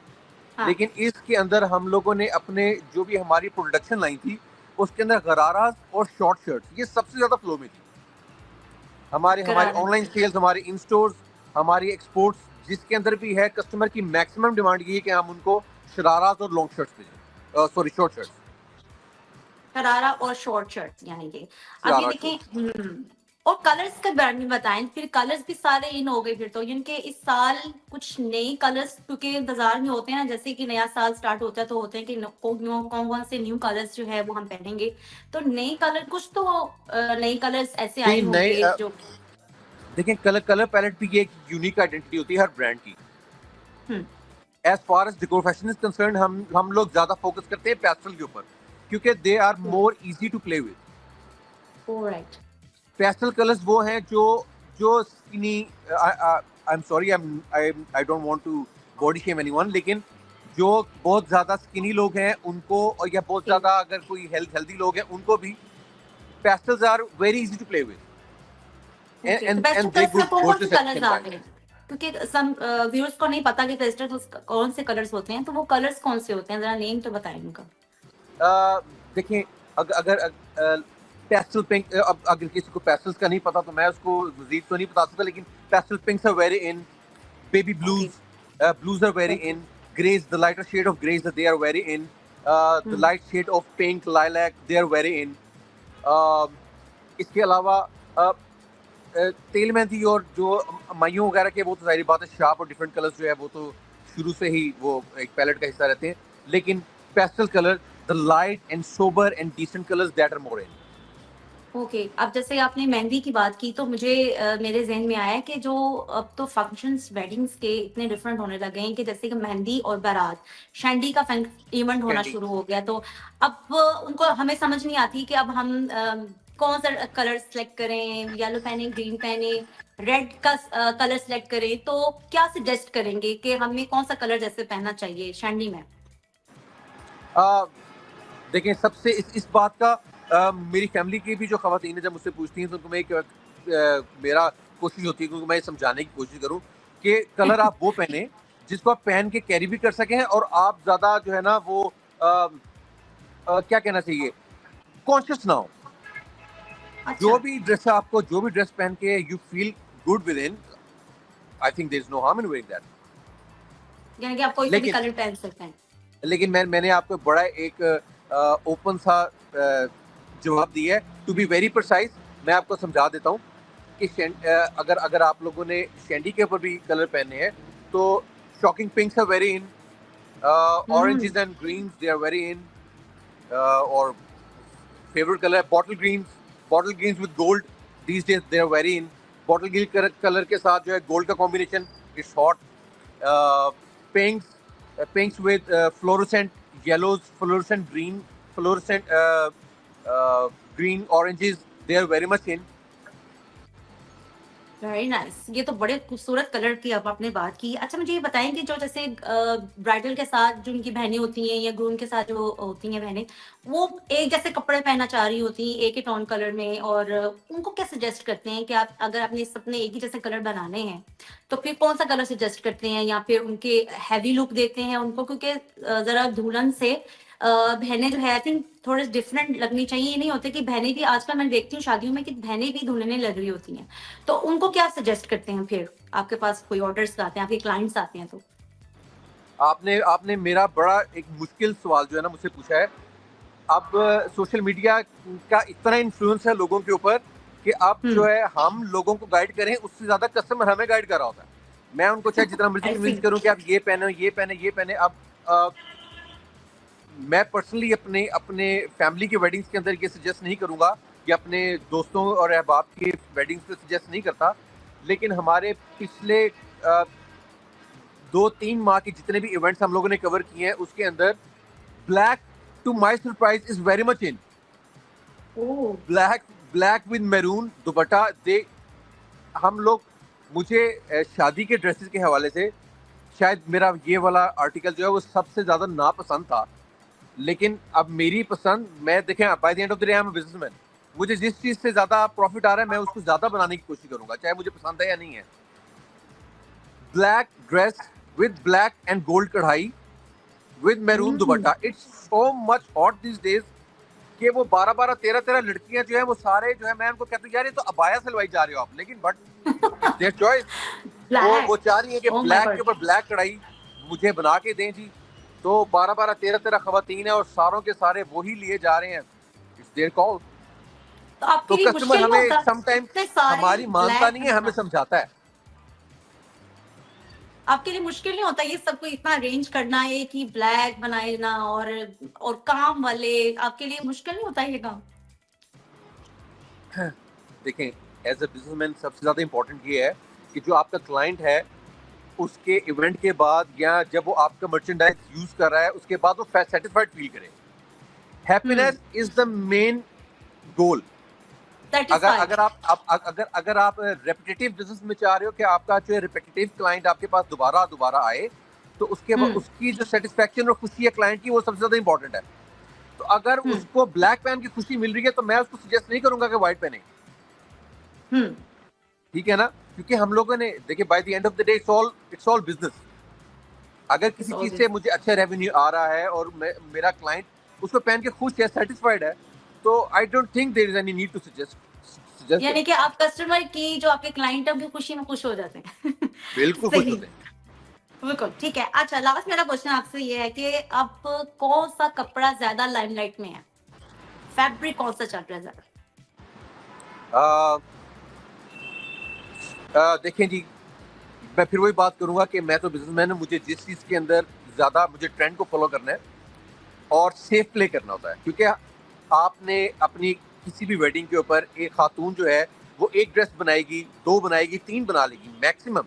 [SPEAKER 10] हाँ।
[SPEAKER 12] लेकिन इसके अंदर हम लोगों ने अपने जो भी हमारी प्रोडक्शन लाइन थी उसके अंदर गराराज और शॉर्ट शर्ट्स ये सबसे ज्यादा फ्लो में थी। हमारे
[SPEAKER 10] गरारा।
[SPEAKER 12] ऑनलाइन सेल्स, हमारे इन स्टोर्स, हमारी एक्सपोर्ट्स, जिसके अंदर भी है कस्टमर की मैक्सिमम डिमांड ये है कि हम उनको शराराज और लॉन्ग शर्ट्स भेजें, सॉरी शॉर्ट शर्ट्स।
[SPEAKER 10] शरारा और शॉर्ट शर्ट्स यानी कि अब ये
[SPEAKER 12] शरारा
[SPEAKER 10] देखें। और कलर्स के बारे में बताएं, फिर कलर्स भी सारे इन हो गए फिर तो, यानी कि इस साल कुछ नए कलर्स क्योंकि इंतजार में होते हैं ना, जैसे कि नया साल स्टार्ट होता है तो होते हैं कि कौन से न्यू कलर्स जो है वो हम पहनेंगे। तो नए कलर कुछ तो नए कलर्स ऐसे आए
[SPEAKER 12] नहीं, नए,
[SPEAKER 10] होंगे जो
[SPEAKER 12] देखें कलर पैलेट भी एक यूनिक आइडेंटिटी होती है हर ब्रांड की। As far as decor fashion is concern हम लोग ज्यादा फोकस करते हैं पेस्टल के ऊपर, क्योंकि they are more easy to play with.
[SPEAKER 10] Alright.
[SPEAKER 12] Pastel colours वो हैं जो skinny, I am sorry, I don't want to body shame anyone, लेकिन जो बहुत ज्यादा स्किनी लोग हैं उनको, और या बहुत ज्यादा अगर कोई हेल्दी लोग हैं उनको भी pastels are very easy to play with.
[SPEAKER 10] कौन से कलर्स आ गए? क्योंकि सम व्यूअर्स को नहीं पता कि पेस्टल कौन से कलर्स होते हैं, तो वो कलर्स कौन से होते हैं, जरा नेम तो बताएं उनका।
[SPEAKER 12] देखें, अगर पेस्टल पिंक, अब अगर किसी को पेस्टल्स का नहीं पता तो मैं उसको मजीद तो नहीं बता सकता, लेकिन pastel pinks are very in, baby blues are very in, greys, the lighter shade of greys they are very in, the light shade of pink, lilac, they are very in. इसके अलावा तेल मेहंदी और जो माइयों वगैरह के, वो तो जाहिर बात है शार्प और डिफरेंट कलर्स जो है वो तो शुरू से ही वो एक पैलेट का हिस्सा रहते हैं, लेकिन pastel colour, the light and sober and decent colours that are more in.
[SPEAKER 10] Okay. अब जैसे आपने मेहंदी की बात की तो मुझे मेरे जहन में आया कि जो अब तो फंक्शंस वेडिंग्स के इतने डिफरेंट होने लगे हैं कि जैसे कि मेहंदी और बारात, शैंडी का इवेंट होना शुरू हो गया, तो अब उनको हमें समझ नहीं आती कि अब हम कौन सा कलर सेलेक्ट करें, येलो पहने, ग्रीन पहने, रेड का कलर सेलेक्ट करें, तो क्या सजेस्ट करेंगे कि हमें कौन सा कलर जैसे पहनना चाहिए शैंडी में?
[SPEAKER 12] देखें, सबसे इस बात का मेरी फैमिली की भी जो ख़वातीन है जब मुझसे पूछती हैं तो उनको मैं मेरा कोशिश होती है कि मैं समझाने की कोशिश करूं कि कलर आप वो पहने जिसको आप पहन के कैरी भी कर सकें और आप ज़्यादा जो है ना वो क्या कहना चाहिए, कॉन्शियस ना हो। जो भी ड्रेस पहन के you feel good with in, I think there is no harm in wearing that.
[SPEAKER 10] यानी कि आप कोई भी कलर पहन सकते हैं। लेकिन
[SPEAKER 12] मैंने आपको बड़ा एक ओपन सा जवाब दिया है। टू बी वेरी प्रिसाइज, मैं आपको समझा देता हूँ कि अगर आप लोगों ने शैंडी के ऊपर भी कलर पहने हैं तो shocking pinks are very in, oranges and greens they are very in, और favourite colour bottle greens with gold these days they are very in. Bottle green colour के साथ जो है गोल्ड का combination it's hot. pinks with fluorescent yellows, fluorescent green, oranges, they are very much in.
[SPEAKER 10] Very nice. ये तो बड़े खूबसूरत colour की अब आपने बात की। अच्छा, मुझे ये बताएं कि जो जैसे ब्राइडल के साथ जो उनकी बहनें होती हैं या ग्रूम के साथ जो होती हैं बहनें, वो एक जैसे कपड़े पहनना चाह रही होती हैं एक ही टोन कलर में, और उनको क्या सजेस्ट करते हैं कि आप अगर आपने सबने एक ही जैसे कलर बनाने हैं तो फिर कौन सा कलर सजेस्ट करते हैं, या फिर उनके हैवी लुक देते हैं उनको? क्योंकि जरा दुल्हन से बहनें जो है आई थिंक थोड़े डिफरेंट लगनी चाहिए। ये नहीं होते कि बहनें भी, आजकल मैं देखती हूँ शादियों में कि बहनें भी दुल्हनें लग रही होती हैं, तो उनको क्या सजेस्ट करते हैं? फिर आपके पास कोई ऑर्डर्स आते हैं, आपके क्लाइंट्स आते हैं, तो
[SPEAKER 12] आपने मेरा बड़ा एक मुश्किल सवाल जो है ना मुझसे पूछा है। अब सोशल मीडिया का इतना इन्फ्लुएंस है लोगों के ऊपर कि अब जो है हम लोगों को गाइड करें उससे ज्यादा कस्टमर हमें गाइड कर रहा होता है। मैं उनको चाहे जितना मर्जी कन्विंस करूं कि आप ये पहने। अब मैं पर्सनली अपने फैमिली के वेडिंग्स के अंदर ये सजेस्ट नहीं करूंगा या अपने दोस्तों और अहबाब के वेडिंग्स पे सजेस्ट नहीं करता, लेकिन हमारे पिछले 2-3 माह के जितने भी इवेंट्स हम लोगों ने कवर किए हैं उसके अंदर black to my surprise is very much in. Black with maroon dupatta. हम लोग, मुझे शादी के ड्रेसेस के हवाले से शायद मेरा ये वाला आर्टिकल जो है वो सबसे ज़्यादा नापसंद था, लेकिन अब मेरी पसंद, मैं देखें bye the end of the day I am a businessman, मुझे जिस चीज़ से ज़्यादा प्रॉफिट आ रहा है मैं उसको ज़्यादा बनाने की कोशिश करूंगा चाहे मुझे पसंद है या नहीं है। Black dress with black and gold कढ़ाई with maroon dupatta, it's so much hot this days कि वो 12-12, 13-13 लड़कियां जो है वो सारे जो है, मैं उनको कहता हूँ यार ये तो अबाया सिलवाई जा रहे हो आप, लेकिन बट देयर चॉइस, वो चाह रही है कि ब्लैक के ऊपर ब्लैक कढ़ाई मुझे बना के दें जी। तो 12-12, 13-13 खवातीन है और सारों के सारे वही लिए जा रहे हैं। It's their call. तो कस्टमर हमें समटाइम्स हमारी मानता नहीं है, हमें समझाता है।
[SPEAKER 10] आपके लिए मुश्किल नहीं होता ये सबको इतना अरेंज करना है कि ब्लैक बनाए ना, और काम वाले, आपके लिए मुश्किल नहीं होता ये काम?
[SPEAKER 12] देखें, एज अ बिजनेसमैन सबसे ज्यादा इम्पोर्टेंट ये है कि जो आपका क्लाइंट है उसके इवेंट के बाद या जब वो आपका मर्चेंडाइज यूज कर रहा है उसके बाद वो सेटिस्फाइड फील करे। Happiness is the main goal. अगर आप रेपिटेटिव बिजनेस में चाह रहे हो कि आपका जो रेपिटेटिव क्लाइंट आपके पास दोबारा आए, तो उसके बाद उसकी जो सेटिस्फेक्शन और खुशी है क्लाइंट की, वो सबसे ज्यादा इंपॉर्टेंट है। तो अगर उसको ब्लैक पहन की खुशी मिल रही है तो मैं उसको सजेस्ट नहीं करूंगा कि व्हाइट पहने। ठीक है ना, क्योंकि हम लोगों ने देखिए by the end of the day it's all business. अगर किसी चीज से मुझे अच्छा रेवेन्यू आ रहा है और मेरा क्लाइंट उसको पहन के खुश है, सेटिस्फाइड है, तो I don't think there is any need to suggest.
[SPEAKER 10] यानी कि आप कस्टमर की, जो आपके क्लाइंट है, उनकी खुशी में खुश हो जाते हैं।
[SPEAKER 12] बिल्कुल खुश होते हैं।
[SPEAKER 10] बिल्कुल ठीक है। अच्छा, लास्ट मेरा क्वेश्चन आपसे ये है कि अब कौन सा कपड़ा ज्यादा लाइमलाइट में है? फैब्रिक कौन सा चल रहा है ज्यादा?
[SPEAKER 12] देखें जी, मैं फिर वही बात करूंगा कि मैं तो बिजनेसमैन हूं, मुझे जिस चीज़ के अंदर ज़्यादा मुझे ट्रेंड को फॉलो करना है और सेफ प्ले करना होता है। क्योंकि आपने अपनी किसी भी वेडिंग के ऊपर एक खातून जो है वो एक ड्रेस बनाएगी, 2 बनाएगी, 3 बना लेगी मैक्सिमम।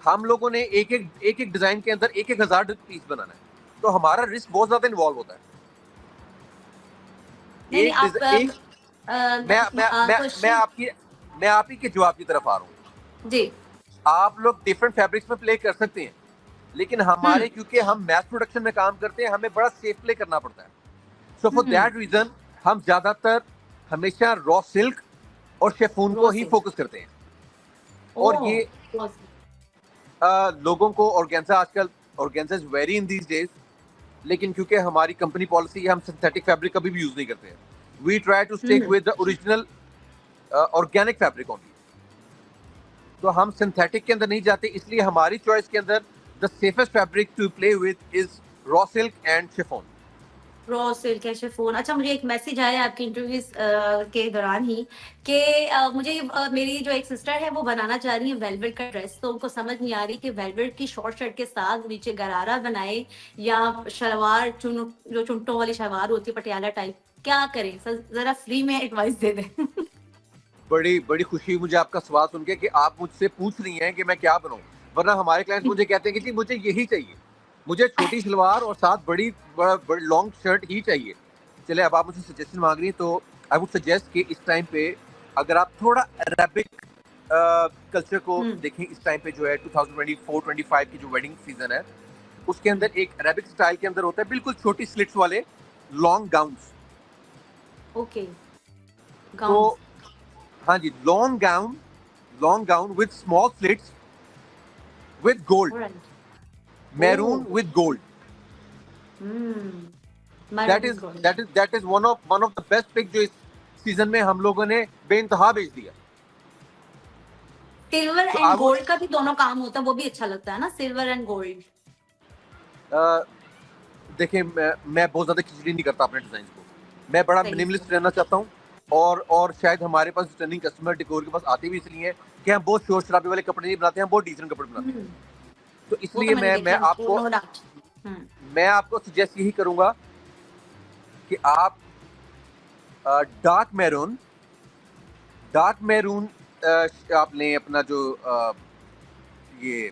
[SPEAKER 12] हम लोगों ने एक डिज़ाइन के अंदर 1,000 पीस बनाना है, तो हमारा रिस्क बहुत ज़्यादा इन्वॉल्व होता है। मैं आप ही के जवाब की तरफ आ रहा हूँ जी। आप लोग डिफरेंट फैब्रिक्स में प्ले कर सकते हैं, लेकिन हमारे क्योंकि हम मैस प्रोडक्शन में काम करते हैं, हमें बड़ा सेफ प्ले करना पड़ता है। सो फॉर दैट रीजन हम ज्यादातर हमेशा रॉ सिल्क और शेफून को ही फोकस करते हैं। और ये लोगों को ऑर्गेन्जा, आजकल organza is very in these days, लेकिन क्योंकि हमारी कंपनी पॉलिसी है हम सिंथेटिक फैब्रिक कभी भी यूज नहीं करते हैं। We try to stick with the original organic fabric only. तो हम सिंथेटिक के अंदर नहीं जाते, इसलिए हमारी चॉइस के अंदर the safest fabric to play with is raw silk and chiffon.
[SPEAKER 10] Raw silk है, शिफॉन। अच्छा, मुझे एक मैसेज आया आपके इंटरव्यूज के दौरान ही कि मुझे मेरी जो एक सिस्टर है वो बनाना चाह रही है वेलवेट का ड्रेस, तो उनको समझ नहीं आ रही कि वेलवेट की शॉर्ट शर्ट के साथ नीचे गरारा बनाए या शलवार जो चुनटों वाली शलवार होती है पटियाला टाइप, क्या करें सर? जरा फ्री में एडवाइस दे दें।
[SPEAKER 12] बड़ी बड़ी खुशी मुझे आपका सवाल सुन के कि आप मुझसे पूछ रही हैं कि मैं क्या बनाऊं, वरना हमारे क्लाइंट मुझे कहते हैं कि जी मुझे यही चाहिए, मुझे छोटी शलवार और साथ बड़ी लॉन्ग शर्ट ही चाहिए। चले, अब आप मुझे सजेशन मांग रही हैं तो आई वुड सजेस्ट कि इस टाइम पे अगर आप थोड़ा अरेबिक कल्चर को देखें, इस टाइम पे जो है 2024-25 की जो वेडिंग सीजन है उसके अंदर एक अरेबिक स्टाइल के अंदर होता है बिल्कुल छोटी स्लिट्स वाले लॉन्ग गाउन्स।
[SPEAKER 10] ओके,
[SPEAKER 12] तो हाँ जी, long gown with small slits with gold, maroon with gold. that is one of the best pick जो इस सीजन में हम लोगों ने बेइंतहा बेच दिया।
[SPEAKER 10] सिल्वर एंड गोल्ड का भी दोनों काम होता है, वो भी अच्छा लगता है ना, सिल्वर एंड गोल्ड।
[SPEAKER 12] देखिए, मैं बहुत ज्यादा खिचड़ी नहीं करता अपने डिजाइन को, मैं बड़ा मिनिमलिस्ट रहना चाहता हूँ। और शायद हमारे पास रिटर्निंग कस्टमर डेकोर के पास आते भी इसलिए हैं कि हम बहुत शोर शराबे वाले कपड़े नहीं बनाते हैं, बहुत डिसेंट कपड़े बनाते हैं। तो इसलिए मैं आपको सजेस्ट यही करूंगा कि आप डार्क मैरून आपने अपना जो ये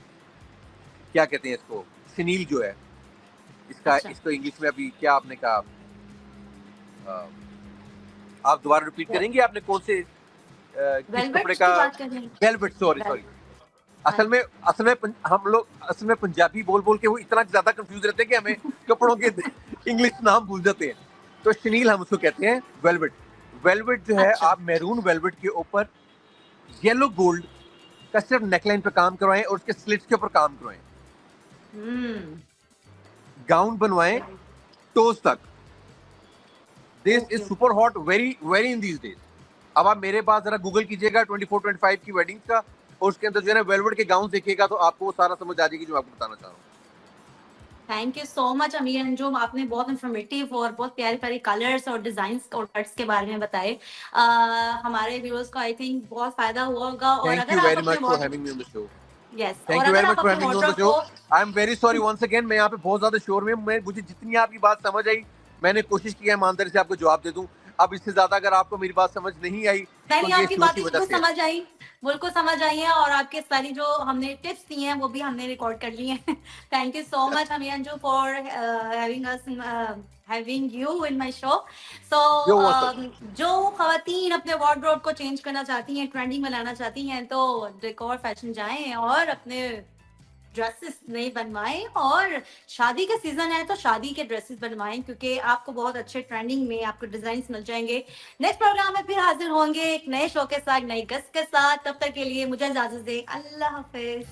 [SPEAKER 12] क्या कहते हैं इसको, शनील जो है इसका, इसको इंग्लिश में अभी क्या आपने कहा, आप दोबारा रिपीट करेंगे, आपने कौन से किस कपड़े का? Velvet, sorry. असल में हम लोग असल में पंजाबी बोल के वो इतना ज्यादा कंफ्यूज रहते हैं कि हमें कपड़ों के इंग्लिश नाम भूल जाते हैं। तो शनील हम उसको कहते हैं वेलवेट जो है, आप मैरून वेलवेट के ऊपर येलो गोल्ड का सिर्फ नेकलाइन पे काम करवाएं और उसके स्लिट्स के ऊपर काम करवाएं, गाउन बनवाएं टोज तक। This is super hot, very very in these days. अब आप मेरे पास जरा गूगल कीजिएगा 24-25 की वेडिंग्स का, और उसके अंदर जो है ना वेलवेट के गाउन देखिएगा तो आपको वो सारा समझ आ जाएगी जो आपको बताना चाह रहा हूँ।
[SPEAKER 10] थैंक यू सो मच अमीर अंजुम, आपने बहुत इंफॉर्मेटिव और बहुत प्यारे प्यारे कलर्स और डिजाइन्स और कट्स के बारे में बताए। हमारे व्यूअर्स को आई थिंक बहुत फायदा हुआ होगा। और
[SPEAKER 12] thank you very much for having me on the show.
[SPEAKER 10] Yes,
[SPEAKER 12] thank you very much for having me on the show. I am very sorry once again, मैं यहाँ पे बहुत ज्यादा शोर में, मुझे जितनी आपकी बात समझ आई मैंने कोशिश की है ईमानदारी से आपको जवाब दे दूं। अब इससे ज्यादा अगर आपको मेरी बात समझ नहीं आई
[SPEAKER 10] तो आपकी बातें बिल्कुल समझ आई, बिल्कुल समझ आई है, और आपके सारी जो हमने टिप्स दी हैं वो भी हमने रिकॉर्ड कर ली हैं। Thank you so much Amir Anju for having you in my show. So जो खवातीन अपने वार्डरोब को चेंज करना चाहती हैं, ट्रेंडिंग में लाना चाहती हैं, तो डेकोर फैशन जाएं और अपने ड्रेसेस नहीं बनवाएं, और शादी का सीजन है तो शादी के ड्रेसेस बनवाएं, क्योंकि आपको बहुत अच्छे ट्रेंडिंग में आपको डिजाइन्स मिल जाएंगे। नेक्स्ट प्रोग्राम में फिर हाजिर होंगे एक नए शो के साथ, नई गेस्ट के साथ। तब तक के लिए मुझे इजाजत दें, अल्लाह हाफिज।